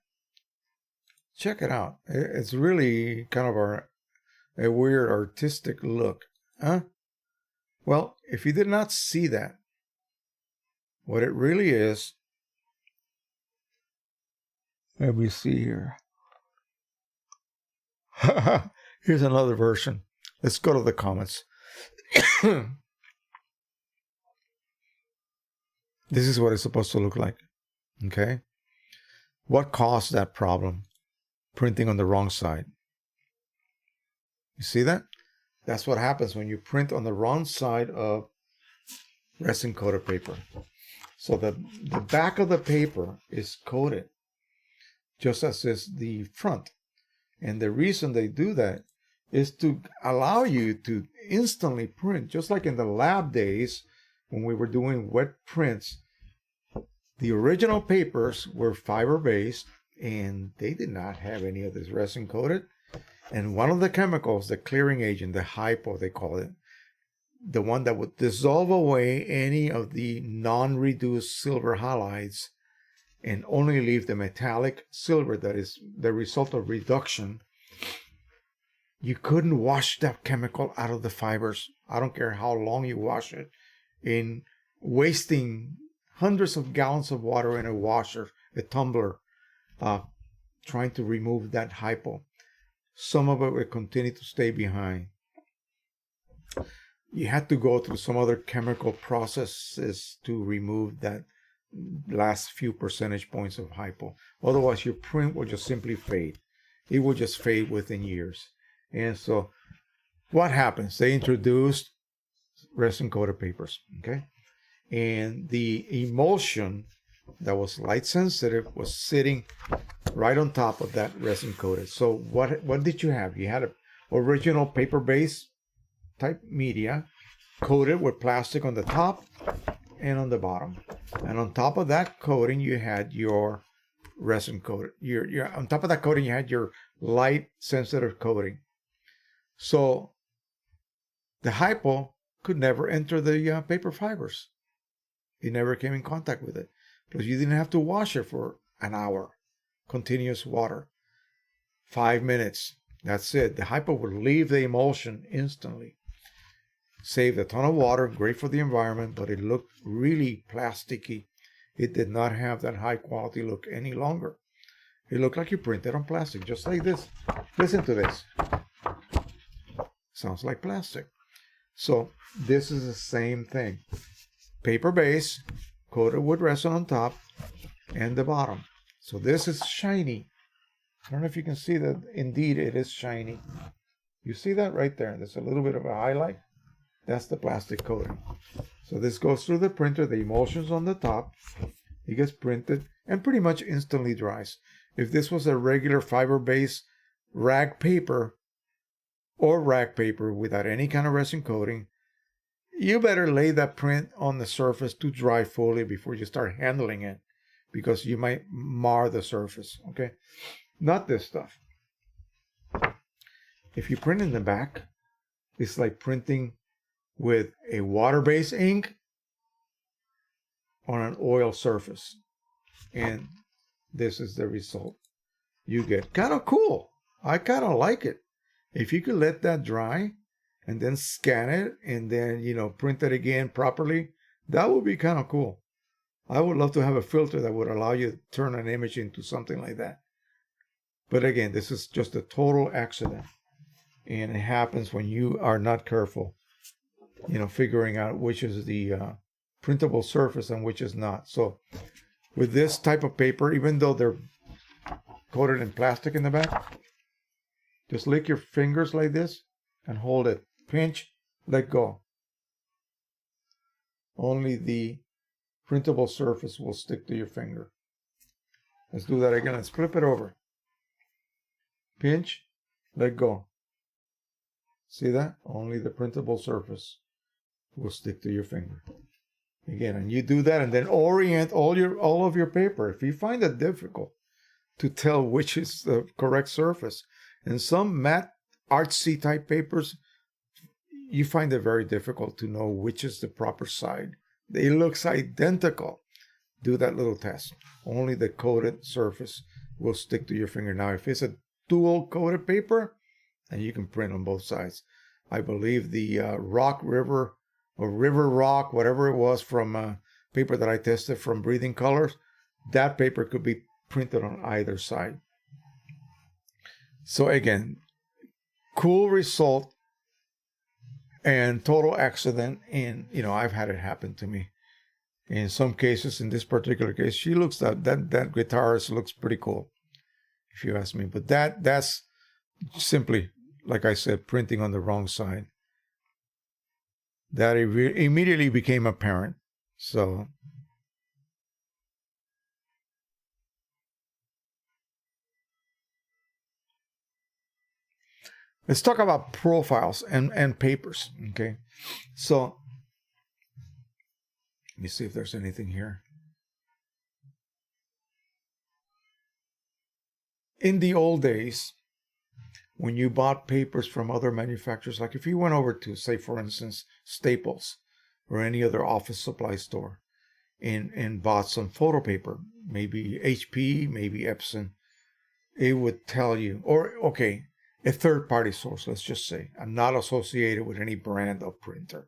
Check it out. It's really kind of a weird artistic look. Huh? Well, if you did not see that, what it really is, let me see here. Here's another version. Let's go to the comments. This is what it's supposed to look like. Okay? What caused that problem? Printing on the wrong side. You see that? That's what happens when you print on the wrong side of resin coated paper. So the back of the paper is coated just as is the front. And the reason they do that is to allow you to instantly print, just like in the lab days when we were doing wet prints. The original papers were fiber-based, and they did not have any of this resin coated. And one of the chemicals, the clearing agent, the hypo they call it, the one that would dissolve away any of the non-reduced silver halides and only leave the metallic silver that is the result of reduction, you couldn't wash that chemical out of the fibers. I don't care how long you wash it, in wasting hundreds of gallons of water in a washer, a tumbler, trying to remove that hypo. Some of it will continue to stay behind. You had to go through some other chemical processes to remove that last few percentage points of hypo. Otherwise, your print will just simply fade. It will just fade within years. And so what happens? They introduced resin coated papers, okay? And the emulsion that was light sensitive was sitting right on top of that resin coated. So what did you have? You had an original paper-based type media coated with plastic on the top and on the bottom. And on top of that coating, you had your resin coated. On top of that coating, you had your light sensitive coating. So the hypo could never enter the paper fibers. It never came in contact with it because you didn't have to wash it for an hour. Continuous water. 5 minutes. That's it. The hypo would leave the emulsion instantly. Saved a ton of water. Great for the environment, but it looked really plasticky. It did not have that high quality look any longer. It looked like you printed on plastic, just like this. Listen to this. Sounds like plastic. So this is the same thing. Paper base, coated with resin on top and the bottom. So this is shiny. I don't know if you can see that. Indeed, it is shiny. You see that right there? There's a little bit of a highlight. That's the plastic coating. So this goes through the printer. The emulsion's on the top. It gets printed and pretty much instantly dries. If this was a regular fiber-based rag paper or rag paper without any kind of resin coating, you better lay that print on the surface to dry fully before you start handling it, because you might mar the surface, okay? Not this stuff. If you print in the back, it's like printing with a water-based ink on an oil surface. And this is the result you get. Kind of cool. I kind of like it. If you could let that dry and then scan it and then, print it again properly, that would be kind of cool. I would love to have a filter that would allow you to turn an image into something like that. But again, this is just a total accident. And it happens when you are not careful, figuring out which is the printable surface and which is not. So with this type of paper, even though they're coated in plastic in the back, just lick your fingers like this and hold it. Pinch, let go. Only the printable surface will stick to your finger. Let's do that again. Let's flip it over. Pinch, let go. See that? Only the printable surface will stick to your finger. Again, and you do that and then orient all of your paper. If you find it difficult to tell which is the correct surface, and some matte artsy type papers, you find it very difficult to know which is the proper side. It looks identical. Do that little test. Only the coated surface will stick to your finger. Now, if it's a dual coated paper, and you can print on both sides. I believe the Rock River or River Rock, whatever it was from paper that I tested from Breathing Colors, that paper could be printed on either side. So again, cool result and total accident. And, I've had it happen to me. In some cases, in this particular case, she looks that guitarist looks pretty cool, if you ask me. But that's simply, like I said, printing on the wrong side. That immediately became apparent. So let's talk about profiles and papers. Okay, so let me see if there's anything here. In the old days, when you bought papers from other manufacturers, like if you went over to, say, for instance, Staples or any other office supply store and bought some photo paper, maybe HP, maybe Epson, it would tell you, or, okay, a third-party source, let's just say, and not associated with any brand of printer.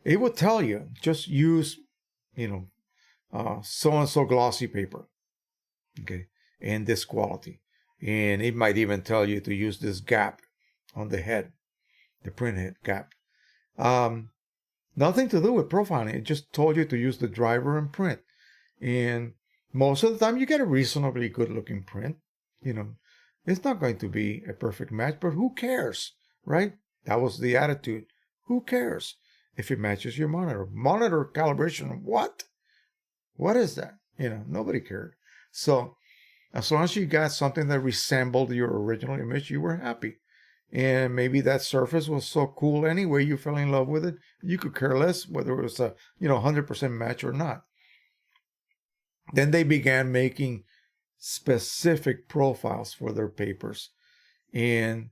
It would tell you, just use, so-and-so glossy paper, okay, and this quality. And it might even tell you to use this gap on the head, the print head gap. Nothing to do with profiling. It just told you to use the driver and print. And most of the time you get a reasonably good looking print. It's not going to be a perfect match, but who cares, right? That was the attitude. Who cares if it matches your monitor? Monitor calibration, what? What is that? Nobody cared. So as long as you got something that resembled your original image, you were happy. And maybe that surface was so cool anyway, you fell in love with it. You could care less whether it was a 100% match or not. Then they began making specific profiles for their papers. And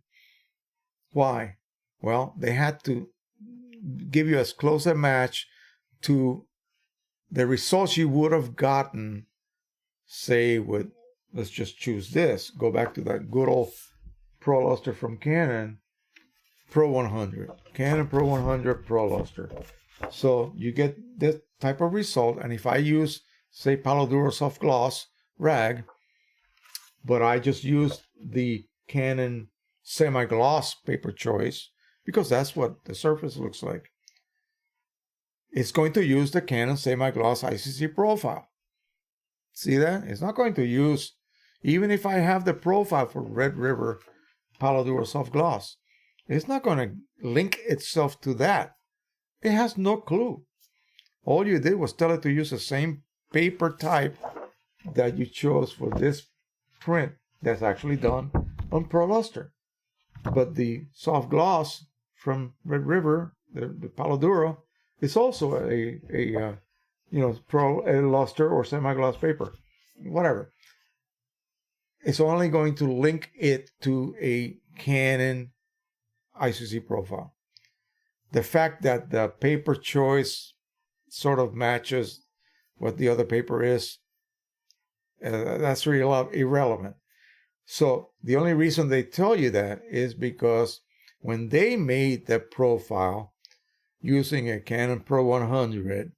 why? Well, they had to give you as close a match to the results you would have gotten, say, with, let's just choose this. Go back to that good old Pro Luster from Canon, Pro 100. Canon Pro 100 Pro Luster. So you get this type of result. And if I use, say, Palo Duro Soft Gloss rag, but I just use the Canon semi-gloss paper choice, because that's what the surface looks like, it's going to use the Canon semi-gloss ICC profile. See that? It's not going to use, even if I have the profile for Red River Palo Duro Soft Gloss, it's not going to link itself to that. It has no clue. All you did was tell it to use the same paper type that you chose for this print that's actually done on Pro Luster. But the soft gloss from Red River, the Palo Duro, is also a Pro Luster or semi-gloss paper, whatever. It's only going to link it to a Canon ICC profile. The fact that the paper choice sort of matches what the other paper is, that's really irrelevant. So the only reason they tell you that is because when they made the profile using a Canon Pro 100,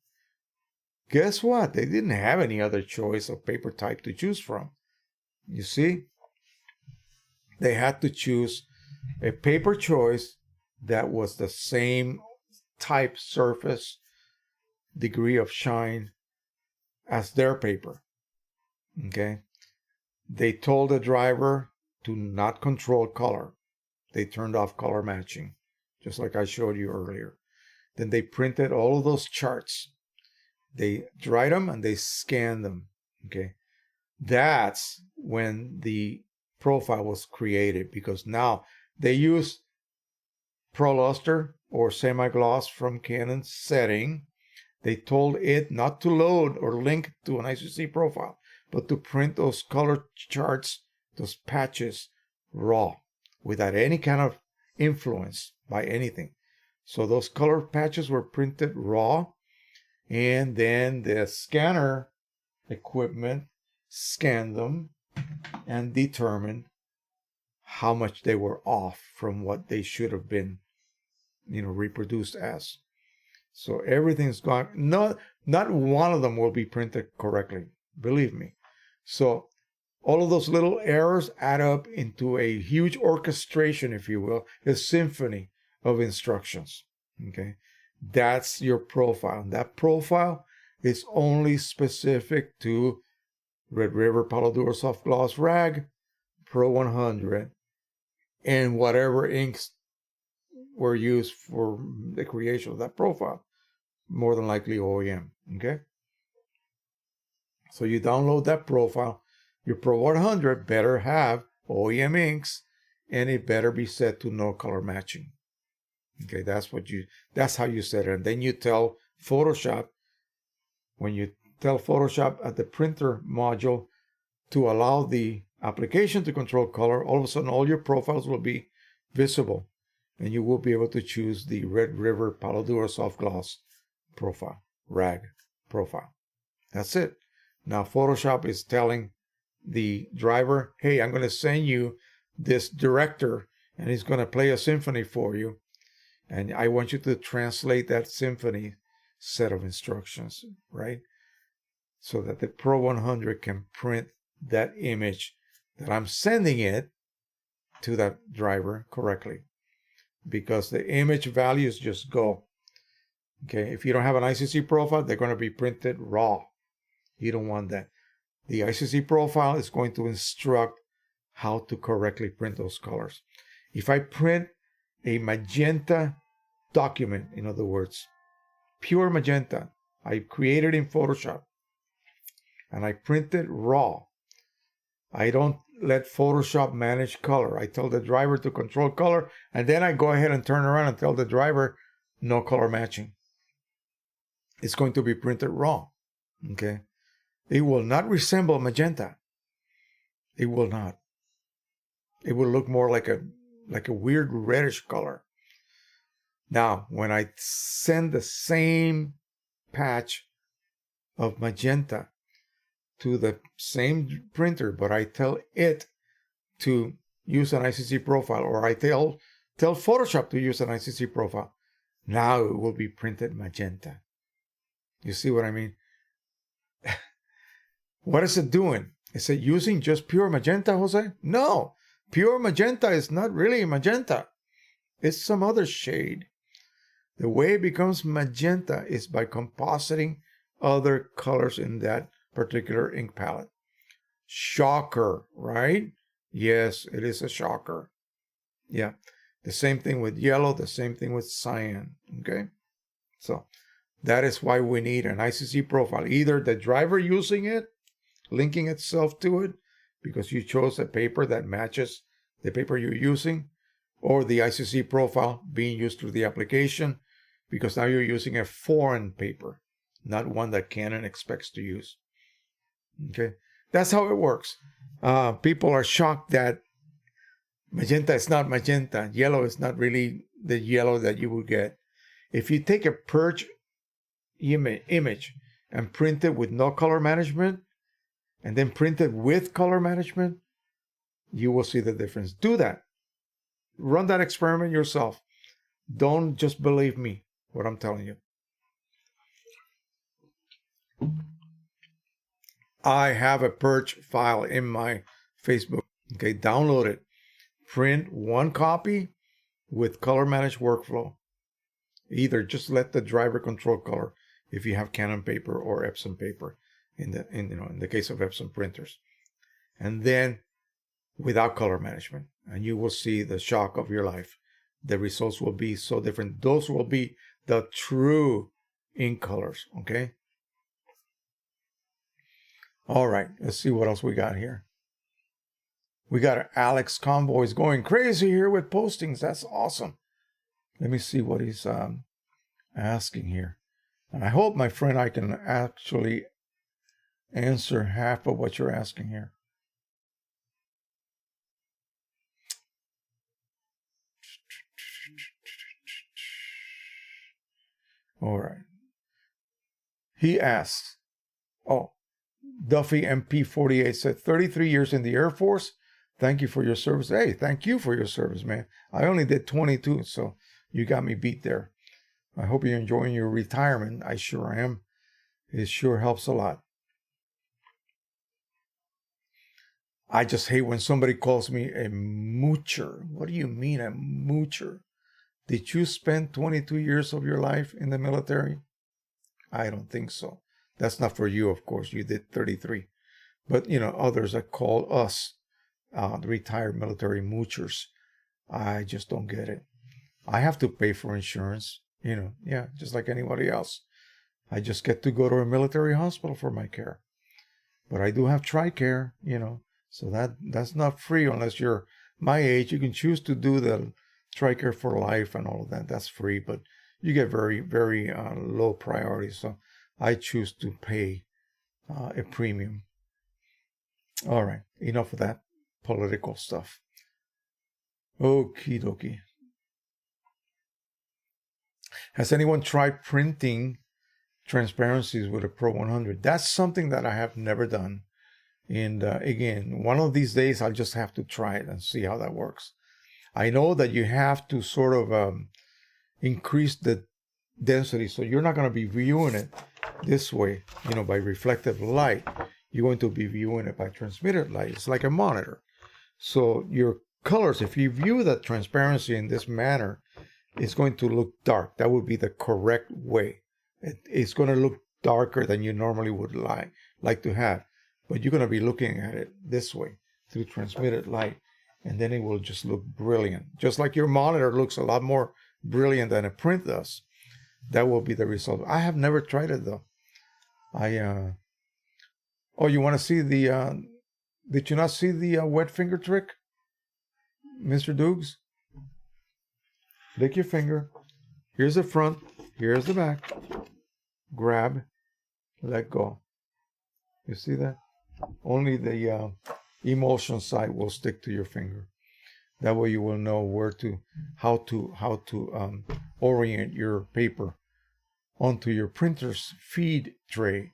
guess what? They didn't have any other choice of paper type to choose from. You see? They had to choose a paper choice that was the same type, surface, degree of shine as their paper. Okay. They told the driver to not control color. They turned off color matching, just like I showed you earlier. Then they printed all of those charts. They dried them and they scanned them. Okay. That's when the profile was created, because now they use Pro Luster or semi-gloss from Canon's setting. They told it not to load or link to an ICC profile, but to print those color charts, those patches, raw, without any kind of influence by anything. So those color patches were printed raw, and then the scanner equipment scanned them and determined how much they were off from what they should have been, reproduced as. So everything's gone. Not one of them will be printed correctly, believe me. So all of those little errors add up into a huge orchestration, if you will, a symphony of instructions. Okay, that's your profile. That profile is only specific to Red River Palo Duro Soft Gloss Rag, Pro 100, and whatever inks were used for the creation of that profile. More than likely OEM. Okay, so you download that profile. Your Pro 100 better have OEM inks, and it better be set to no color matching. Okay, that's how you set it. And then you tell Photoshop, when you tell Photoshop at the printer module to allow the application to control color, all of a sudden all your profiles will be visible, and you will be able to choose the Red River Palo Duro Soft Gloss profile, rag profile. That's it. Now Photoshop is telling the driver, hey, I'm going to send you this director, and he's going to play a symphony for you, and I want you to translate that symphony set of instructions, right? So that the Pro 100 can print that image that I'm sending it to that driver correctly, because the image values just go. Okay, if you don't have an ICC profile, they're going to be printed raw. You don't want that. The ICC profile is going to instruct how to correctly print those colors. If I print a magenta document, in other words, pure magenta, I created in Photoshop, and I print it raw, I don't let Photoshop manage color. I tell the driver to control color, and then I go ahead and turn around and tell the driver no color matching. It's going to be printed raw. Okay, it will not resemble magenta. It will not. It will look more like a weird reddish color. Now, when I send the same patch of magenta to the same printer, but I tell it to use an ICC profile, or I tell Photoshop to use an ICC profile, now it will be printed magenta. You see what I mean? What is it doing? Is it using just pure magenta, Jose? No, pure magenta is not really magenta. It's some other shade. The way it becomes magenta is by compositing other colors in that particular ink palette. Shocker, right? Yes, it is a shocker. Yeah, the same thing with yellow, the same thing with cyan. Okay, so that is why we need an ICC profile. Either the driver using it, linking itself to it, because you chose a paper that matches the paper you're using, or the ICC profile being used through the application, because now you're using a foreign paper, not one that Canon expects to use. Okay, that's how it works. People are shocked that magenta is not magenta. Yellow is not really the yellow that you would get. If you take a purge image and print it with no color management, and then print it with color management, you will see the difference. Do that. Run that experiment yourself. Don't just believe me, what I'm telling you. I have a purge file in my Facebook. Okay, download it. Print one copy with color managed workflow. Either just let the driver control color if you have Canon paper or Epson paper. in the case of Epson printers. And then without color management, and you will see the shock of your life. The results will be so different. Those will be the true ink colors, okay? All right, let's see what else we got here. We got Alex Convoys going crazy here with postings. That's awesome. Let me see what he's asking here. And I hope, my friend, I can actually answer half of what you're asking here. All right. He asks, Duffy MP48 said, 33 years in the Air Force. Thank you for your service. Hey, thank you for your service, man. I only did 22, so you got me beat there. I hope you're enjoying your retirement. I sure am. It sure helps a lot. I just hate when somebody calls me a moocher. What do you mean, a moocher? Did you spend 22 years of your life in the military? I don't think so. That's not for you, of course. You did 33. But, others that call us the retired military moochers, I just don't get it. I have to pay for insurance, just like anybody else. I just get to go to a military hospital for my care. But I do have TRICARE, so that's not free unless you're my age. You can choose to do the TRICARE for life and all of that. That's free, but you get very, very low priority. So I choose to pay a premium. All right, enough of that political stuff. Okie dokie. Has anyone tried printing transparencies with a Pro 100? That's something that I have never done. And again, one of these days, I'll just have to try it and see how that works. I know that you have to sort of increase the density. So you're not going to be viewing it this way, by reflective light. You're going to be viewing it by transmitted light. It's like a monitor. So your colors, if you view that transparency in this manner, it's going to look dark. That would be the correct way. It's going to look darker than you normally would like to have. But you're going to be looking at it this way through transmitted light. And then it will just look brilliant. Just like your monitor looks a lot more brilliant than a print does. That will be the result. I have never tried it though. You want to see the, did you not see the wet finger trick? Mr. Dukes? Lick your finger. Here's the front. Here's the back. Grab. Let go. You see that? Only the emulsion side will stick to your finger. That way you will know how to orient your paper onto your printer's feed tray.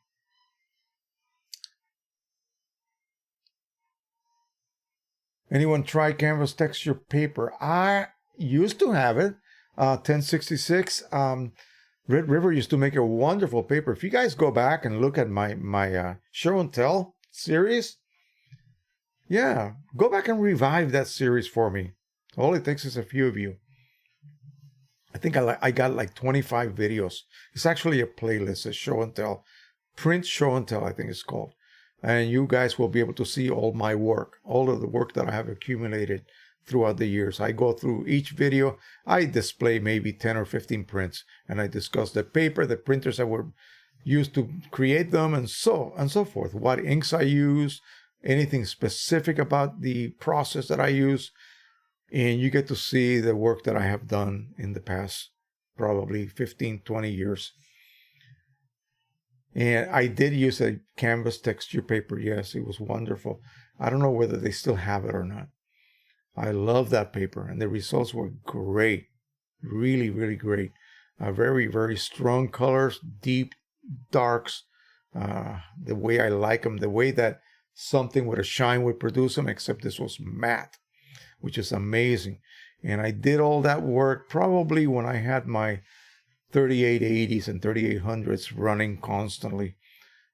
Anyone try Canvas texture paper? I used to have it. 1066. Red River used to make a wonderful paper. If you guys go back and look at my show and tell series, yeah, go back and revive that series for me. All it takes is a few of you. I think I got like 25 videos. It's actually a playlist, a show and tell. Print show and tell, I think it's called. And you guys will be able to see all my work, all of the work that I have accumulated throughout the years. I go through each video. I display maybe 10 or 15 prints, and I discuss the paper, the printers that were used to create them, and so forth. What inks I use, anything specific about the process that I use, and you get to see the work that I have done in the past probably 15, 20 years. And I did use a Canvas texture paper. Yes, it was wonderful. I don't know whether they still have it or not. I love that paper, and the results were great. Really, really great. Very, very strong colors, deep darks, the way I like them, the way that something with a shine would produce them, except this was matte, which is amazing. And I did all that work probably when I had my 3880s and 3800s running constantly.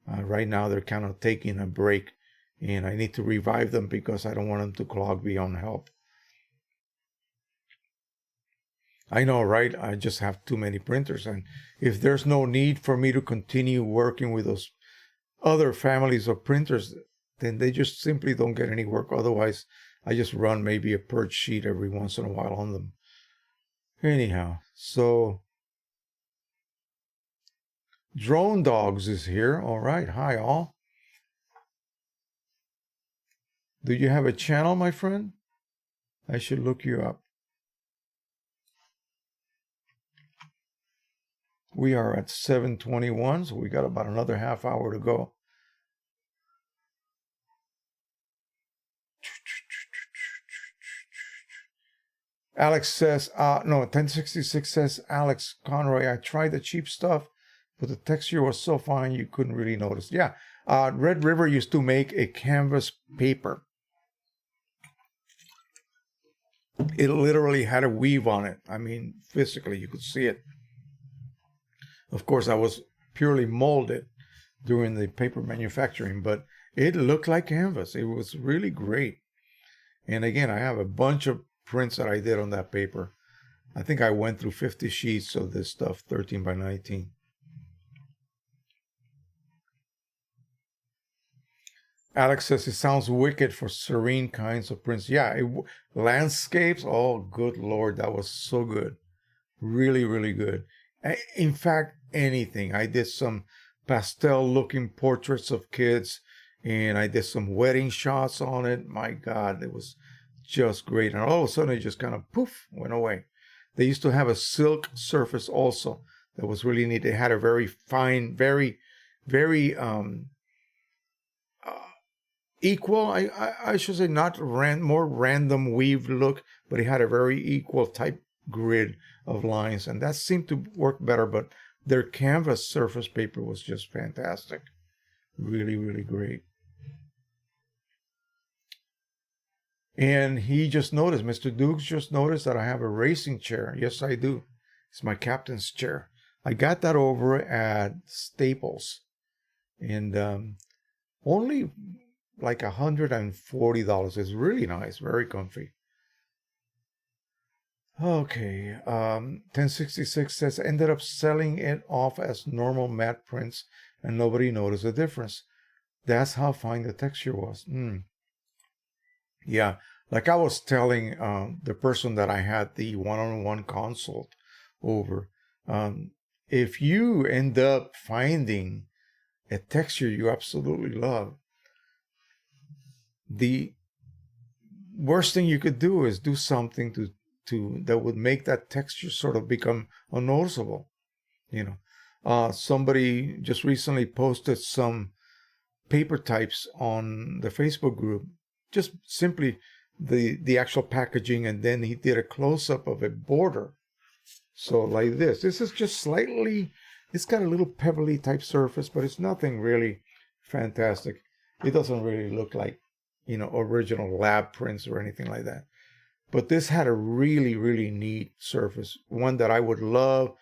Right now they're kind of taking a break, and I need to revive them because I don't want them to clog beyond help. I know, right? I just have too many printers, and if there's no need for me to continue working with those other families of printers, then they just simply don't get any work. Otherwise, I just run maybe a purge sheet every once in a while on them. Anyhow, so Drone Dogs is here. All right. Hi, all. Do you have a channel, my friend? I should look you up. We are at 7:21, so we got about another half hour to go. Alex says, 1066 says, Alex Conroy, I tried the cheap stuff, but the texture was so fine you couldn't really notice. Yeah, Red River used to make a canvas paper. It literally had a weave on it. I mean, physically, you could see it. Of course, I was purely molded during the paper manufacturing, but it looked like canvas. It was really great. And again, I have a bunch of prints that I did on that paper. I think I went through 50 sheets of this stuff, 13 by 19. Alex says it sounds wicked for serene kinds of prints. Yeah, landscapes. Oh, good Lord, that was so good. Really, really good. In fact, anything. I did some pastel-looking portraits of kids, and I did some wedding shots on it. My God, it was just great. And all of a sudden, it just kind of poof, went away. They used to have a silk surface also that was really neat. They had a very fine, very equal, I should say, not more random weave look, but it had a very equal type grid of lines, and that seemed to work better. But their canvas surface paper was just fantastic. Really, really great. And he just noticed, Mr. Dukes just noticed that I have a racing chair. Yes, I do. It's my captain's chair. I got that over at Staples, and only like $140. It's really nice, very comfy. Okay, 1066 says, ended up selling it off as normal matte prints and nobody noticed the difference. That's how fine the texture was. Yeah, like I was telling the person that I had the one-on-one consult over, if you end up finding a texture you absolutely love, the worst thing you could do is do something to that would make that texture sort of become unnoticeable. Somebody just recently posted some paper types on the Facebook group, just simply the actual packaging, and then he did a close-up of a border. So like this is just slightly, it's got a little pebbly type surface, but it's nothing really fantastic. It doesn't really look like original lab prints or anything like that. But this had a really, really neat surface, one that I would love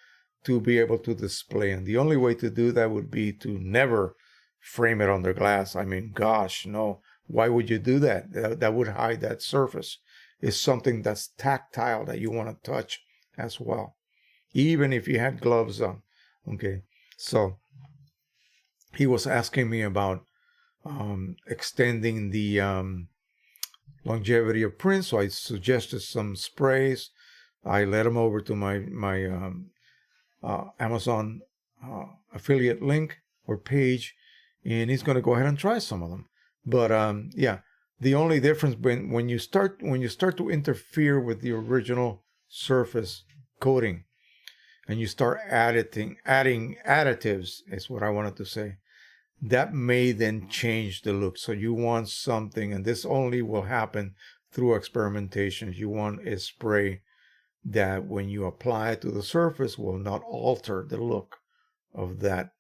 to be able to display. And the only way to do that would be to never frame it under glass. I mean, gosh, no. Why would you do that? That would hide that surface. It's something that's tactile that you want to touch as well, even if you had gloves on. Okay, so he was asking me about extending the longevity of print, so I suggested some sprays. I led him over to my Amazon affiliate link or page, and he's going to go ahead and try some of them. But yeah, the only difference when you start to interfere with the original surface coating, and you start adding additives, is what I wanted to say. That may then change the look. So you want something, and this only will happen through experimentation. You want a spray that when you apply it to the surface will not alter the look of that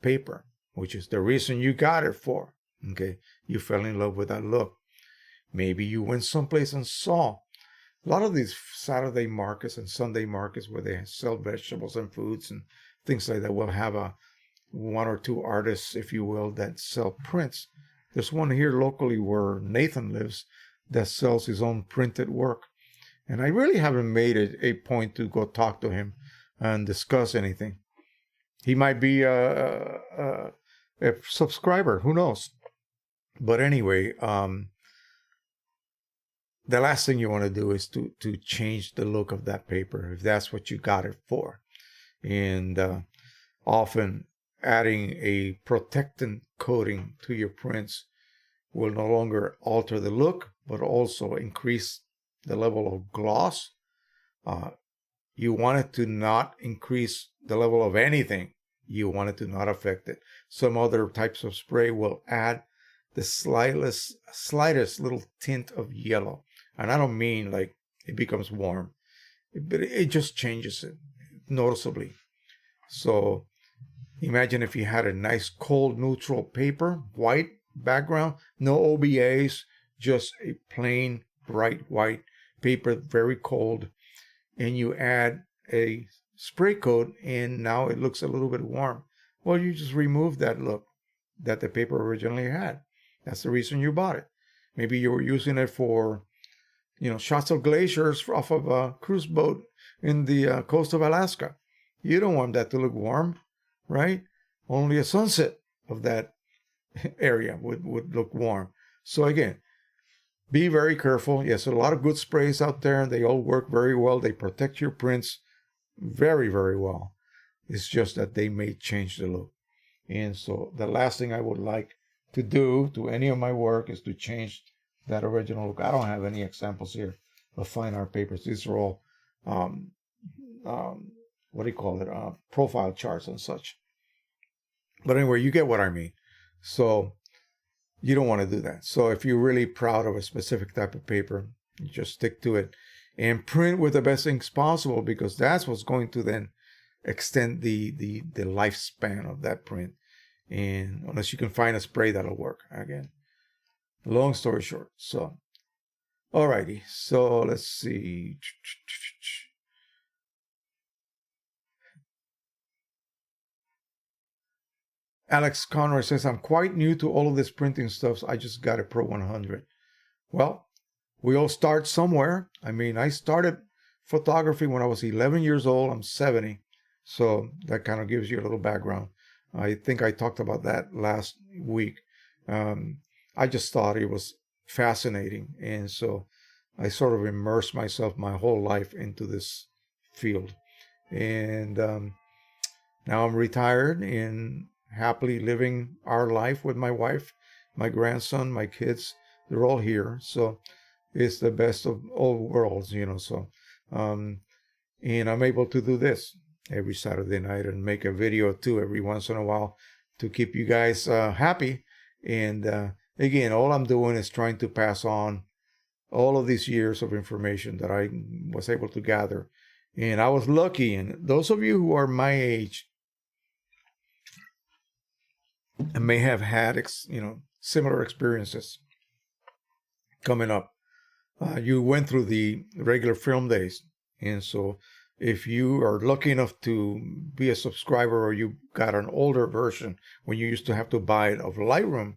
paper, which is the reason you got it for. Okay, you fell in love with that look. Maybe you went someplace and saw a lot of these Saturday markets and Sunday markets where they sell vegetables and foods and things like that will have one or two artists, if you will, that sell prints. There's one here locally where Nathan lives that sells his own printed work. And I really haven't made it a point to go talk to him and discuss anything. He might be a a subscriber. Who knows? But anyway, the last thing you want to do is to change the look of that paper if that's what you got it for. And often adding a protectant coating to your prints will no longer alter the look, but also increase the level of gloss. You want it to not increase the level of anything. You want it to not affect it. Some other types of spray will add the slightest little tint of yellow. And I don't mean like it becomes warm, but it just changes it noticeably. So imagine if you had a nice cold neutral paper, white background, no OBAs, just a plain bright white paper, very cold, and you add a spray coat and now it looks a little bit warm. Well, you just remove that look that the paper originally had. That's the reason you bought it. Maybe you were using it for, shots of glaciers off of a cruise boat in the coast of Alaska. You don't want that to look warm, right? Only a sunset of that area would look warm. So again, be very careful. Yes, a lot of good sprays out there. They all work very well. They protect your prints very, very well. It's just that they may change the look. And so the last thing I would like to do to any of my work is to change that original look. I don't have any examples here of fine art papers. These are all, profile charts and such. But anyway, you get what I mean. So you don't want to do that. So if you're really proud of a specific type of paper, you just stick to it and print with the best inks possible, because that's what's going to then extend the lifespan of that print. And unless you can find a spray that'll work. Again, long story short. So, alrighty. So let's see. Alex Conroy says, I'm quite new to all of this printing stuff. So I just got a Pro 100. Well, we all start somewhere. I mean, I started photography when I was 11 years old. I'm 70. So that kind of gives you a little background. I think I talked about that last week. I just thought it was fascinating. And so I sort of immersed myself my whole life into this field. And now I'm retired and happily living our life with my wife, my grandson, my kids. They're all here. So it's the best of all worlds, So, and I'm able to do this every Saturday night and make a video or two every once in a while to keep you guys happy. And again, all I'm doing is trying to pass on all of these years of information that I was able to gather. And I was lucky. And those of you who are my age and may have had, similar experiences coming up, you went through the regular film days. And so if you are lucky enough to be a subscriber, or you got an older version when you used to have to buy it, of Lightroom,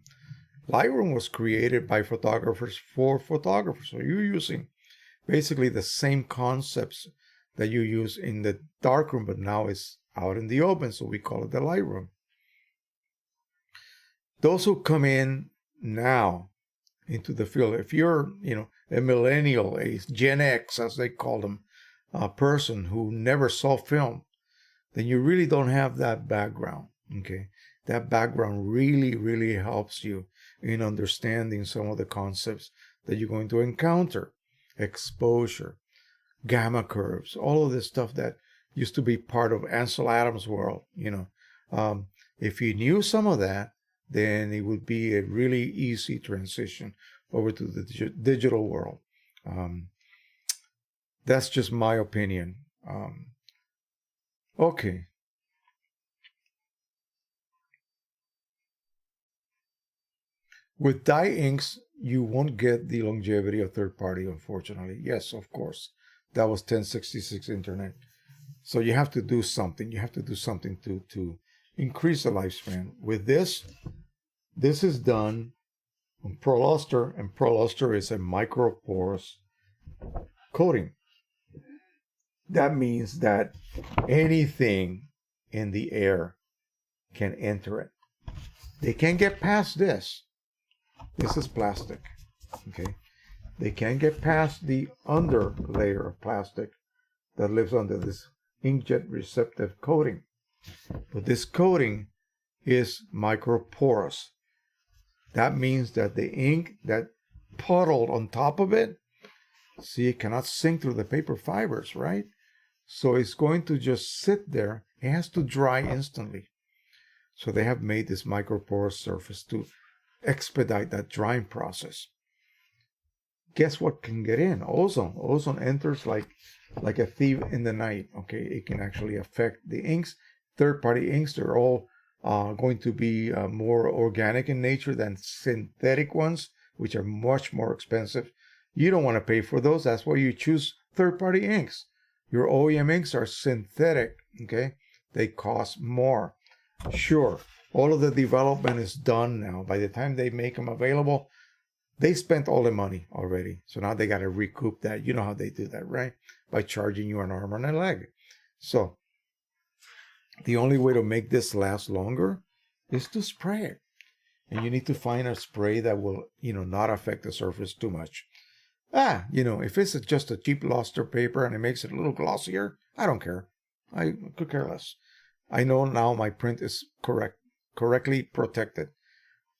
Lightroom was created by photographers for photographers. So you're using basically the same concepts that you use in the darkroom, but now it's out in the open. So we call it the Lightroom. Those who come in now into the field, if you're, a millennial, a Gen X, as they call them, a person who never saw film, then you really don't have that background. Okay. That background really, really helps you in understanding some of the concepts that you're going to encounter. Exposure, gamma curves, all of this stuff that used to be part of Ansel Adams' world. If you knew some of that, then it would be a really easy transition over to the digital world. That's just my opinion. Okay. With dye inks, you won't get the longevity of third party, unfortunately. Yes, of course. That was 1066 internet. So you have to do something. You have to do something to increase the lifespan. With this is done on ProLuster, and ProLuster is a microporous coating. That means that anything in the air can enter it. They can't get past this. This is plastic. Okay. They can't get past the under layer of plastic that lives under this inkjet receptive coating. But this coating is microporous. That means that the ink that puddled on top of it, see, it cannot sink through the paper fibers, right? So it's going to just sit there. It has to dry instantly. So they have made this microporous surface to expedite that drying process. Guess what can get in? Ozone. Ozone enters like a thief in the night. Okay, it can actually affect the inks. Third-party inks, they're all going to be more organic in nature than synthetic ones, which are much more expensive. You don't want to pay for those. That's why you choose third-party inks. Your OEM inks are synthetic. Okay, they cost more. Sure, all of the development is done now. By the time they make them available, they spent all the money already. So now they got to recoup that. You know how they do that, right? By charging you an arm and a leg. So the only way to make this last longer is to spray it. And you need to find a spray that will, not affect the surface too much. If it's just a cheap luster paper and it makes it a little glossier, I don't care. I could care less. I know now my print is correctly protected.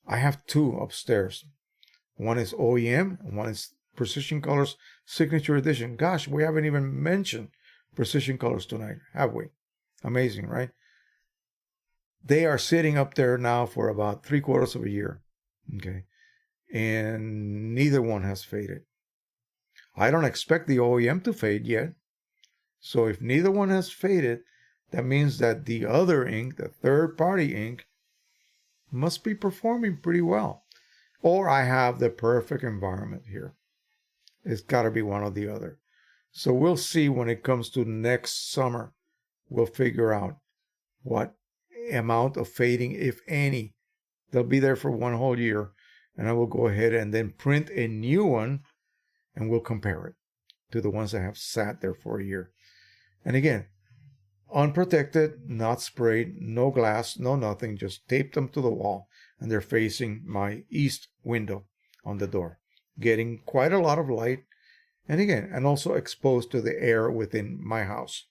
I have two upstairs. One is OEM, and one is Precision Colors Signature Edition. Gosh, we haven't even mentioned Precision Colors tonight, have we? Amazing, right? They are sitting up there now for about 3/4 of a year, okay? And neither one has faded. I don't expect the OEM to fade yet. So if neither one has faded, that means that the other ink, the third-party ink, must be performing pretty well. Or I have the perfect environment here. It's got to be one or the other. So we'll see when it comes to next summer. We'll figure out what amount of fading, if any. They'll be there for one whole year. And I will go ahead and then print a new one. And we'll compare it to the ones that have sat there for a year. And again, unprotected, not sprayed, no glass, no nothing. Just taped them to the wall. And they're facing my east window on the door, getting quite a lot of light, and also exposed to the air within my house.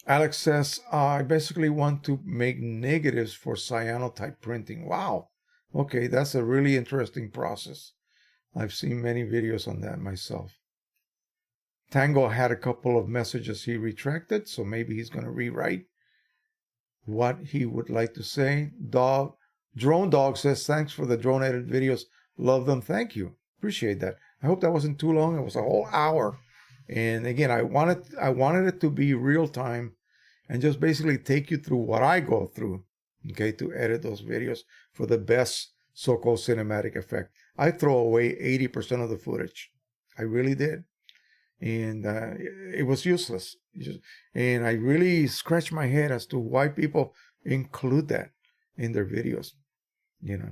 Alex says, I basically want to make negatives for cyanotype printing. Wow. Okay, that's a really interesting process. I've seen many videos on that myself. Tango had a couple of messages he retracted, so maybe he's going to rewrite what he would like to say. Drone Dog says, thanks for the drone edit videos. Love them. Thank you. Appreciate that. I hope that wasn't too long. It was a whole hour. And again, I wanted it to be real time and just basically take you through what I go through, okay, to edit those videos for the best so-called cinematic effect. I throw away 80% of the footage. I really did. And it was useless. And I really scratched my head as to why people include that in their videos. I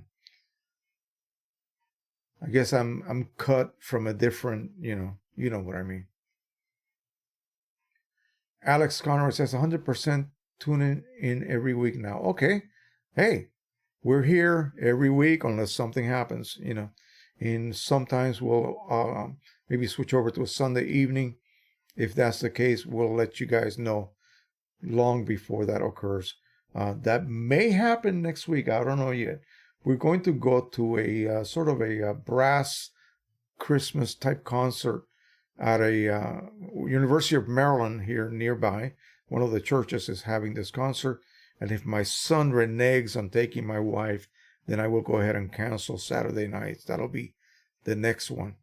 guess I'm cut from a different, you know what I mean. Alex Conroy says 100% tuning in every week now. Okay. Hey, we're here every week unless something happens, And sometimes we'll maybe switch over to a Sunday evening. If that's the case, we'll let you guys know long before that occurs. That may happen next week. I don't know yet. We're going to go to a sort of a brass Christmas type concert at a University of Maryland here nearby. One of the churches is having this concert. And if my son reneges on taking my wife, then I will go ahead and cancel Saturday nights. That'll be the next one.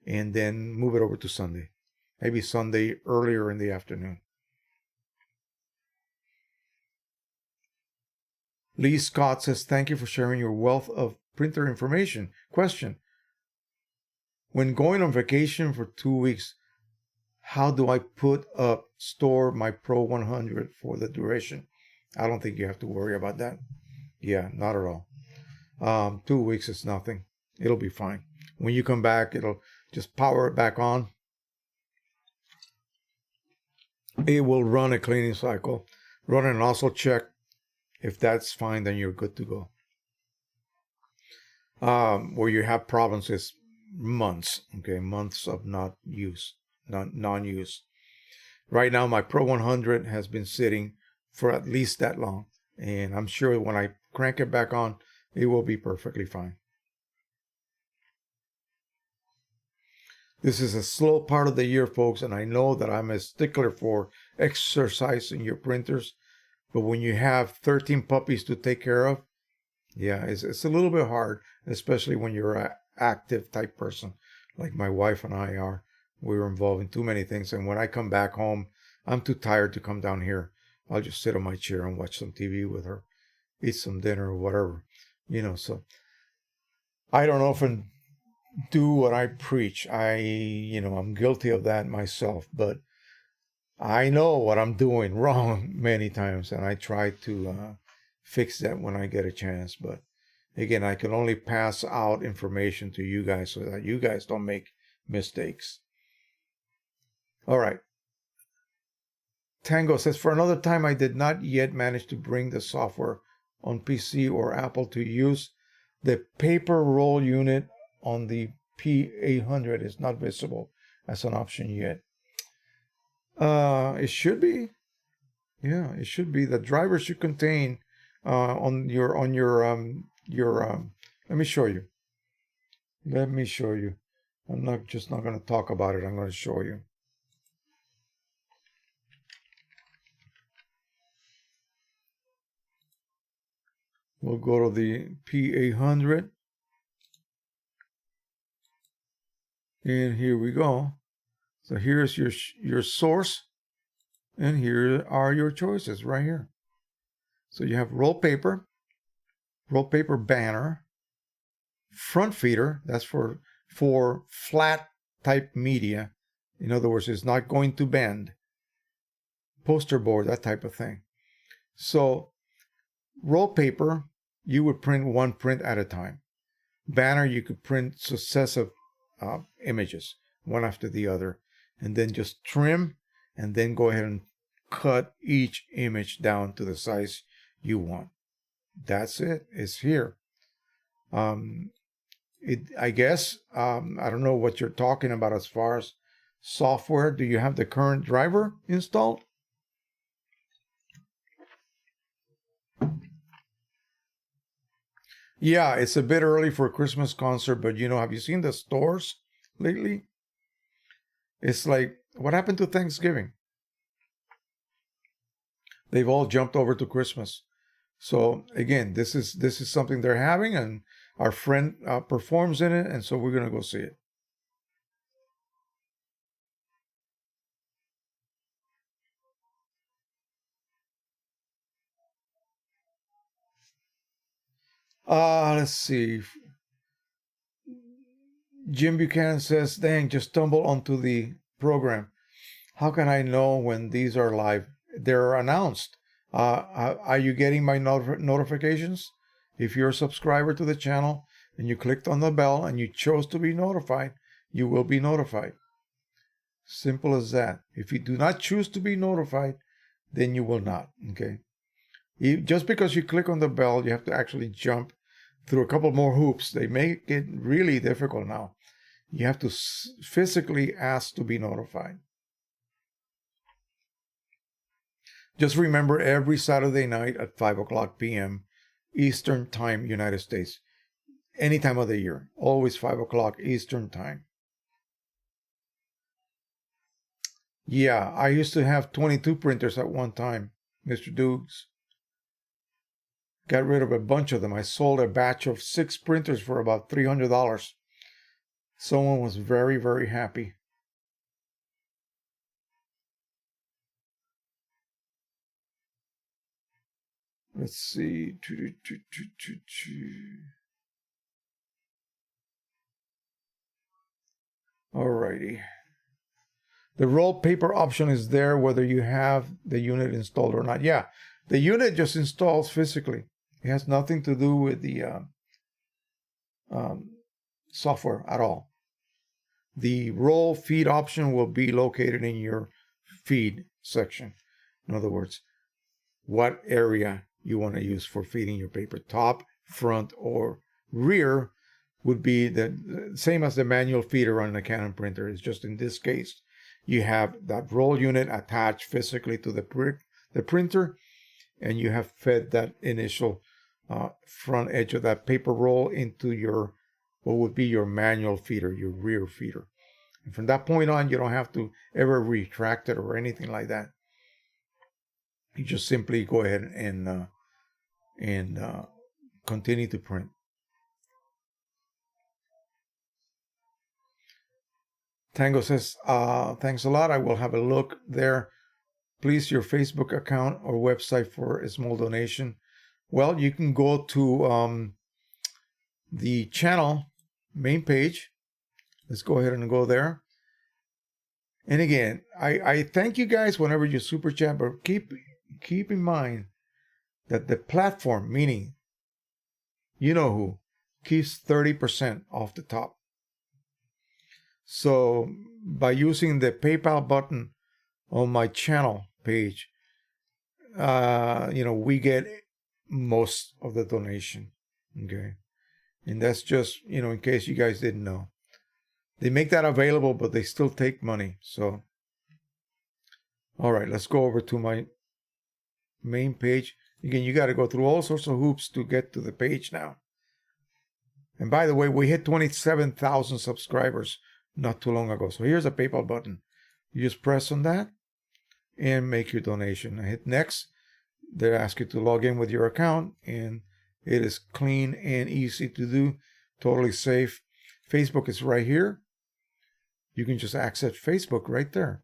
And then move it over to Sunday. Maybe Sunday earlier in the afternoon. Lee Scott says, thank you for sharing your wealth of printer information. Question. When going on vacation for 2 weeks, how do I store my Pro 100 for the duration? I don't think you have to worry about that. Yeah, not at all. 2 weeks is nothing. It'll be fine. When you come back, it'll just power it back on. it will run a cleaning cycle, run an nozzle check. If that's fine, then you're good to go. Where you have problems is months, okay, months of non-use. Right now, my Pro 100 has been sitting for at least that long, and I'm sure when I crank it back on, it will be perfectly fine. This is a slow part of the year, folks, and I know that I'm a stickler for exercising your printers, but when you have 13 puppies to take care of, yeah, it's a little bit hard, especially when you're an active type person, like my wife and I are. We're involved in too many things, and when I come back home, I'm too tired to come down here. I'll just sit on my chair and watch some TV with her, eat some dinner or whatever, so I don't often do what I preach. I'm guilty of that myself, but I know what I'm doing wrong many times, and I try to fix that when I get a chance. But again, I can only pass out information to you guys so that you guys don't make mistakes. All right. Tango says, for another time, I did not yet manage to bring the software on PC or Apple to use. The paper roll unit on the P800 is not visible as an option yet. It should be. Yeah, it should be. The driver should contain let me show you. I'm not going to talk about it. I'm going to show you. We'll go to the P800. And here we go. So here's your source. And here are your choices right here. So you have roll paper banner, front feeder, that's for flat type media. In other words, it's not going to bend. Poster board, that type of thing. So roll paper, you would print one print at a time. Banner, you could print successive images, one after the other, and then just trim, and then go ahead and cut each image down to the size you want. That's it. It's here. I guess, I don't know what you're talking about as far as software. Do you have the current driver installed? Yeah, it's a bit early for a Christmas concert, but have you seen the stores lately? It's like, what happened to Thanksgiving? They've all jumped over to Christmas. So again, this is something they're having, and our friend performs in it, and so we're gonna go see it. Let's see. Jim Buchanan says, dang, just stumbled onto the program. How can I know when these are live? They're announced. Are you getting my notifications? If you're a subscriber to the channel and you clicked on the bell and you chose to be notified, you will be notified. Simple as that. If you do not choose to be notified, then you will not. Okay. Just because you click on the bell, you have to actually jump through a couple more hoops. They make it really difficult now. You have to physically ask to be notified. Just remember, every Saturday night at 5 o'clock p.m. Eastern Time, United States. Any time of the year. Always 5 o'clock Eastern Time. Yeah, I used to have 22 printers at one time, Mr. Dukes. Got rid of a bunch of them. I sold a batch of 6 printers for about $300. Someone was very, very happy. Let's see. Alrighty. The roll paper option is there whether you have the unit installed or not. Yeah, the unit just installs physically. It has nothing to do with the software at all. The roll feed option will be located in your feed section. In other words, what area you want to use for feeding your paper, top, front, or rear, would be the same as the manual feeder on the Canon printer. It's just in this case, you have that roll unit attached physically to the printer, and you have fed that initial front edge of that paper roll into your, what would be your manual feeder, your rear feeder. And from that point on, you don't have to ever retract it or anything like that. You just simply go ahead and continue to print. Tango says, thanks a lot. I will have a look there. Please, your Facebook account or website for a small donation. Well, you can go to the channel main page. Let's go ahead and go there. And again, I thank you guys whenever you super chat, but keep in mind that the platform, meaning you know who, keeps 30% off the top. So by using the PayPal button on my channel page, we get most of the donation. Okay. And that's just, in case you guys didn't know. They make that available, but they still take money. So, all right, let's go over to my main page. Again, you got to go through all sorts of hoops to get to the page now. And by the way, we hit 27,000 subscribers not too long ago. So here's a PayPal button. You just press on that and make your donation. I hit next. They ask you to log in with your account, and it is clean and easy to do, totally safe. Facebook is right here. You can just access Facebook right there.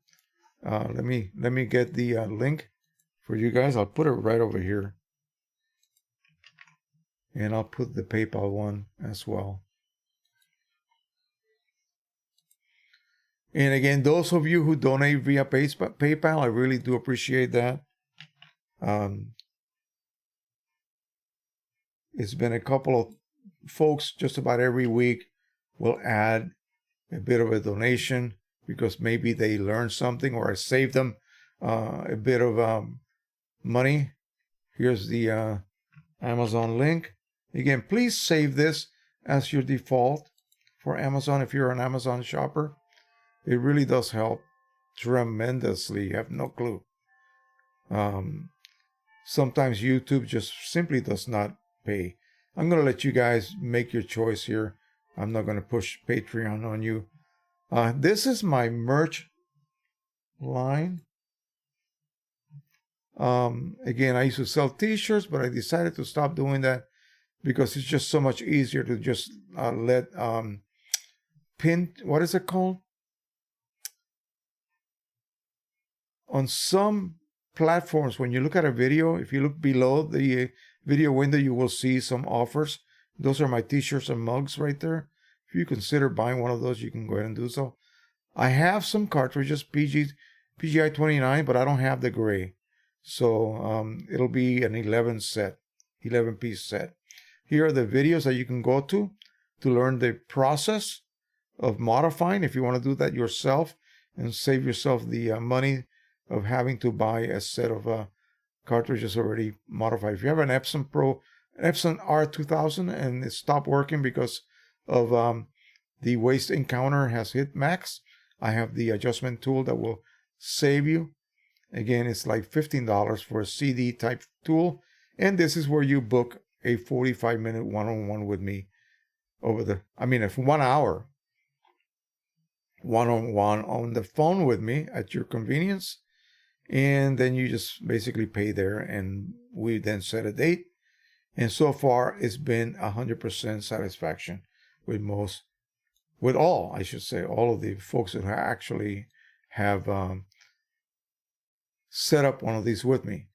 Let me get the link for you guys. I'll put it right over here, and I'll put the PayPal one as well. And again, those of you who donate via PayPal, I really do appreciate that. It's been a couple of folks just about every week will add a bit of a donation because maybe they learned something or I saved them a bit of money. Here's the Amazon link. Again, please save this as your default for Amazon if you're an Amazon shopper. It really does help tremendously. You have no clue. Sometimes YouTube just simply does not pay. I'm going to let you guys make your choice here. I'm not going to push Patreon on you. This is my merch line. Again, I used to sell t-shirts, but I decided to stop doing that because it's just so much easier to just let pin, what is it called? On some platforms, when you look at a video, if you look below the video window, you will see some offers. Those are my t-shirts and mugs right there. If you consider buying one of those, you can go ahead and do so. I have some cartridges, PGI 29, but I don't have the gray. So it'll be an 11-piece set. Here are the videos that you can go to learn the process of modifying if you want to do that yourself and save yourself the money of having to buy a set of cartridges already modified. If you have an Epson R2000 and it stopped working because of the waste encounter has hit max, I have the adjustment tool that will save you. Again, it's like $15 for a CD type tool. And this is where you book a 45-minute one-on-one with me if 1 hour one-on-one on the phone with me at your convenience. And then you just basically pay there and we then set a date. And so far it's been 100% satisfaction with all of the folks that actually have set up one of these with me.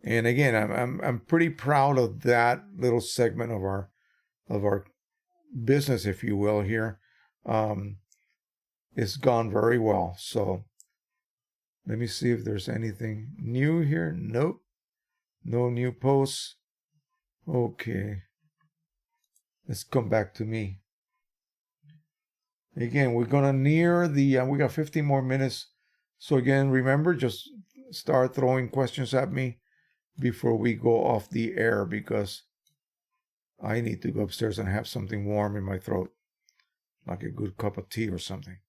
And again, I'm pretty proud of that little segment of our business, if you will, here. It's gone very well. So let me see if there's anything new here. Nope. No new posts. Okay. Let's come back to me. Again, we're going to near we got 15 more minutes. So again, remember, just start throwing questions at me before we go off the air, because I need to go upstairs and have something warm in my throat, like a good cup of tea or something.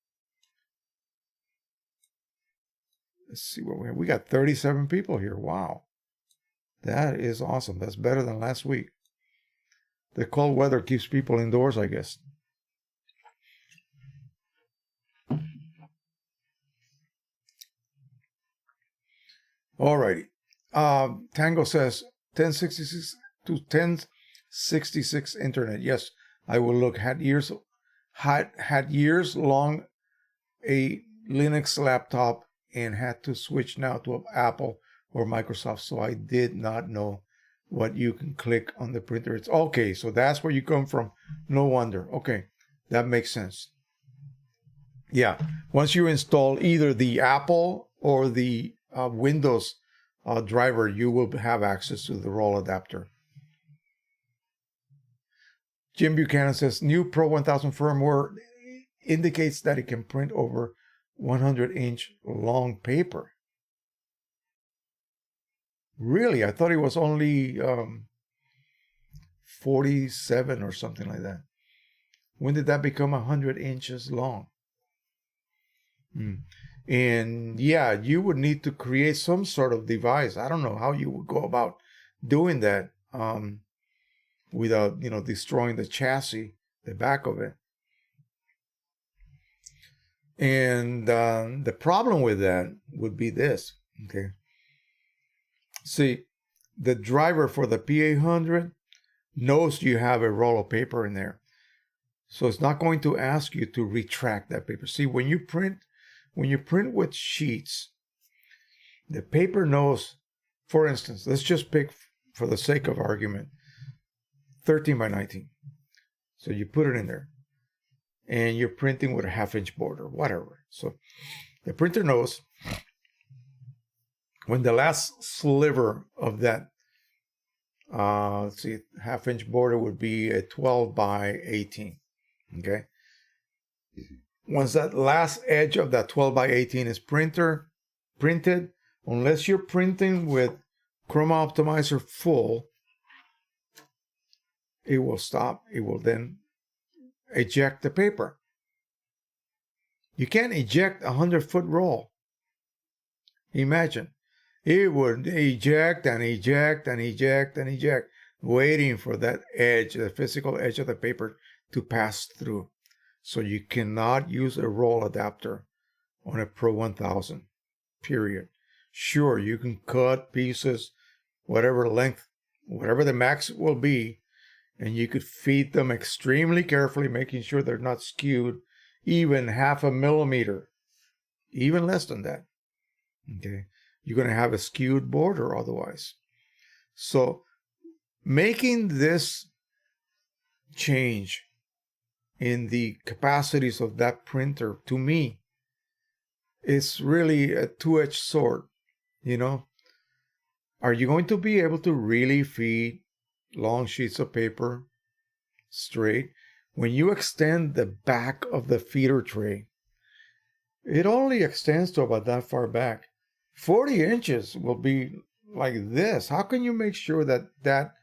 Let's see what we have. We got 37 people here. Wow. That is awesome. That's better than last week. The cold weather keeps people indoors, I guess. Alrighty. Tango says 1066 to 1066 internet. Yes, I will look. Had years long a Linux laptop and had to switch now to Apple or Microsoft. So I did not know what you can click on the printer. It's okay. So that's where you come from. No wonder. Okay, that makes sense. Yeah. Once you install either the Apple or the Windows driver, you will have access to the roll adapter. Jim Buchanan says new Pro 1000 firmware indicates that it can print over 100-inch long paper. Really? I thought it was only 47 or something like that. When did that become 100 inches long? And yeah, you would need to create some sort of device. I don't know how you would go about doing that without, destroying the chassis, the back of it. And the problem with that would be this, okay? See, the driver for the P800 knows you have a roll of paper in there. So it's not going to ask you to retract that paper. See, when you print with sheets, the paper knows, for instance, let's just pick, for the sake of argument, 13 by 19. So you put it in there, and you're printing with a 1/2-inch border, whatever. So the printer knows when the last sliver of that, let's see, 1/2-inch border would be a 12 by 18. Okay. Once that last edge of that 12 by 18 is printed, unless you're printing with Chroma Optimizer full, it will stop. It will then eject the paper. You can't eject a 100-foot roll. Imagine. It would eject and eject and eject and eject, waiting for that edge, the physical edge of the paper, to pass through. So you cannot use a roll adapter on a Pro 1000, period. Sure, you can cut pieces, whatever length, whatever the max will be, and you could feed them extremely carefully, making sure they're not skewed even 0.5 millimeter, even less than that. Okay, you're going to have a skewed border otherwise. So making this change in the capacities of that printer, to me, is really a two-edged sword. Are you going to be able to really feed long sheets of paper straight? When you extend the back of the feeder tray, it only extends to about that far back. 40 inches will be like this. How can you make sure that that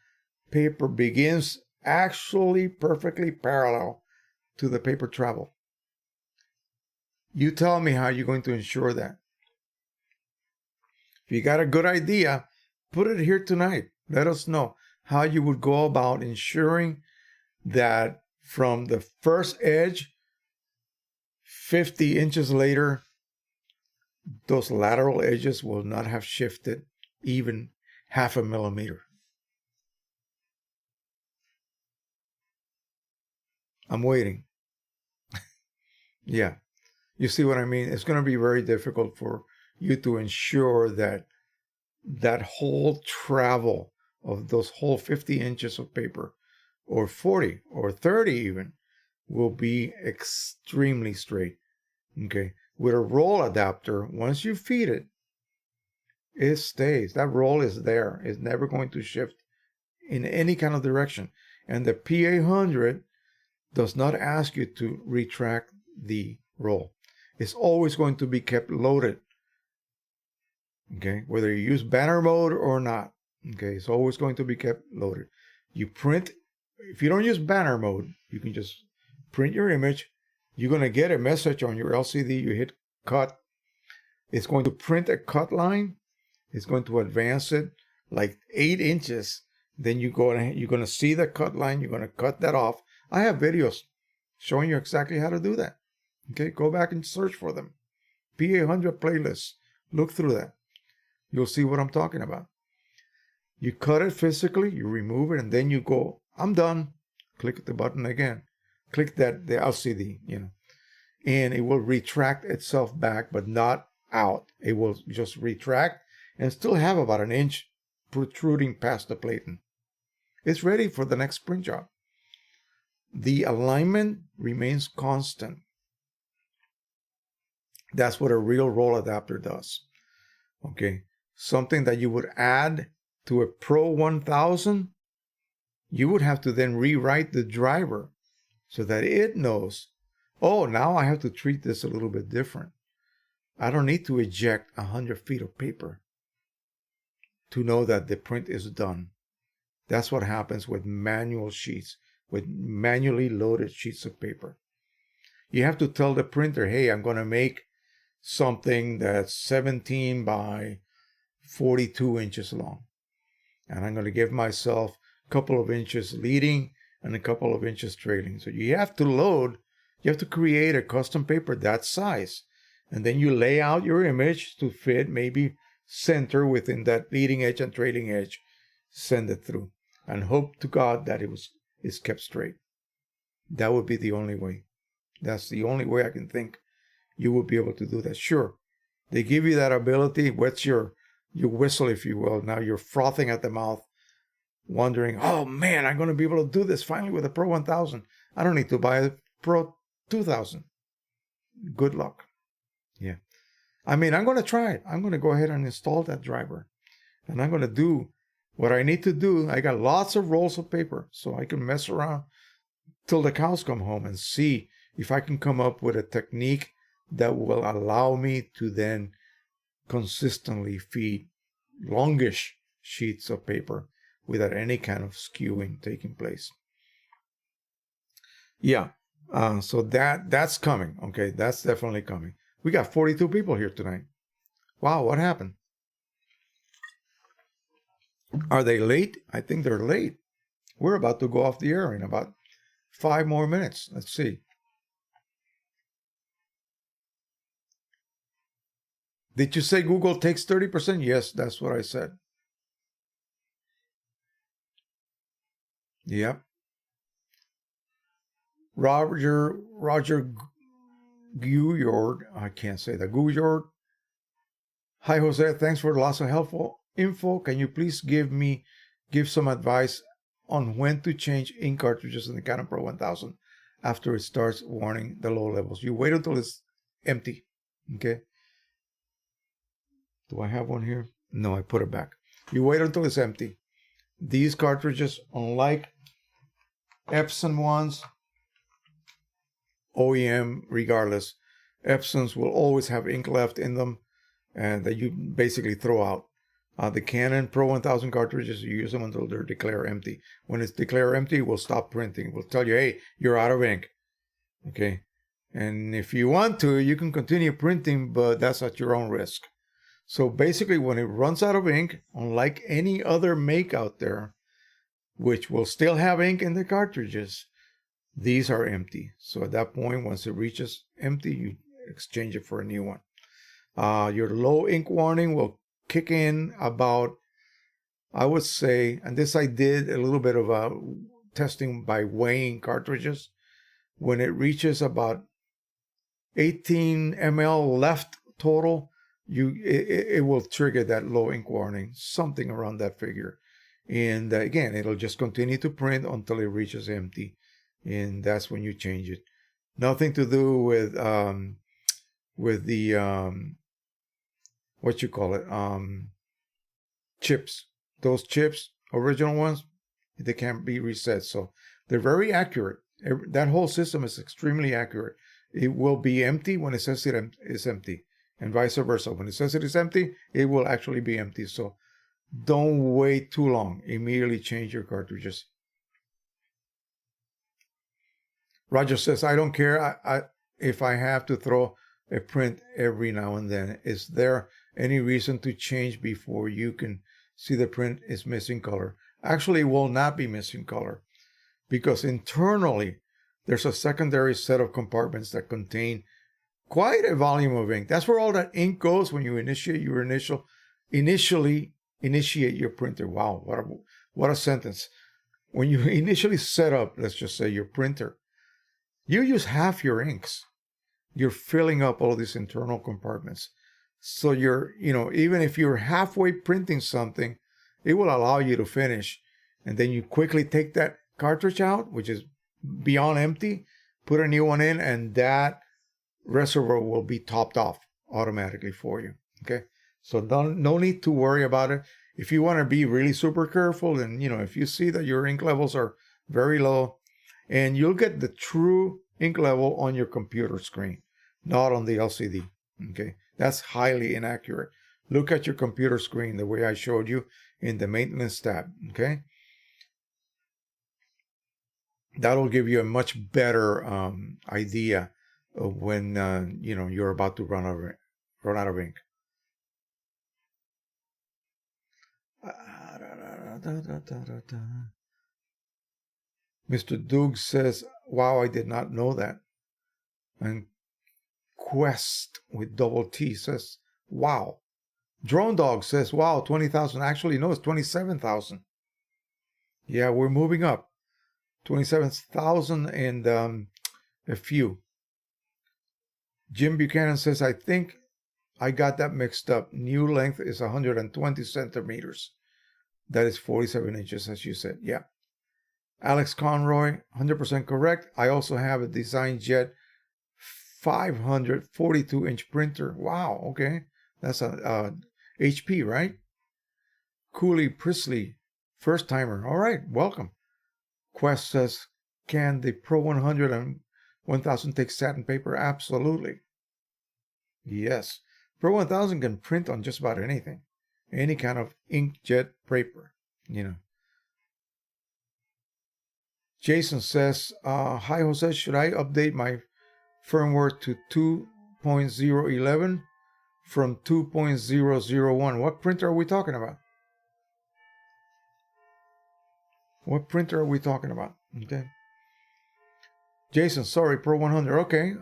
paper begins actually perfectly parallel to the paper travel? You tell me how you're going to ensure that. If you got a good idea, put it here tonight. Let us know how you would go about ensuring that from the first edge, 50 inches later, those lateral edges will not have shifted even 0.5 millimeter. I'm waiting. Yeah. You see what I mean? It's going to be very difficult for you to ensure that that whole travel of those whole 50 inches of paper, or 40 or 30 even, will be extremely straight. Okay. With a roll adapter, once you feed it, it stays. That roll is there. It's never going to shift in any kind of direction. And the P800 does not ask you to retract the roll. It's always going to be kept loaded Okay, whether you use banner mode or not. Okay, it's always going to be kept loaded. You print, if you don't use banner mode, you can just print your image. You're going to get a message on your LCD. You hit cut. It's going to print a cut line. It's going to advance it like 8 inches. Then you're going to see the cut line. You're going to cut that off. I have videos showing you exactly how to do that. Okay, go back and search for them. P800 playlists. Look through that. You'll see what I'm talking about. You cut it physically, you remove it, and then you go, I'm done. Click the button again. Click the LCD, and it will retract itself back, but not out. It will just retract and still have about an inch protruding past the platen. It's ready for the next print job. The alignment remains constant. That's what a real roll adapter does. Okay, something that you would add to a Pro 1000, you would have to then rewrite the driver so that it knows, oh, now I have to treat this a little bit different. I don't need to eject 100 feet of paper to know that the print is done. That's what happens with manual sheets, with manually loaded sheets of paper. You have to tell the printer, hey, I'm going to make something that's 17 by 42 inches long. And I'm going to give myself a couple of inches leading and a couple of inches trailing. So you have to create a custom paper that size. And then you lay out your image to fit maybe center within that leading edge and trailing edge. Send it through and hope to God that it's kept straight. That would be the only way. That's the only way I can think you will be able to do that. Sure, they give you that ability. What's your whistle, if you will. Now you're frothing at the mouth, wondering, oh man, I'm going to be able to do this finally with a Pro 1000. I don't need to buy a Pro 2000. Good luck. Yeah. I mean, I'm going to try it. I'm going to go ahead and install that driver. And I'm going to do what I need to do. I got lots of rolls of paper, so I can mess around till the cows come home and see if I can come up with a technique that will allow me to then consistently feed longish sheets of paper without any kind of skewing taking place. Yeah, so that's coming. Okay, that's definitely coming. We got 42 people here tonight. Wow, what happened? Are they late? I think they're late. We're about to go off the air in about 5 more minutes. Let's see. Did you say Google takes 30%? Yes, that's what I said. Yep. Roger Guyord, I can't say that. Guyord. Hi, Jose. Thanks for lots of helpful info. Can you please give some advice on when to change ink cartridges in the Canon Pro 1000 after it starts warning the low levels? You wait until it's empty. Okay. Do I have one here? No, I put it back. You wait until it's empty. These cartridges, unlike Epson ones, OEM regardless, Epsons will always have ink left in them and that you basically throw out. The Canon Pro 1000 cartridges, you use them until they're declared empty. When it's declared empty, it will stop printing. It will tell you, hey, you're out of ink. Okay. And if you want to, you can continue printing, but that's at your own risk. So basically, when it runs out of ink, unlike any other make out there, which will still have ink in the cartridges, these are empty. So at that point, once it reaches empty, you exchange it for a new one. Your low ink warning will kick in about, I would say, and this I did a little bit of testing by weighing cartridges. When it reaches about 18 ml left total, it will trigger that low ink warning, something around that figure. And again, it'll just continue to print until it reaches empty. And that's when you change it. Nothing to do with the what you call it, chips. Those chips, original ones, they can't be reset. So they're very accurate. That whole system is extremely accurate. It will be empty when it says it is empty. and vice versa. When it says it is empty, it will actually be empty. So don't wait too long. Immediately change your cartridges. Roger says, I don't care if I have to throw a print every now and then. Is there any reason to change before you can see the print is missing color? Actually, it will not be missing color because internally there's a secondary set of compartments that contain quite a volume of ink. That's where all that ink goes when you initially initiate your printer. Wow, what a sentence. When you initially set up, let's just say, your printer, you use half your inks. You're filling up all these internal compartments. So even if you're halfway printing something, it will allow you to finish. And then you quickly take that cartridge out, which is beyond empty, put a new one in, and that reservoir will be topped off automatically for you. Okay. So no need to worry about it. If you want to be really super careful, then, if you see that your ink levels are very low, and you'll get the true ink level on your computer screen, not on the LCD. Okay. That's highly inaccurate. Look at your computer screen the way I showed you in the maintenance tab. Okay. That'll give you a much better idea of when you're about to run out of ink. Mr. Doug says, wow, I did not know that. And Quest with double T says, wow. Drone Dog says, wow, 20,000. Actually, no, it's 27,000. Yeah, we're moving up. 27,000 and a few. Jim Buchanan says, I think I got that mixed up. New length is 120 centimeters. That is 47 inches, as you said. Yeah. Alex Conroy, 100% correct. I also have a Design Jet 542-inch printer. Wow, okay. That's a HP, right? Cooley Priestley, first timer. All right, welcome. Quest says, can the Pro 100 and 1000 take satin paper? Absolutely. Yes. Pro 1000 can print on just about anything. Any kind of inkjet paper, Jason says, hi, Jose, should I update my firmware to 2.011 from 2.001? What printer are we talking about? What printer are we talking about? Okay. Jason, sorry, Pro 100. Okay.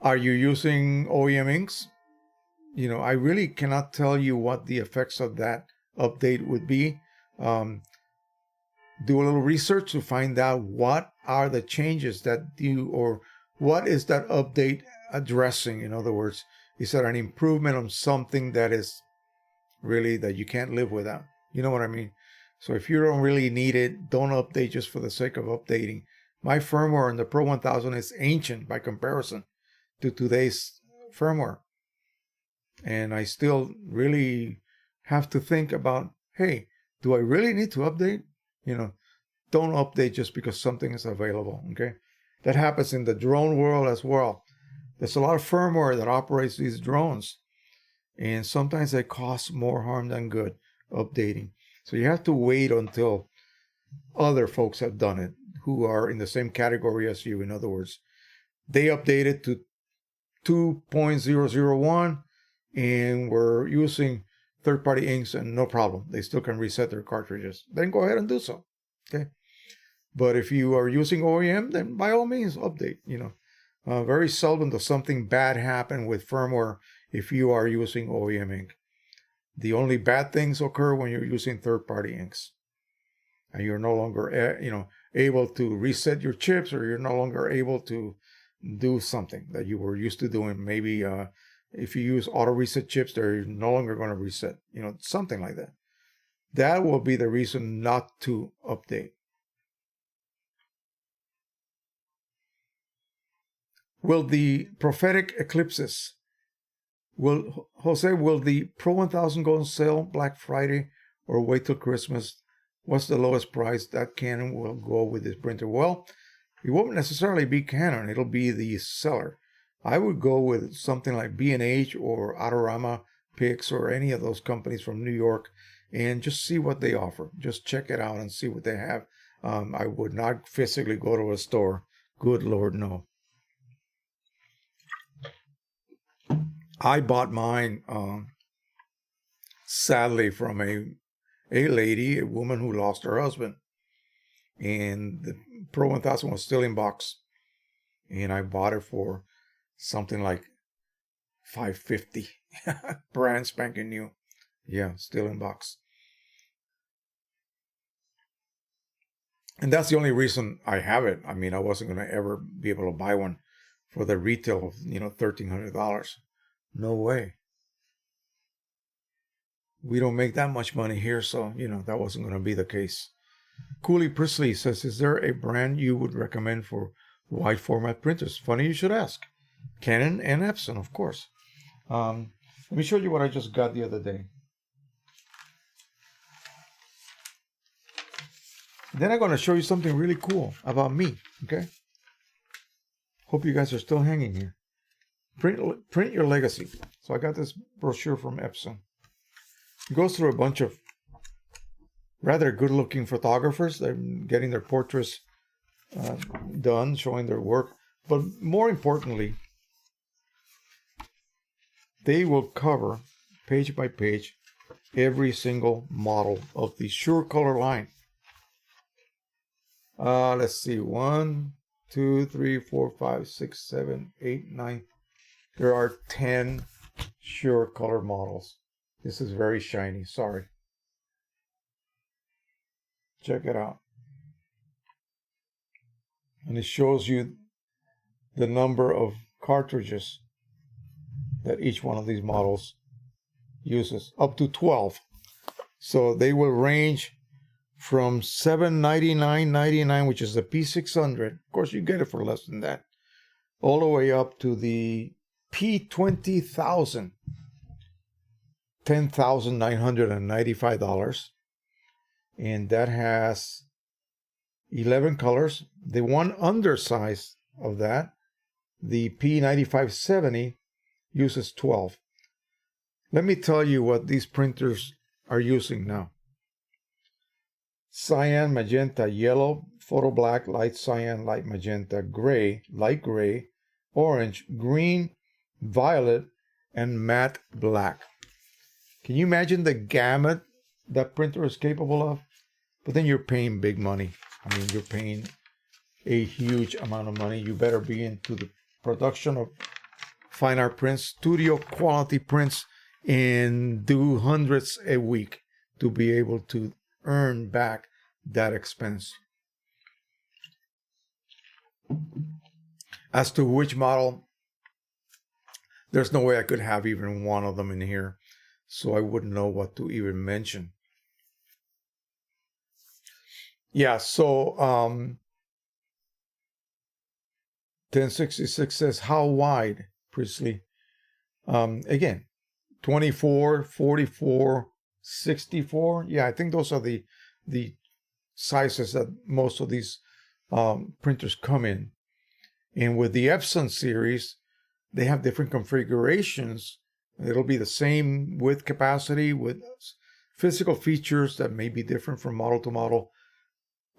Are you using OEM inks? I really cannot tell you what the effects of that update would be. Do a little research to find out what are the changes that or what is that update addressing. In other words, is that an improvement on something that is really that you can't live without? You know what I mean? So if you don't really need it, don't update just for the sake of updating. My firmware on the Pro 1000 is ancient by comparison to today's firmware. And I still really have to think about, hey, do I really need to update? Don't update just because something is available, okay? That happens in the drone world as well. There's a lot of firmware that operates these drones, and sometimes they cause more harm than good updating. So you have to wait until other folks have done it, who are in the same category as you. In other words, they updated to 2.001 and were using third-party inks, and no problem. They still can reset their cartridges. Then go ahead and do so. Okay. But if you are using OEM, then by all means update. Very seldom does something bad happen with firmware if you are using OEM ink. The only bad things occur when you're using third-party inks, and you're no longer able to reset your chips, or you're no longer able to do something that you were used to doing. Maybe if you use auto reset chips, they're no longer going to reset. Something like that. That will be the reason not to update. Will the prophetic eclipses, will the Pro 1000 go on sale Black Friday or wait till Christmas? What's the lowest price that Canon will go with this printer? Well, It won't necessarily be Canon. It'll be the seller. I would go with something like B&H or Adorama Pix or any of those companies from New York and just see what they offer. Just check it out and see what they have. I would not physically go to a store. Good Lord, no. I bought mine, sadly, from a lady, a woman who lost her husband. And the Pro 1000 was still in box. And I bought it for something like $550. Brand spanking new. Yeah, still in box. And that's the only reason I have it. I mean, I wasn't going to ever be able to buy one for the retail of, $1,300. No way. We don't make that much money here, so, that wasn't going to be the case. Cooley Priestley says, is there a brand you would recommend for wide format printers? Funny you should ask. Canon and Epson, of course. Let me show you what I just got the other day. Then I'm going to show you something really cool about me, okay? Hope you guys are still hanging here. Print your legacy. So I got this brochure from Epson. It goes through a bunch of rather good-looking photographers. They're getting their portraits done, showing their work. But more importantly, they will cover, page by page, every single model of the Sure Color line. Let's see, 1, 2, 3, 4, 5, 6, 7, 8, 9. There are 10 Sure Color models. This is very shiny, sorry. Check it out. And it shows you the number of cartridges that each one of these models uses, up to 12. So they will range from $799.99, which is the P600. Of course, you get it for less than that. All the way up to the P20000, $10,995. And that has 11 colors. The one undersize of that, the P9570, uses 12. Let me tell you what these printers are using now. Cyan, magenta, yellow, photo black, light cyan, light magenta, gray, light gray, orange, green, violet, and matte black. Can you imagine the gamut that printer is capable of? But then you're paying big money. I mean, you're paying a huge amount of money. You better be into the production of fine art prints, studio quality prints, and do hundreds a week to be able to earn back that expense. As to which model, there's no way I could have even one of them in here, so I wouldn't know what to even mention. Yeah, so 1066 says, how wide, Priestley? Again, 24, 44, 64. Yeah, I think those are the sizes that most of these printers come in. And with the Epson series, they have different configurations. It'll be the same width capacity with physical features that may be different from model to model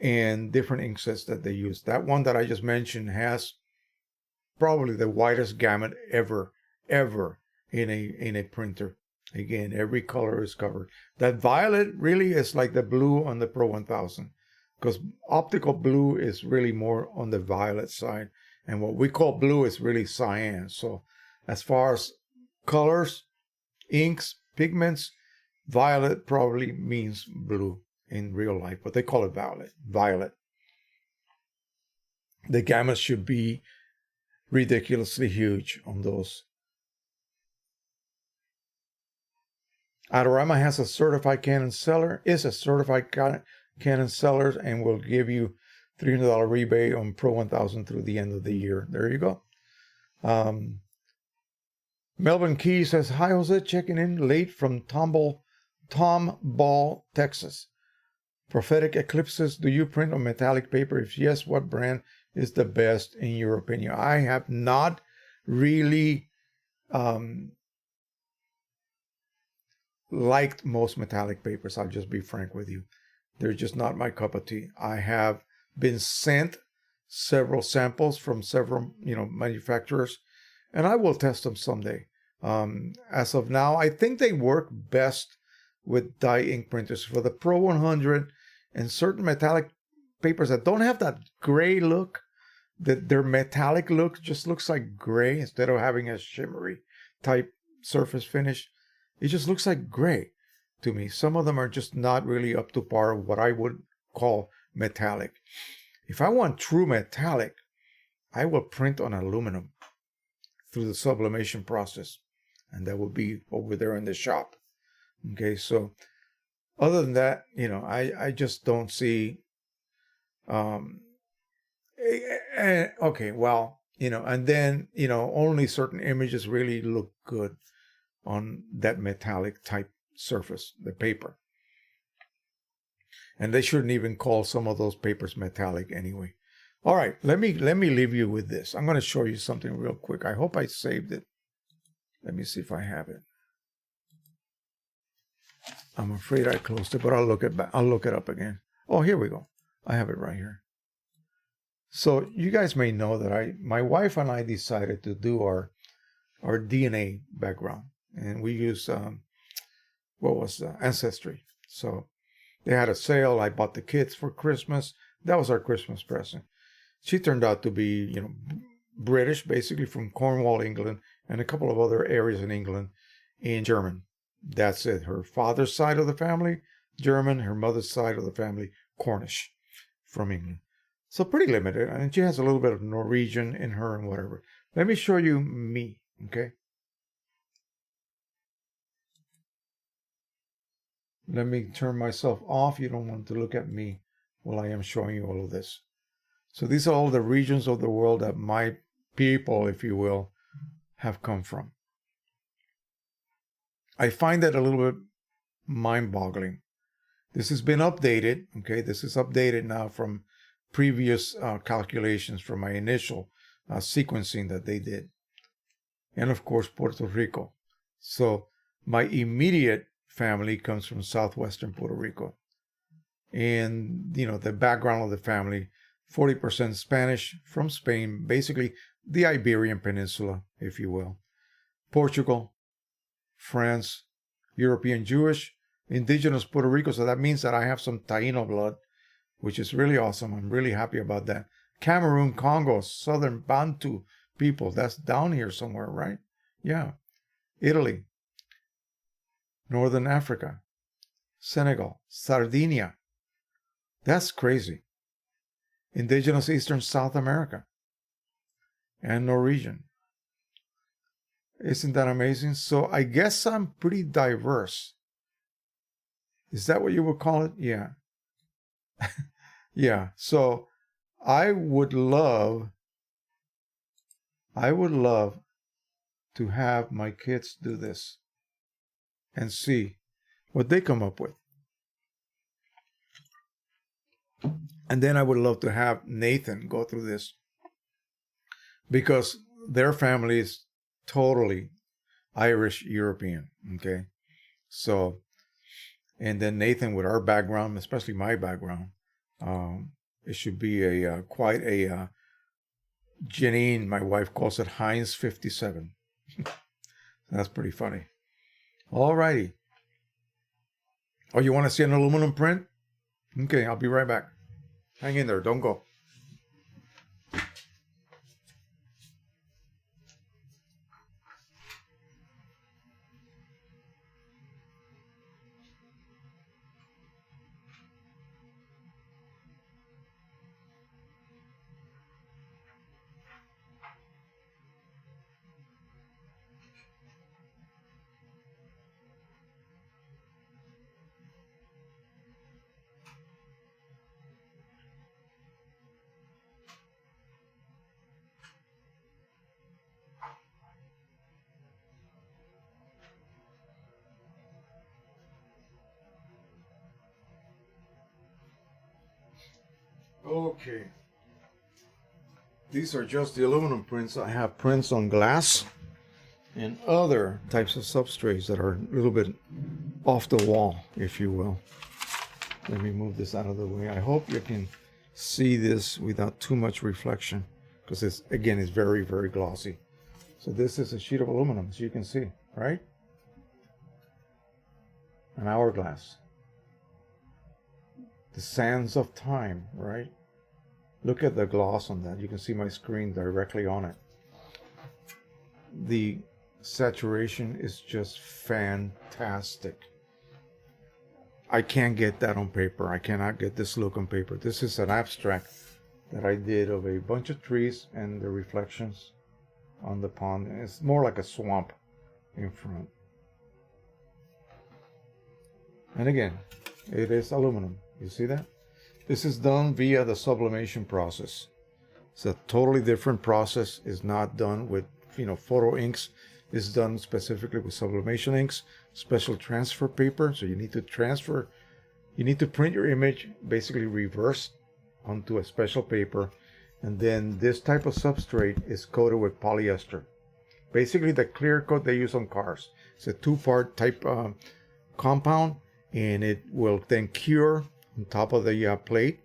and different inksets that they use. That one that I just mentioned has probably the widest gamut ever in a printer. Again, every color is covered. That violet really is like the blue on the Pro 1000, because optical blue is really more on the violet side, and what we call blue is really cyan. So as far as colors, inks, pigments, violet probably means blue in real life, but they call it violet. The gamut should be ridiculously huge on those. Adorama has a certified Canon seller, is a certified Canon seller, and will give you $300 rebate on Pro 1000 through the end of the year. There you go. Melvin Key says, hi, Jose, checking in late from Tomball, Texas. Prophetic eclipses, do you print on metallic paper? If yes, what brand is the best in your opinion? I have not really liked most metallic papers. I'll just be frank with you. They're just not my cup of tea. I have been sent several samples from several, manufacturers, and I will test them someday. As of now, I think they work best with dye ink printers. For the Pro 100 and certain metallic papers that don't have that gray look, that their metallic look just looks like gray instead of having a shimmery type surface finish. It just looks like gray to me. Some of them are just not really up to par of what I would call metallic. If I want true metallic, I will print on aluminum through the sublimation process, and that will be over there in the shop. Okay, so other than that, I just don't see. Okay, well, and then only certain images really look good on that metallic type surface, the paper. And they shouldn't even call some of those papers metallic anyway. All right, let me leave you with this. I'm going to show you something real quick. I hope I saved it. Let me see if I have it. I'm afraid I closed it, but I'll look it up again. Oh, here we go. I have it right here. So you guys may know that my wife and I decided to do our DNA background, and we use Ancestry. So they had a sale. I bought the kits for Christmas. That was our Christmas present. She turned out to be, British, basically from Cornwall, England, and a couple of other areas in England in German. That's it. Her father's side of the family, German. Her mother's side of the family, Cornish, from England. So pretty limited. And she has a little bit of Norwegian in her and whatever. Let me show you me, okay? Let me turn myself off. You don't want to look at me while I am showing you all of this. So these are all the regions of the world that my people, if you will, have come from. I find that a little bit mind-boggling. This has been updated, okay? This is updated now from previous calculations from my initial sequencing that they did. And of course, Puerto Rico. So my immediate family comes from southwestern Puerto Rico. And, the background of the family, 40% Spanish from Spain, basically the Iberian Peninsula, if you will. Portugal, France, European Jewish, indigenous Puerto Rico. So that means that I have some Taino blood, which is really awesome. I'm really happy about that. Cameroon, Congo, Southern Bantu people. That's down here somewhere, right? Yeah. Italy, Northern Africa, Senegal, Sardinia. That's crazy. Indigenous Eastern South America, and Norwegian. Isn't that amazing? So I guess I'm pretty diverse. Is that what you would call it? Yeah. Yeah. So I would love to have my kids do this and see what they come up with. And then I would love to have Nathan go through this, because their family is totally Irish European. Okay. So, and then Nathan with our background, especially my background, it should be quite a Janine, my wife calls it Heinz 57. That's pretty funny. All righty. Oh, you want to see an aluminum print? Okay, I'll be right back. Hang in there. Don't go. Okay. These are just the aluminum prints. I have prints on glass and other types of substrates that are a little bit off the wall, if you will. Let me move this out of the way. I hope you can see this without too much reflection, because it's, again, it's very, very glossy. So this is a sheet of aluminum, as you can see, right? An hourglass. The sands of time, right? Look at the gloss on that. You can see my screen directly on it. The saturation is just fantastic. I can't get that on paper. I cannot get this look on paper. This is an abstract that I did of a bunch of trees and the reflections on the pond. It's more like a swamp in front. And again, it is aluminum. You see that? This is done via the sublimation process. It's a totally different process. It's not done with, photo inks. It's done specifically with sublimation inks, special transfer paper. So you need to print your image basically reverse onto a special paper. And then this type of substrate is coated with polyester. Basically the clear coat they use on cars. It's a two-part type compound, and it will then cure on top of the plate.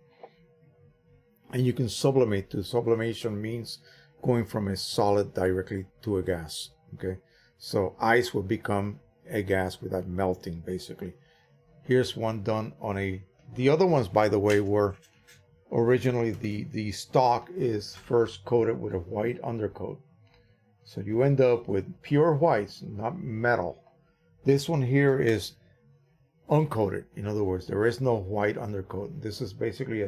And you can sublimate too. Sublimation means going from a solid directly to a gas. Okay, so ice will become a gas without melting, basically. Here's one done on the other ones, by the way, were originally the stock is first coated with a white undercoat. So you end up with pure whites, not metal. This one here is uncoated. In other words, there is no white undercoat. This is basically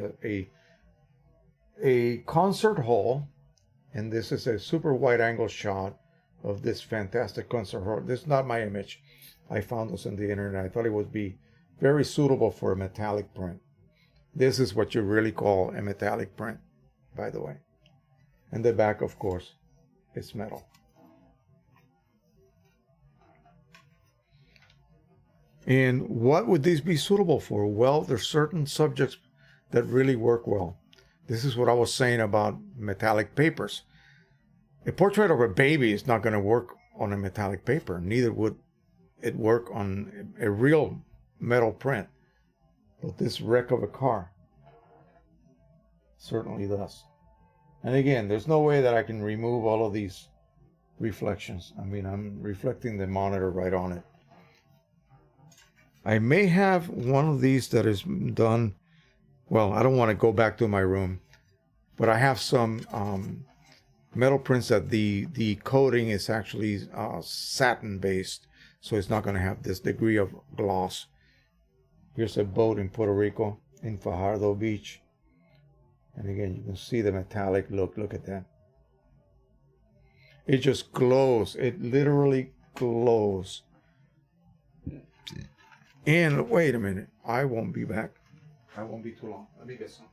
a concert hall, and this is a super wide angle shot of this fantastic concert hall. This is not my image. I found this on the internet. I thought it would be very suitable for a metallic print. This is what you really call a metallic print, by the way. And the back, of course, is metal. And what would these be suitable for? Well, there's certain subjects that really work well. This is what I was saying about metallic papers. A portrait of a baby is not going to work on a metallic paper. Neither would it work on a real metal print. But this wreck of a car certainly does. And again, there's no way that I can remove all of these reflections. I mean, I'm reflecting the monitor right on it. I may have one of these that is done. Well, I don't want to go back to my room, but I have some metal prints that the coating is actually satin based, so it's not going to have this degree of gloss. Here's a boat in Puerto Rico, in Fajardo Beach, and again you can see the metallic look. Look at that. It just glows. It literally glows. And wait a minute, I won't be back. I won't be too long. Let me get some.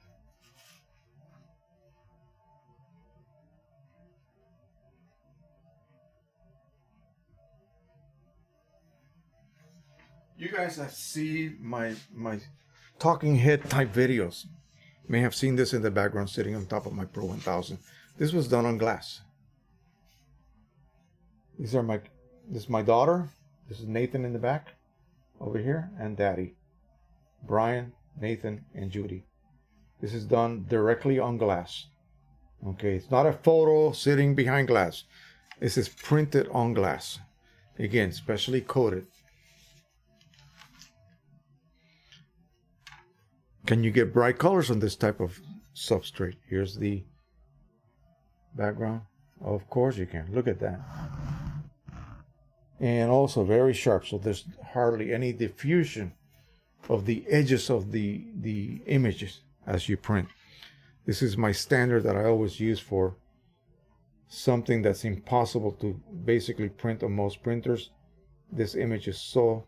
You guys have seen my talking head type videos. You may have seen this in the background sitting on top of my Pro 1000. This was done on glass. This is my daughter. This is Nathan in the back over here, and Daddy. Brian, Nathan, and Judy. This is done directly on glass. Okay, it's not a photo sitting behind glass. This is printed on glass. Again, specially coated. Can you get bright colors on this type of substrate? Here's the background. Of course you can. Look at that. And also very sharp, so there's hardly any diffusion of the edges of the images as you print. This is my standard that I always use for something that's impossible to basically print on most printers. This image is so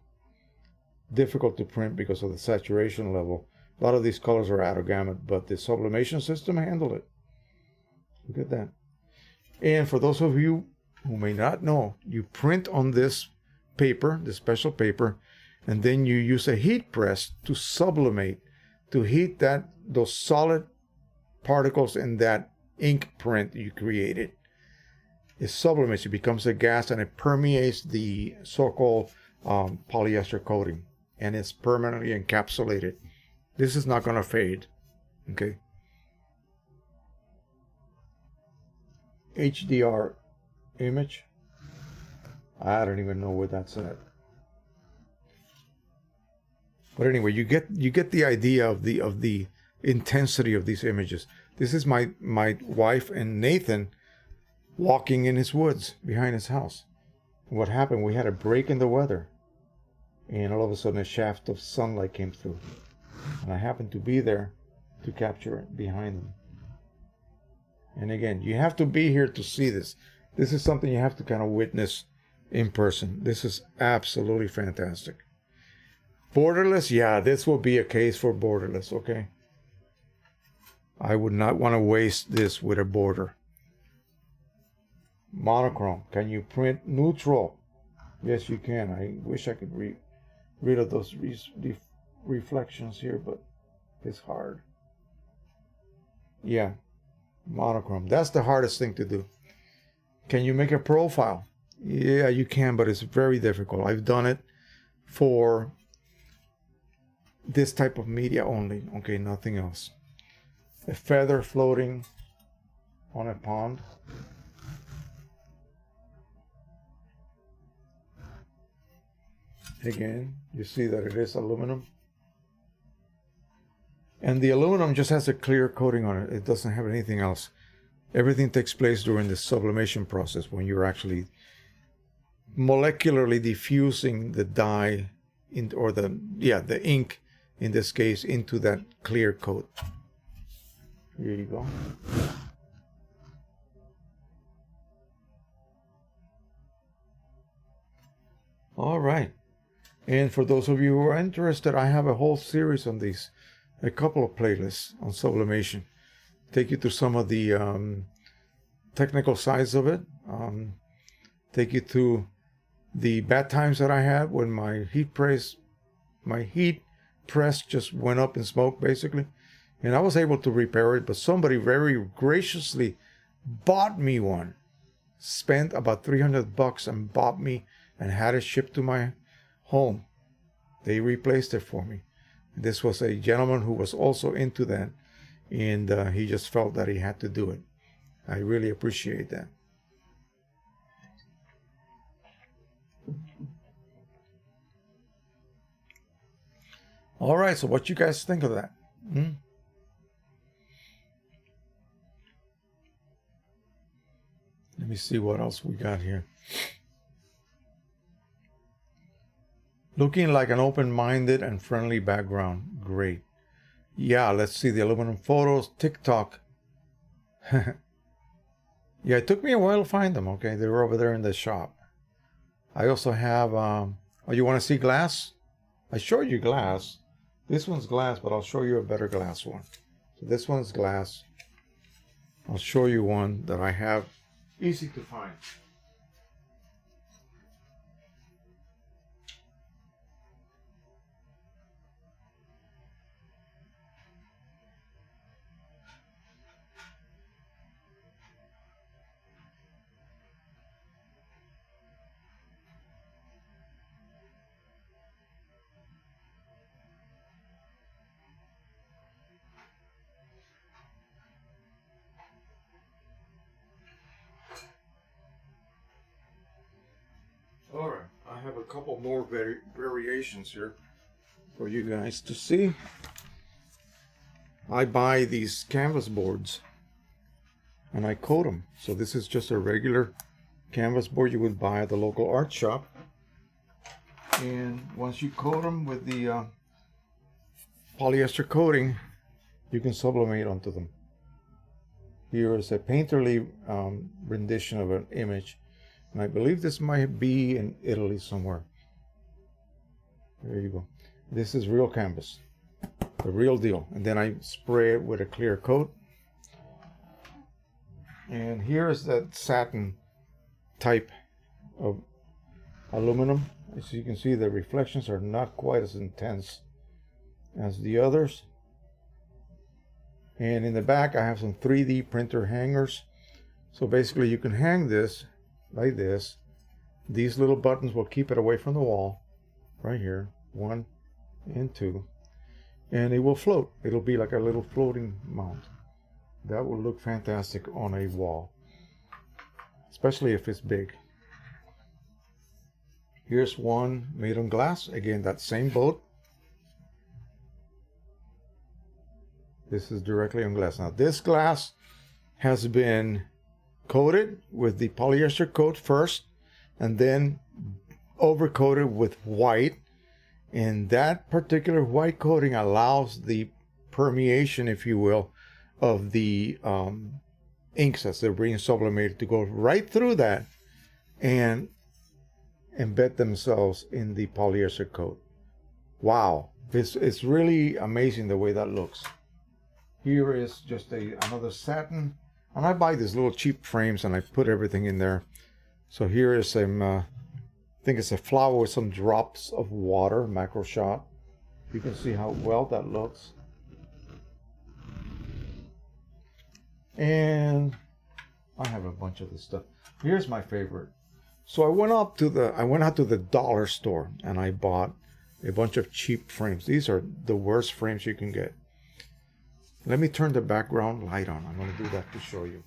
difficult to print because of the saturation level. A lot of these colors are out of gamut, but the sublimation system handled it. Look at that. And for those of you who may not know, you print on this paper, this special paper, and then you use a heat press to sublimate, to heat those solid particles in that ink print you created. It sublimates, it becomes a gas, and it permeates the so-called polyester coating, and it's permanently encapsulated. This is not going to fade. Okay. HDR image. I don't even know where that's at. But anyway, you get the idea of the intensity of these images. This is my wife and Nathan walking in his woods behind his house. What happened? We had a break in the weather, and all of a sudden a shaft of sunlight came through, and I happened to be there to capture it behind them. And again, you have to be here to see this. This is something you have to kind of witness in person. This is absolutely fantastic. Borderless, yeah, this will be a case for borderless, okay? I would not want to waste this with a border. Monochrome, can you print neutral? Yes, you can. I wish I could rid of those reflections here, but it's hard. Yeah, monochrome. That's the hardest thing to do. Can you make a profile? Yeah, you can, but it's very difficult. I've done it for this type of media only. Okay, nothing else. A feather floating on a pond. Again, you see that it is aluminum. And the aluminum just has a clear coating on it. It doesn't have anything else. Everything takes place during the sublimation process when you're actually molecularly diffusing the dye or the ink in this case into that clear coat. Here you go. All right. And for those of you who are interested, I have a whole series on these, a couple of playlists on sublimation. Take you through some of the technical sides of it. Take you through the bad times that I had when my heat press just went up in smoke, basically. And I was able to repair it, but somebody very graciously bought me one. Spent about $300 and bought me and had it shipped to my home. They replaced it for me. This was a gentleman who was also into that, and he just felt that he had to do it. I really appreciate that. All right, so what you guys think of that? Let me see what else we got here. Looking like an open-minded and friendly background. Great. Yeah, let's see the aluminum photos. TikTok. Yeah, it took me a while to find them. Okay, they were over there in the shop. I also have, oh, you want to see glass? I showed you glass. This one's glass, but I'll show you a better glass one. So this one's glass. I'll show you one that I have. Easy to find. All right, I have a couple more variations here for you guys to see. I buy these canvas boards and I coat them. So this is just a regular canvas board you would buy at the local art shop. And once you coat them with the polyester coating, you can sublimate onto them. Here is a painterly rendition of an image. And I believe this might be in Italy somewhere. There you go. This is real canvas, the real deal. And then I spray it with a clear coat. And here is that satin type of aluminum. As you can see, the reflections are not quite as intense as the others. And in the back, I have some 3D printer hangers. So basically, you can hang this like this. These little buttons will keep it away from the wall. Right here, 1 and 2. And it will float. It'll be like a little floating mount. That will look fantastic on a wall, especially if it's big. Here's one made on glass. Again, that same boat. This is directly on glass. Now, this glass has been coated with the polyester coat first, and then overcoated with white. And that particular white coating allows the permeation, if you will, of the inks as they're being sublimated to go right through that and embed themselves in the polyester coat. Wow, it's really amazing the way that looks. Here is just another satin, and I buy these little cheap frames and I put everything in there. So here is some, I think it's a flower with some drops of water, macro shot. You can see how well that looks. And I have a bunch of this stuff. Here's my favorite. So I went out to the dollar store and I bought a bunch of cheap frames. These are the worst frames you can get. Let me turn the background light on. I'm going to do that to show you.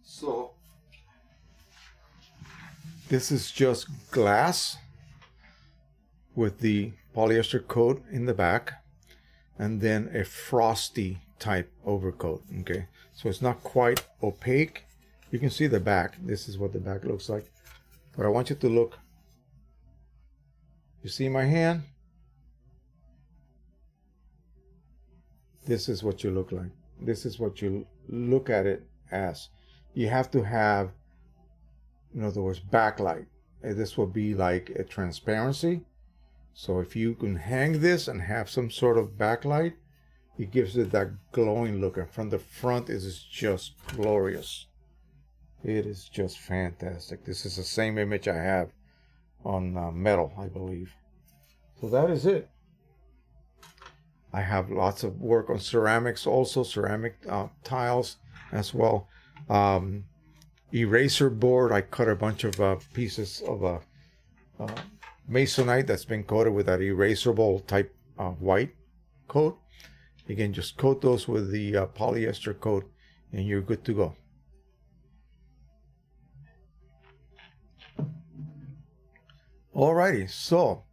So this is just glass with the polyester coat in the back, and then a frosty type overcoat. Okay, so it's not quite opaque. You can see the back. This is what the back looks like. But I want you to look. You see my hand? This is what you look like. This is what you look at it as. You have to have, in other words, backlight. This will be like a transparency. So if you can hang this and have some sort of backlight, it gives it that glowing look. And from the front, it is just glorious. It is just fantastic. This is the same image I have on metal, I believe. So that is it. I have lots of work on ceramics, also ceramic tiles as well. Eraser board. I cut a bunch of pieces of masonite that's been coated with that erasable type white coat. Again, just coat those with the polyester coat and you're good to go. Alrighty, so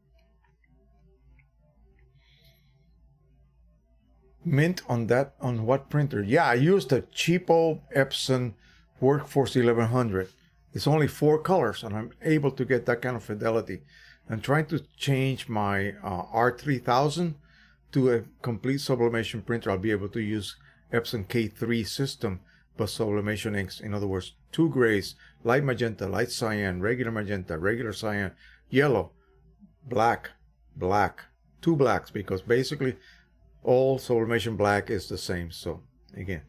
mint on what printer? Yeah, I used a cheapo Epson Workforce 1100. It's only 4 colors and I'm able to get that kind of fidelity. I'm trying to change my R3000 to a complete sublimation printer. I'll be able to use Epson K3 system, but sublimation inks. In other words, 2 grays, light magenta, light cyan, regular magenta, regular cyan, yellow, black, black, 2 blacks, because basically all sublimation black is the same. So again,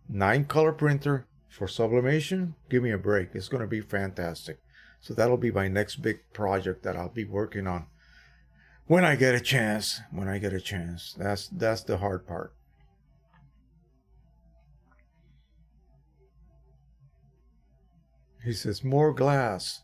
9 color printer for sublimation. Give me a break. It's going to be fantastic. So that'll be my next big project that I'll be working on when I get a chance. When I get a chance. That's the hard part. He says more glass.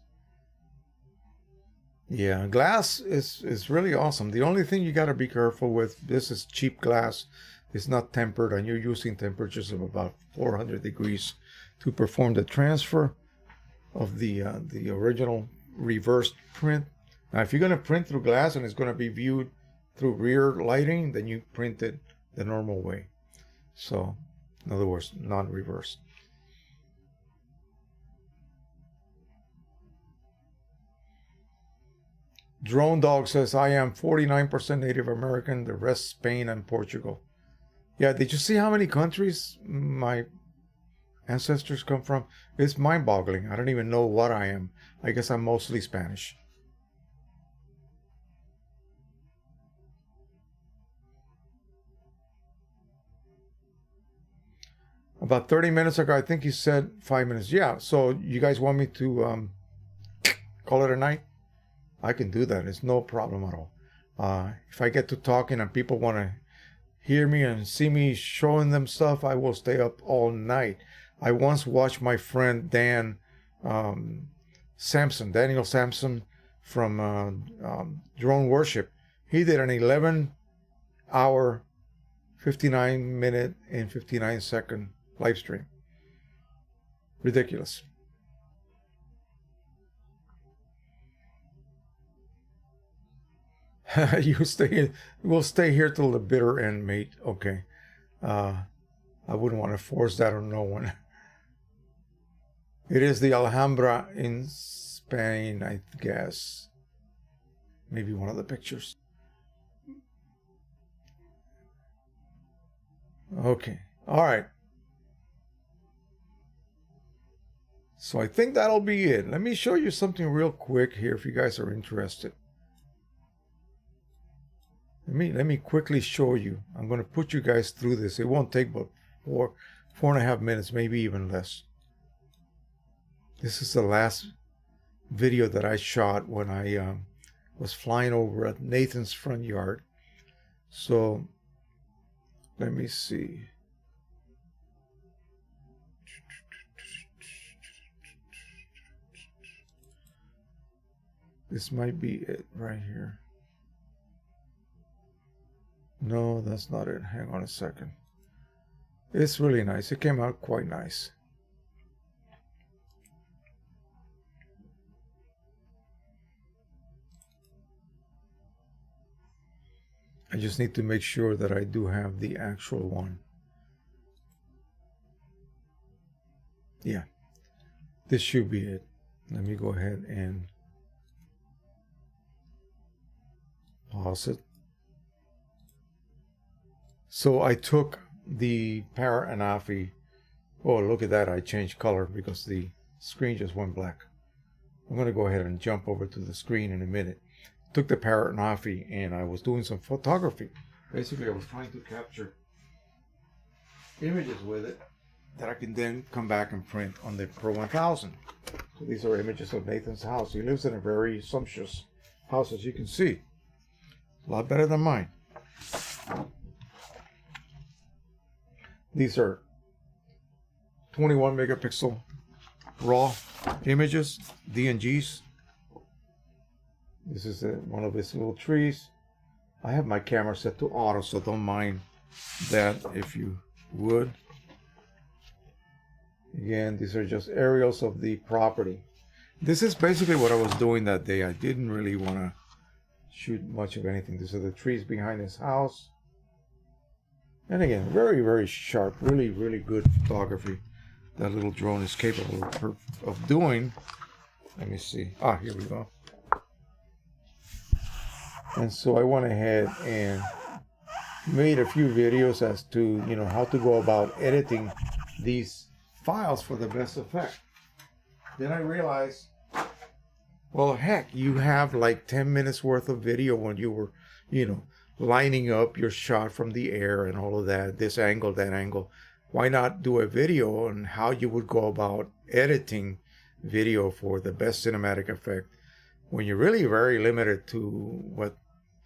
Yeah, glass is really awesome. The only thing you got to be careful with, this is cheap glass. It's not tempered, and you're using temperatures of about 400 degrees to perform the transfer of the original reversed print. Now, if you're going to print through glass and it's going to be viewed through rear lighting, then you print it the normal way. So, in other words, non-reversed. Drone Dog says, I am 49% Native American, the rest Spain and Portugal. Yeah, did you see how many countries my ancestors come from? It's mind-boggling. I don't even know what I am. I guess I'm mostly Spanish. About 30 minutes ago, I think you said 5 minutes. Yeah, so you guys want me to call it a night? I can do that. It's no problem at all. If I get to talking and people want to hear me and see me showing them stuff, I will stay up all night. I once watched my friend Daniel Sampson from Drone Worship. He did an 11-hour, 59-minute, and 59-second live stream. Ridiculous. We'll stay here till the bitter end, mate. Okay. I wouldn't want to force that on no one. It is the Alhambra in Spain, I guess. Maybe one of the pictures. Okay. All right. So I think that'll be it. Let me show you something real quick here if you guys are interested. Let me quickly show you. I'm going to put you guys through this. It won't take but four and a half minutes, maybe even less. This is the last video that I shot when I was flying over at Nathan's front yard. So let me see. This might be it right here. No, that's not it. Hang on a second. It's really nice. It came out quite nice. I just need to make sure that I do have the actual one. Yeah, this should be it. Let me go ahead and pause it. So I took the Parrot Anafi. Oh, look at that. I changed color because the screen just went black. I'm going to go ahead and jump over to the screen in a minute. Took the Parrot Anafi and I was doing some photography. Basically, I was trying to capture images with it that I can then come back and print on the Pro 1000. So these are images of Nathan's house. He lives in a very sumptuous house, as you can see. A lot better than mine. These are 21 megapixel raw images, DNGs. This is one of his little trees. I have my camera set to auto, so don't mind that if you would. Again, these are just aerials of the property. This is basically what I was doing that day. I didn't really want to shoot much of anything. These are the trees behind his house. And again, very, very sharp, really, really good photography that little drone is capable of doing. Let me see. Ah, here we go. And so I went ahead and made a few videos as to, how to go about editing these files for the best effect. Then I realized, well, heck, you have like 10 minutes worth of video when you were, lining up your shot from the air and all of that, this angle, that angle. Why not do a video on how you would go about editing video for the best cinematic effect when you're really very limited to what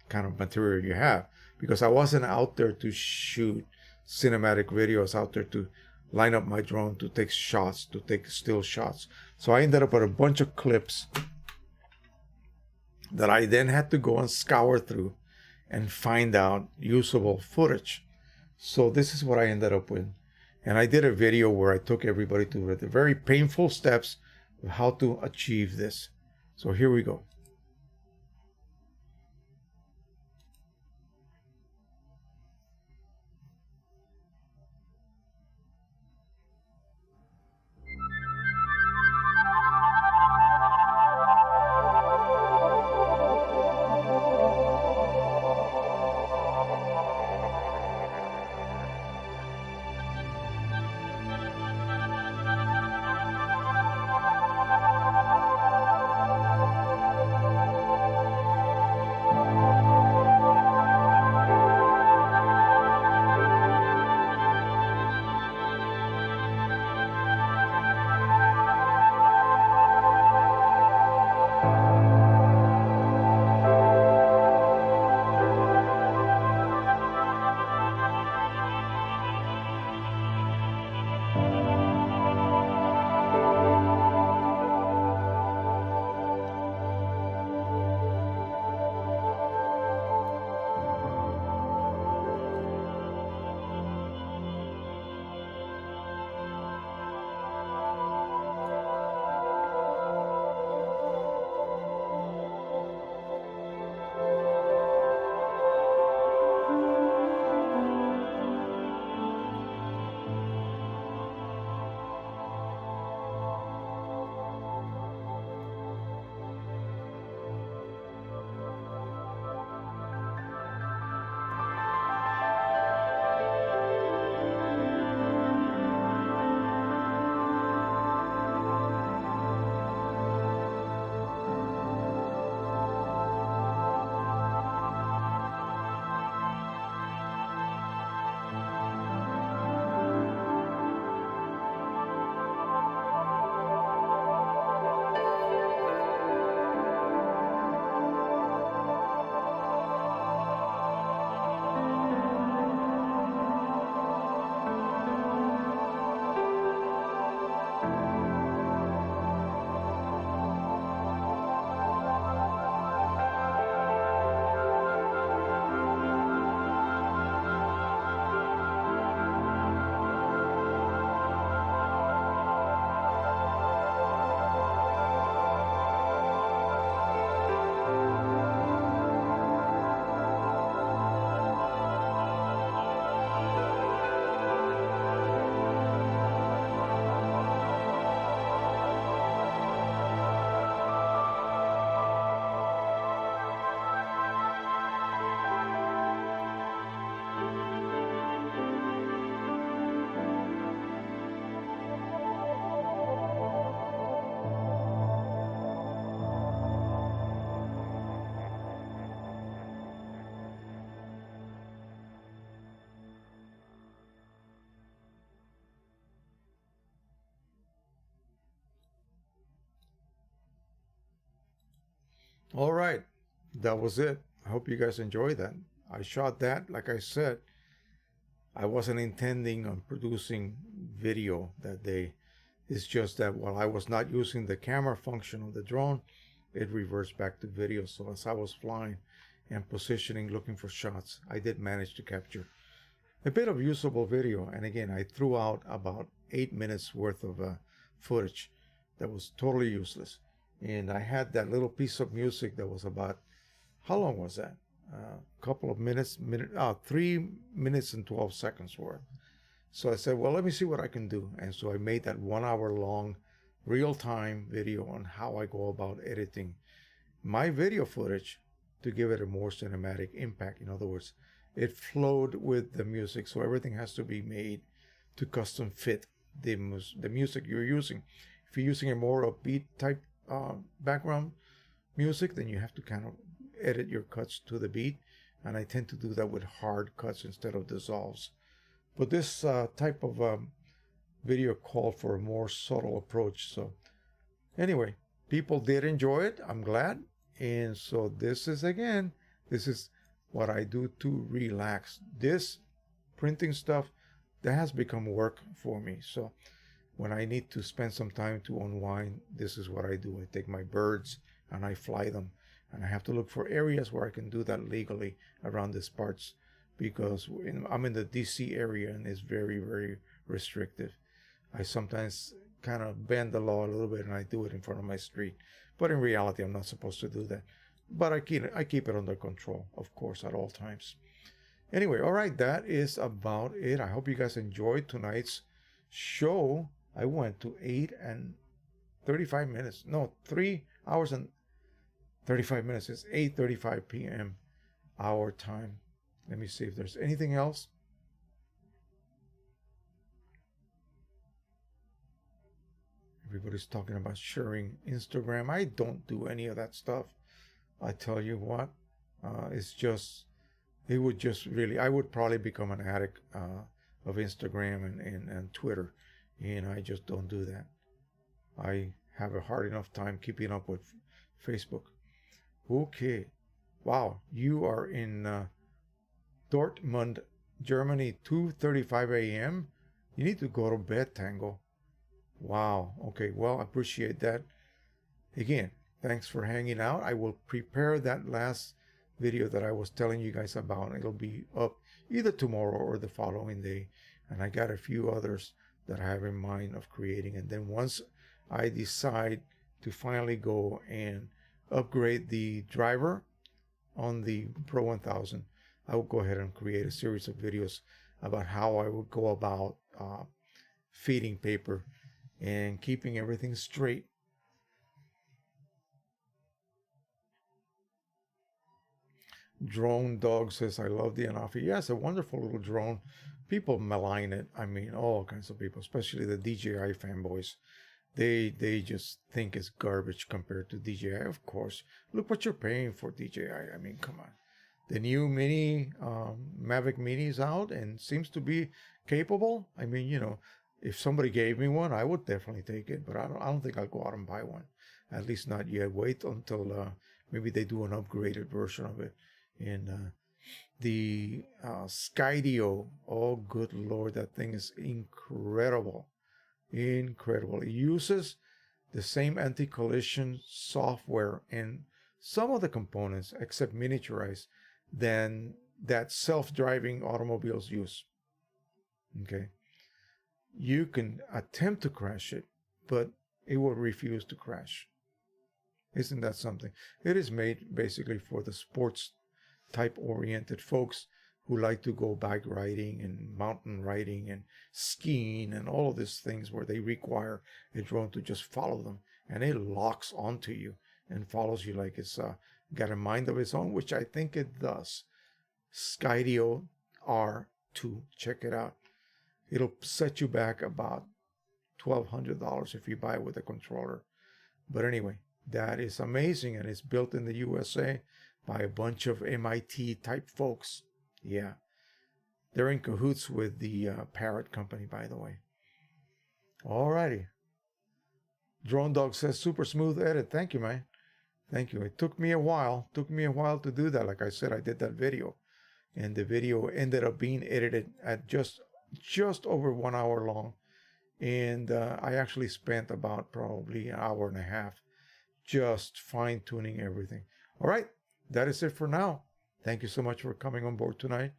kind of material you have? Because I wasn't out there to shoot cinematic videos, out there to line up my drone to take shots, to take still shots. So I ended up with a bunch of clips that I then had to go and scour through and find out usable footage. So this is what I ended up with. And I did a video where I took everybody through the very painful steps of how to achieve this. So here we go. All right, that was it. I hope you guys enjoyed that. I shot that, like I said, I wasn't intending on producing video that day. It's just that while I was not using the camera function of the drone, it reverts back to video. So as I was flying and positioning, looking for shots, I did manage to capture a bit of usable video. And again, I threw out about 8 minutes worth of footage that was totally useless. And I had that little piece of music that was about, how long was that? A couple of minutes, 3 minutes and 12 seconds worth. So I said, well, let me see what I can do. And so I made that 1 hour long real-time video on how I go about editing my video footage to give it a more cinematic impact. In other words, it flowed with the music, so everything has to be made to custom fit the music you're using. If you're using a more upbeat type background music, then you have to kind of edit your cuts to the beat, and I tend to do that with hard cuts instead of dissolves. But this type of video called for a more subtle approach. So anyway, people did enjoy it. I'm glad. And so this is what I do to relax. This printing stuff, that has become work for me. So when I need to spend some time to unwind, this is what I do. I take my birds and I fly them. And I have to look for areas where I can do that legally around these parts, because I'm in the DC area and it's very, very restrictive. I sometimes kind of bend the law a little bit and I do it in front of my street. But in reality, I'm not supposed to do that. But I keep it under control, of course, at all times. Anyway, all right, that is about it. I hope you guys enjoyed tonight's show. I went to 8 and 35 minutes. No, 3 hours and 35 minutes. It's 8:35 p.m. our time. Let me see if there's anything else. Everybody's talking about sharing Instagram. I don't do any of that stuff. I tell you what, it would just really, I would probably become an addict of Instagram and Twitter. And I just don't do that. I have a hard enough time keeping up with Facebook. Okay. Wow. You are in Dortmund, Germany, 2:35 a.m. You need to go to bed, Tango. Wow. Okay. Well, I appreciate that. Again, thanks for hanging out. I will prepare that last video that I was telling you guys about. It'll be up either tomorrow or the following day. And I got a few others that I have in mind of creating. And then once I decide to finally go and upgrade the driver on the Pro 1000, I will go ahead and create a series of videos about how I would go about feeding paper and keeping everything straight. Drone Dog says, I love the Anafi. Yes, a wonderful little drone. People malign it. I mean, all kinds of people, especially the DJI fanboys. They just think it's garbage compared to DJI. Of course, look what you're paying for DJI. I mean, come on. The new Mini Mavic Mini is out and seems to be capable. I mean, you know, if somebody gave me one, I would definitely take it. But I don't think I'll go out and buy one. At least not yet. Wait until maybe they do an upgraded version of it. And the Skydio, oh good Lord, that thing is incredible. Incredible. It uses the same anti-collision software and some of the components, except miniaturized, than that self-driving automobiles use. Okay. You can attempt to crash it, but it will refuse to crash. Isn't that something? It is made basically for the sports type oriented folks who like to go bike riding and mountain riding and skiing and all of these things where they require a drone to just follow them, and it locks onto you and follows you like it's got a mind of its own, which I think it does. Skydio R2, check it out. It'll set you back about $1,200 if you buy it with a controller. But anyway, that is amazing, and it's built in the USA by a bunch of MIT type folks. Yeah, they're in cahoots with the Parrot company, by the way. Alrighty. Drone Dog says, super smooth edit. Thank you, man. Thank you. It took me a while. Took me a while to do that. Like I said, I did that video, and the video ended up being edited at just over 1 hour long. And I actually spent about probably an hour and a half just fine tuning everything. All right, that is it for now. Thank you so much for coming on board tonight.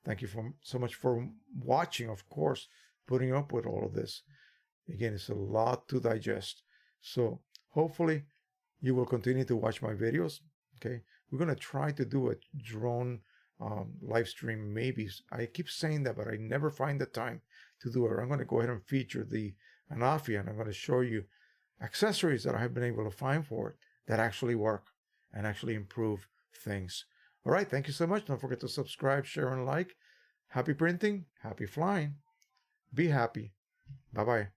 Thank you so much for watching, of course, putting up with all of this. Again, it's a lot to digest. So hopefully you will continue to watch my videos. Okay, we're going to try to do a drone live stream. Maybe I keep saying that, but I never find the time to do it. I'm going to go ahead and feature the Anafi, and I'm going to show you accessories that I have been able to find for it that actually work and actually improve things. All right, thank you so much. Don't forget to subscribe, share, and like. Happy printing, happy flying. Be happy. Bye-bye.